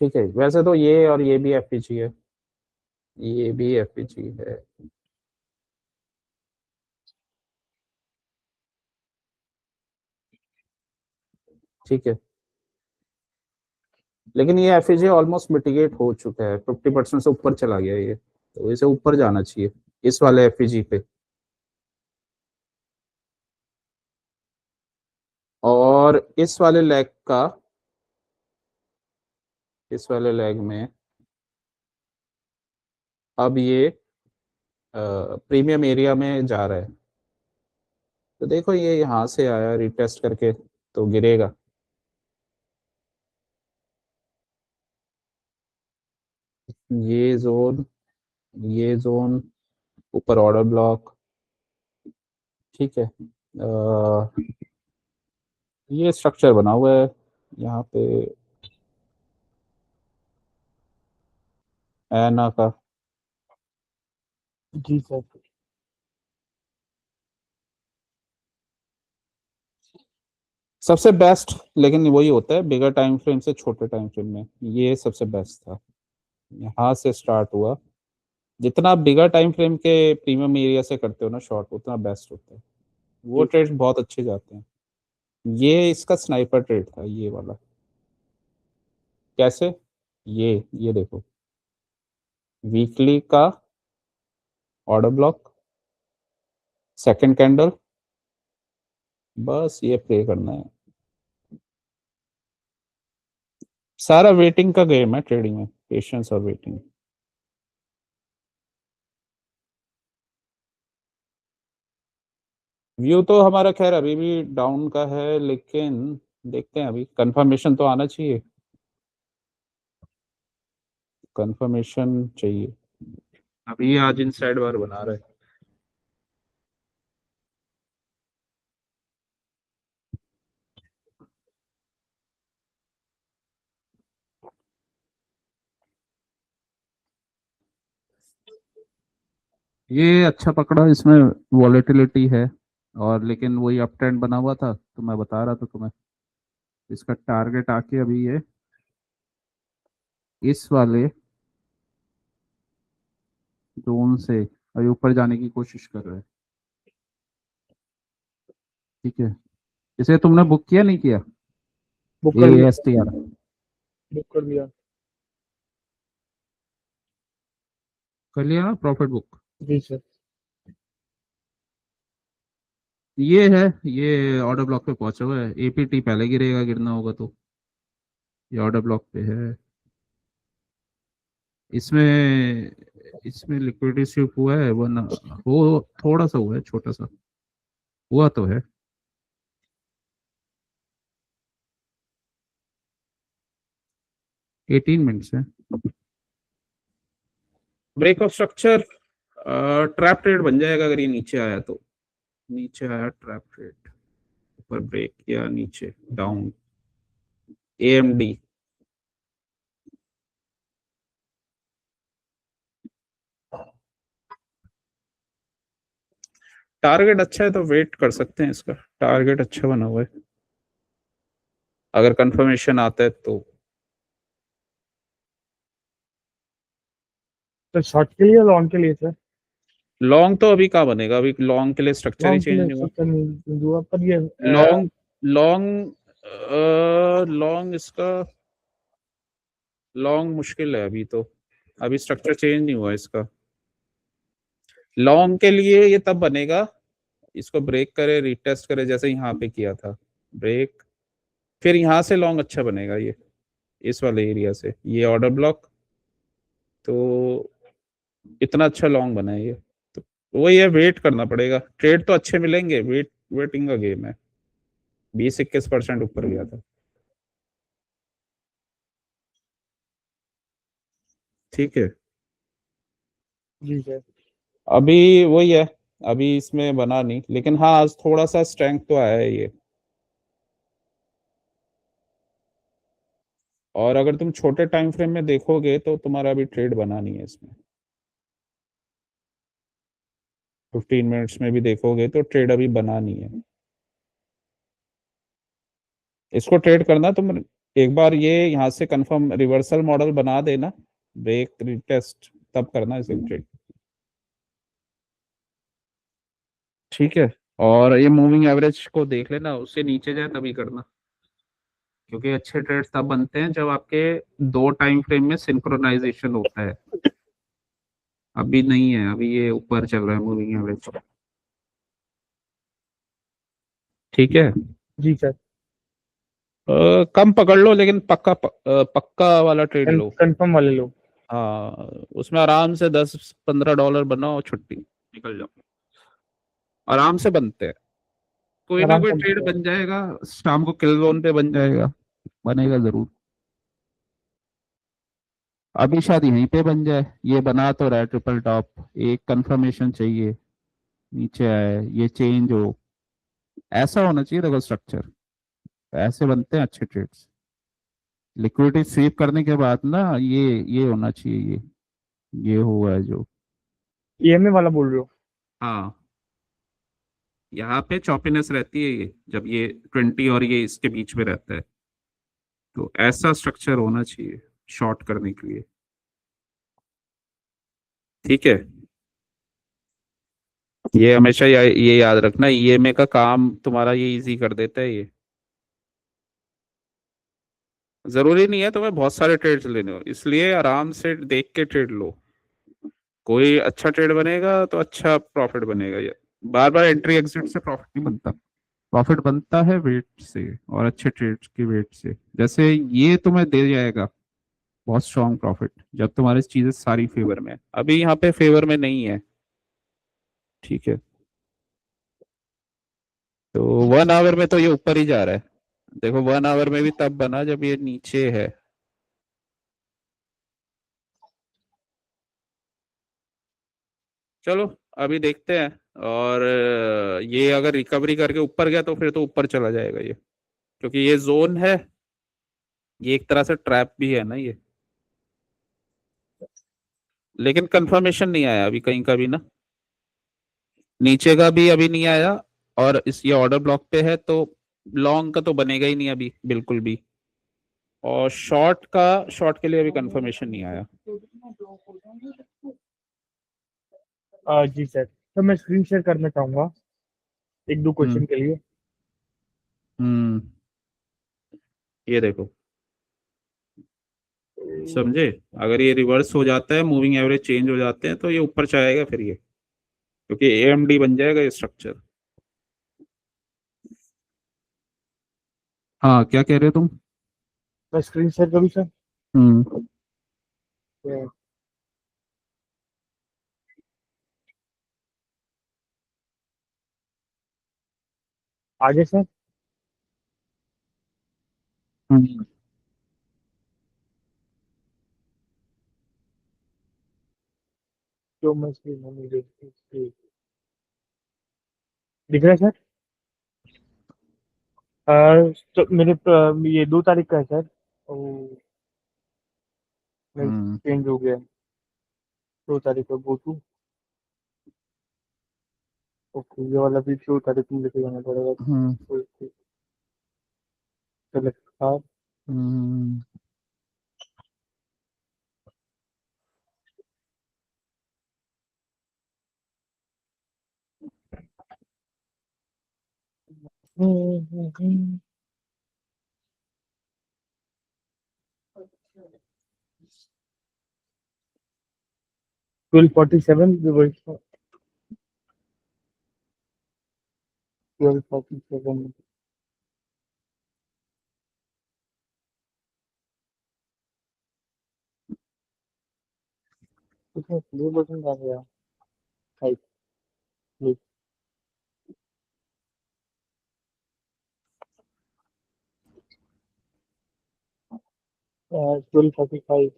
ठीक है, वैसे तो ये और ये भी एफपीजी है, ये भी एफपीजी है। ठीक है, लेकिन ये एफपीजी ऑलमोस्ट मिटिगेट हो चुका है, 50% से ऊपर चला गया ये, तो इसे ऊपर जाना चाहिए इस वाले एफपीजी पे। और इस वाले लेग में अब ये प्रीमियम एरिया में जा रहा है, तो देखो ये यहाँ से आया रिटेस्ट करके तो गिरेगा। ये जोन, ये जोन, ऊपर ऑर्डर ब्लॉक। ठीक है, ये स्ट्रक्चर बना हुआ है यहाँ पे एना का। जी सर। सबसे बेस्ट लेकिन वही होता है बिगर टाइम फ्रेम से छोटे टाइम फ्रेम में, ये सबसे बेस्ट था, यहाँ से स्टार्ट हुआ। जितना बिगर टाइम फ्रेम के प्रीमियम एरिया से करते हो ना शॉर्ट, उतना बेस्ट होता है, वो जी। ट्रेड बहुत अच्छे जाते हैं। ये इसका स्नाइपर ट्रेड था ये वाला। कैसे? ये देखो, वीकली का ऑर्डर ब्लॉक, सेकंड कैंडल, बस ये प्ले करना है। सारा वेटिंग का गेम है ट्रेडिंग में, पेशेंस और वेटिंग। व्यू तो हमारा खैर अभी भी डाउन का है, लेकिन देखते हैं, अभी कंफर्मेशन तो आना चाहिए, कंफर्मेशन चाहिए। अभी आज इन साइड बार बना रहे हैं। ये अच्छा पकड़ा, इसमें वॉलेटिलिटी है, और लेकिन वही अप ट्रेंड बना हुआ था तो मैं बता रहा था तुम्हें, इसका टारगेट आके अभी ये इस वाले जोन से अभी ऊपर जाने की कोशिश कर रहे हैं। ठीक है, इसे तुमने बुक किया नहीं किया? बुक ए कर लिया एस टी आर बुक कर लिया। कर लिया ना प्रॉफिट बुक? जी सर। ये है, ये ऑर्डर ब्लॉक पे पहुंचा हुआ है, एपीटी पहले गिरेगा गिरना होगा तो, ये ऑर्डर ब्लॉक पे है। इसमें इसमें लिक्विडिटी स्विप हुआ है, वरना वो थोड़ा सा हुआ है, छोटा सा हुआ तो है। 18 मिनट्स है। Break of structure, trap trade बन जाएगा अगर ये नीचे आया तो, नीचे आया ट्रैप ट्रेड, ऊपर ब्रेक किया नीचे डाउन, एएमडी। टारगेट अच्छा है तो वेट कर सकते हैं, इसका टारगेट अच्छा बना हुआ है, अगर कंफर्मेशन आता है तो। तो शॉर्ट के लिए लॉन्ग के लिए सर? लॉन्ग तो अभी कहाँ बनेगा, अभी लॉन्ग के लिए स्ट्रक्चर ही लॉन्ग के चेंज लिए नहीं हुआ। स्ट्रक्चर नहीं हुआ, पर ये लॉन्ग लॉन्ग लॉन्ग इसका लॉन्ग मुश्किल है अभी तो, अभी स्ट्रक्चर चेंज नहीं हुआ इसका। लॉन्ग के लिए ये तब बनेगा, इसको ब्रेक करे रिटेस्ट करे जैसे यहाँ पे किया था, ब्रेक, फिर यहाँ से लॉन्ग अच्छा बनेगा ये, इस वाले एरिया से ये ऑर्डर ब्लॉक, तो इतना अच्छा लॉन्ग बना है ये। तो वही है, वेट करना पड़ेगा, ट्रेड तो अच्छे मिलेंगे, वेटिंग का गेम है। 20-21% ऊपर गया था। ठीक है, जी सर। अभी वही है, अभी इसमें बना नहीं, लेकिन हाँ आज थोड़ा सा स्ट्रेंथ तो आया है ये। और अगर तुम छोटे टाइम फ्रेम में देखोगे तो तुम्हारा अभी ट्रेड बना नहीं है इसमें। 15 मिनट्स में भी देखोगे तो ट्रेड अभी बना नहीं है। इसको ट्रेड करना तुम एक बार ये यहाँ से कंफर्म रिवर्सल मॉडल बना देना, ब्रेक रीटेस्ट, तब करना इसे ट्रेड। ठीक है, और ये मूविंग एवरेज को देख लेना, उससे नीचे जाए तभी करना, क्योंकि अच्छे ट्रेड्स तब बनते हैं जब आपके दो टाइम फ्रेम में सिंक्रोनाइजेशन होता है। अभी नहीं है, अभी ये ऊपर चल रहा है मूविंग एवरेज। ठीक है, जी सर। कम पकड़ लो लेकिन पक्का वाला ट्रेड लो। कंफर्म वाले लोग। हाँ, उसमें आराम से $10-15 बनाओ, छुट्टी, निकल जाओ। आराम से बनते हैं, कोई ना आराम कोई से ट्रेड बनते हैं। बन जाएगा। शाम को किल जोन पे बन जाएगा, बनेगा जरूर। अभी शायद यहीं पे बन जाए, ये बना तो रहा है ट्रिपल टॉप, एक कंफर्मेशन चाहिए, नीचे आए, ये चेंज हो, ऐसा होना चाहिए। देखो स्ट्रक्चर ऐसे बनते हैं अच्छे ट्रेड्स। लिक्विडिटी स्वीप करने के बाद ना ये होना चाहिए, ये हुआ है जो। ईएमए वाला बोल रहे हो? हाँ, यहाँ पे चॉपीनेस रहती है ये, जब ये 20 और ये इसके बीच में रहता है, तो ऐसा स्ट्रक्चर होना चाहिए शॉर्ट करने के लिए। ठीक है, ये हमेशा ये याद रखना, ईएमए का काम तुम्हारा ये इजी कर देता है ये। जरूरी नहीं है तुम्हें बहुत सारे ट्रेड्स लेने हो, इसलिए आराम से देख के ट्रेड लो। कोई अच्छा ट्रेड बनेगा तो अच्छा प्रॉफिट बनेगा। ये बार बार एंट्री एग्जिट से प्रॉफिट नहीं बनता, प्रॉफिट बनता है वेट से, और अच्छे ट्रेड्स की वेट से। जैसे ये तुम्हें दे जाएगा बहुत स्ट्रॉन्ग प्रॉफिट जब तुम्हारी चीजें सारी फेवर में है। अभी यहाँ पे फेवर में नहीं है। ठीक है, तो 1 आवर में तो ये ऊपर ही जा रहा है। देखो 1 आवर में भी तब बना जब ये नीचे है। चलो अभी देखते हैं, और ये अगर रिकवरी करके ऊपर गया तो फिर तो ऊपर चला जाएगा ये, क्योंकि ये जोन है, ये एक तरह से ट्रैप भी है ना ये। लेकिन कंफर्मेशन नहीं आया अभी कहीं का भी ना, नीचे का भी अभी नहीं आया, और इस ये ऑर्डर ब्लॉक पे है, तो लॉन्ग का तो बनेगा ही नहीं अभी बिल्कुल भी। और शॉर्ट के लिए अभी कंफर्मेशन नहीं आया। जी सर। तो मैं स्क्रीन शेयर करना चाहूंगा एक दो हम्म क्वेश्चन के लिए। हम्म ये देखो, समझे? अगर ये रिवर्स हो जाता है, मूविंग एवरेज चेंज हो जाते हैं, तो ये ऊपर जाएगा फिर ये, क्योंकि एएमडी बन जाएगा ये स्ट्रक्चर। हाँ, क्या कह रहे हो तुम? मैं स्क्रीन शेयर करूँ सर? हम्म तो आगे सर। हम्म जो मैं स्क्रीन में दिख रहा है सर? तो मेरे ये 2 तारीख का है सर। हम्म चेंज हो गया। 2 तारीख का गो टू। ओके, ये वाला भी 2 तारीख में लेके जाना पड़ेगा। हम्म सेलेक्ट कार। हम्म हम्म। 1247 रिवर्स। 1247। उसमें ब्लू बटन कहाँ गया? हाइट ब्लू 12:45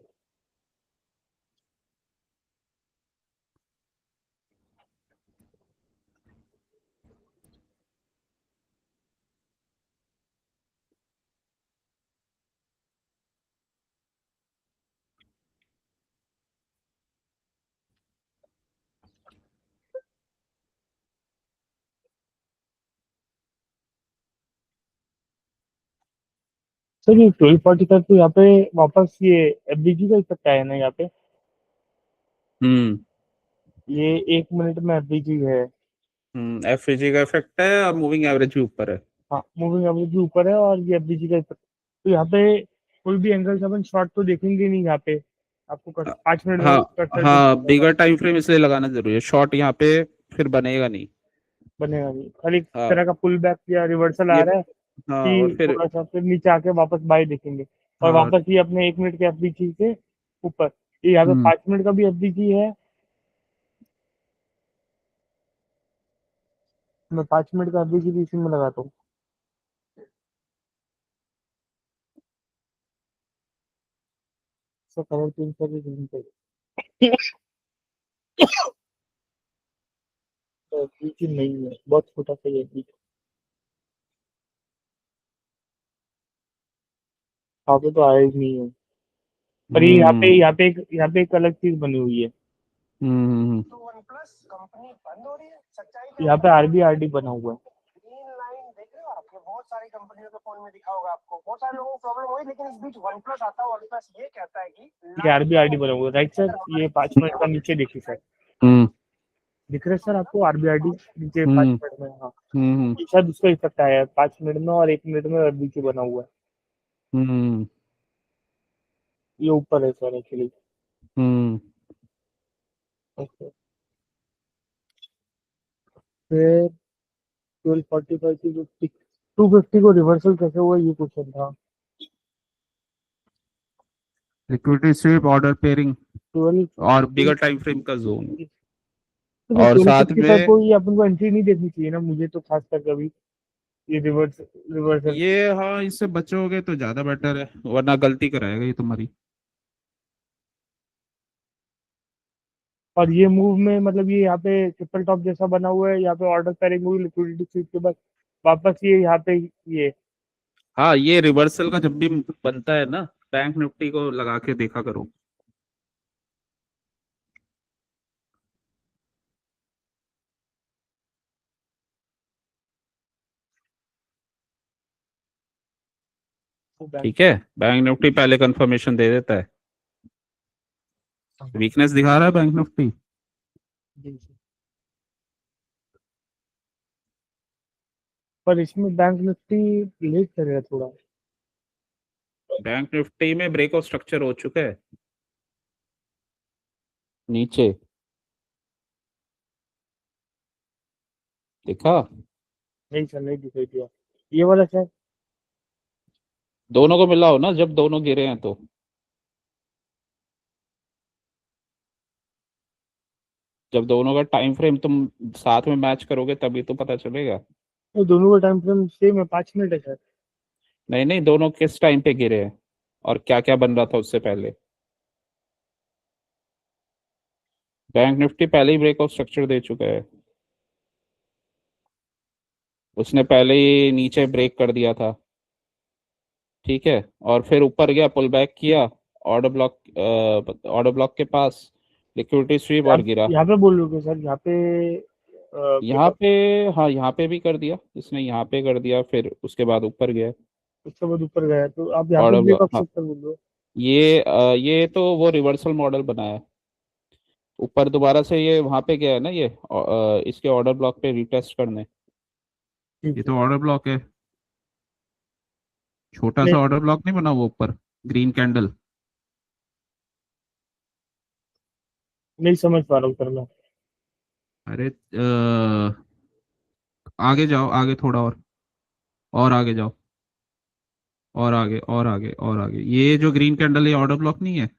सर ये 12:45 तो यहाँ पे वापस ये एफबीजी का इफेक्ट आया ना यहाँ पे। ये 1 मिनट में एफबीजी है। एफवीजी का इफेक्ट है और मूविंग एवरेज भी ऊपर है। हाँ मूविंग एवरेज भी ऊपर है और ये एफबीजी का इफेक्ट। तो यहाँ पे कोई भी एंगल से अपन शॉर्ट तो देखेंगे नहीं यहाँ पे। आपको 5 मिनट में हाँ कट करके हाँ, दिख जाएगा। बिगर टाइम फ्रेम इसलिए लगाना जरूरी है, शॉर्ट यहाँ पे फिर बनेगा नहीं। बनेगा नहीं, खाली एक हाँ तरह का पुल बैक या रिवर्सल आ ये, रहा है हाँ और कि फिर, थोड़ा सा फिर नीचे आके वापस बाय देखेंगे। और हाँ। वापस ये अपने 1 मिनट के एफबीजी से ऊपर। ये यहाँ पे हम्म 5 मिनट का भी एफबीजी है। मैं 5 मिनट का एफबीजी भी इसी में लगाता हूँ। कलर चेंज करके green पे। एफबीजी नहीं है, बहुत छोटा सा ये एफबीजी। यहाँ तो आया ही नहीं है। पर ये यहाँ पे हम्म एक अलग चीज बनी हुई है। हम्म यहाँ पे आरबीआरडी बना हुआ है। ये आरबीआरडी बना हुआ है, राइट सर? ये 5 मिनट का नीचे देखिए सर। हम्म दिख रहा है सर आपको आरबीआरडी नीचे पाँच हम्म मिनट में? हाँ, हम्म ये शायद उसका इफेक्ट आया है। 5 मिनट में और 1 मिनट में आरबीआरडी बना हुआ है। हम्म ये ऊपर है सर एक्चुअली। हम्म फिर 12:45 की 250 को रिवर्सल कैसे हुआ, ये क्वेश्चन था। लिक्विडिटी स्वीप, ऑर्डर पेयरिंग 12 और बिगर टाइम फ्रेम का जोन, तो और साथ 12:55 में को ये अपन को एंट्री नहीं देखनी चाहिए ना, मुझे तो खास कर कभी ये रिवर्सल। ये, हाँ इससे बचोगे तो ज्यादा बेटर है, वरना गलती कराएगा ये तुम्हारी। और ये मूव में मतलब ये यहाँ पे ट्रिपल टॉप जैसा बना हुआ है, यहाँ पे ऑर्डर पेयरिंग हुई लिक्विडिटी स्वीप के बाद वापस ये यहाँ पे ये। हाँ, ये रिवर्सल का जब भी बनता है ना, बैंक निफ्टी को लगा के देखा करो। बैंक ठीक है, बैंक निफ्टी पहले कंफर्मेशन दे देता है। वीकनेस दिखा रहा है बैंक निफ्टी। पर इसमें बैंक निफ्टी लेट करेगा थोड़ा। बैंक निफ्टी में ब्रेक ऑफ स्ट्रक्चर हो चुका है नीचे, देखा? नहीं सर, नहीं दिखाई दिया ये वाला सर। दोनों को मिला हो ना, जब दोनों गिरे हैं तो, जब दोनों का टाइम फ्रेम तुम साथ में मैच करोगे तभी तो पता चलेगा। ये दोनों का टाइम फ्रेम सेम है, 5 मिनट है सर। नहीं नहीं, दोनों किस टाइम पे गिरे हैं और क्या क्या बन रहा था उससे पहले। बैंक निफ्टी पहले ही ब्रेक ऑफ स्ट्रक्चर दे चुका है, उसने पहले ही नीचे ब्रेक कर दिया था। ठीक है, और फिर ऊपर गया, पुल बैक किया, ऑर्डर ब्लॉक के पास, लिक्विडिटी स्वीप और गिरा। यहाँ पे बोल रहे हो सर, यहाँ पे यहाँ पे, हाँ यहाँ पे भी कर दिया इसने, यहाँ पे कर दिया, फिर उसके बाद ऊपर गया उसके बाद ऊपर गया तो आप यहाँ पे ऑर्डर ब्रेक ब्लॉक। ऑफ हाँ, स्ट्रक्चर बोल रहे हो। ये तो वो रिवर्सल मॉडल बनाया, ऊपर दोबारा से ये वहां पे गया है ना ये, इसके ऑर्डर ब्लॉक पे रिटेस्ट करने। ठीक ये है। तो ऑर्डर ब्लॉक है, छोटा सा नहीं, ऑर्डर ब्लॉक नहीं बना वो ऊपर, ग्रीन कैंडल। नहीं समझ पा रहा हूँ सर मैं। अरे आगे जाओ, आगे थोड़ा और आगे जाओ, और आगे और आगे और आगे, ये जो ग्रीन कैंडल, ये ऑर्डर ब्लॉक नहीं है?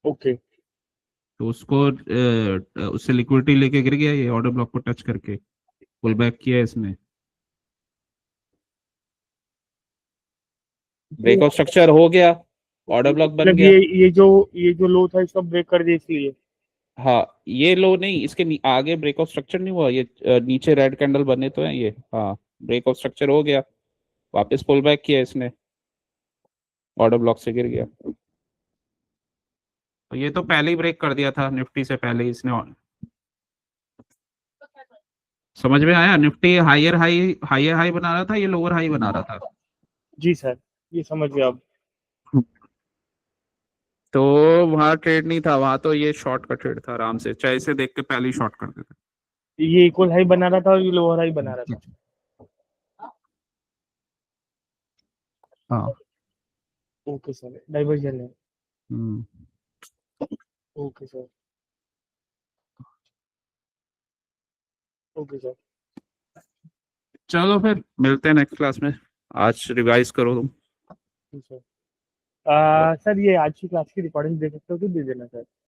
ओके। तो उसको उससे लिक्विडिटी लेके गिर गया, ये ऑर्डर ब्लॉक को टच करके पुल बैक किया इसने। ब्रेकआउट स्ट्रक्चर हो गया, ऑर्डर ब्लॉक बन मतलब गया। ये जो लो था इसका ब्रेक कर दिया इसलिए। हाँ, ये लो नहीं, इसके आगे ब्रेकआउट स्ट्रक्चर नहीं हुआ, ये नीचे रेड कैंडल बने तो हैं ये। हाँ, ब्रेकआउट स्ट्रक्चर हो गया, वापस पुल बैक किया इसने, ऑर्डर ब्लॉक से गिर गया। तो ये तो पहले ही ब्रेक कर दिया था, निफ्टी से पहले ही इसने। समझ में आया? निफ्टी हायर हाई बना रहा था, ये लोअर हाई बना रहा था। जी सर, ये समझ गया अब। तो वहां ट्रेड नहीं था, वहां तो ये शॉर्ट का ट्रेड था, आराम से चाहे इसे देख के पहले ही शॉर्ट कर देते। ये इक्वल हाई बना रहा था और ये लोअर हाई बना रहा था। हाँ। ओके सर, डाइवर्जन है। Hmm. Okay sir. Okay sir. चलो फिर मिलते हैं नेक्स्ट क्लास में, आज रिवाइज करो तुम। सर ये आज की क्लास की रिकॉर्डिंग दे सकते हो तो दे देना सर।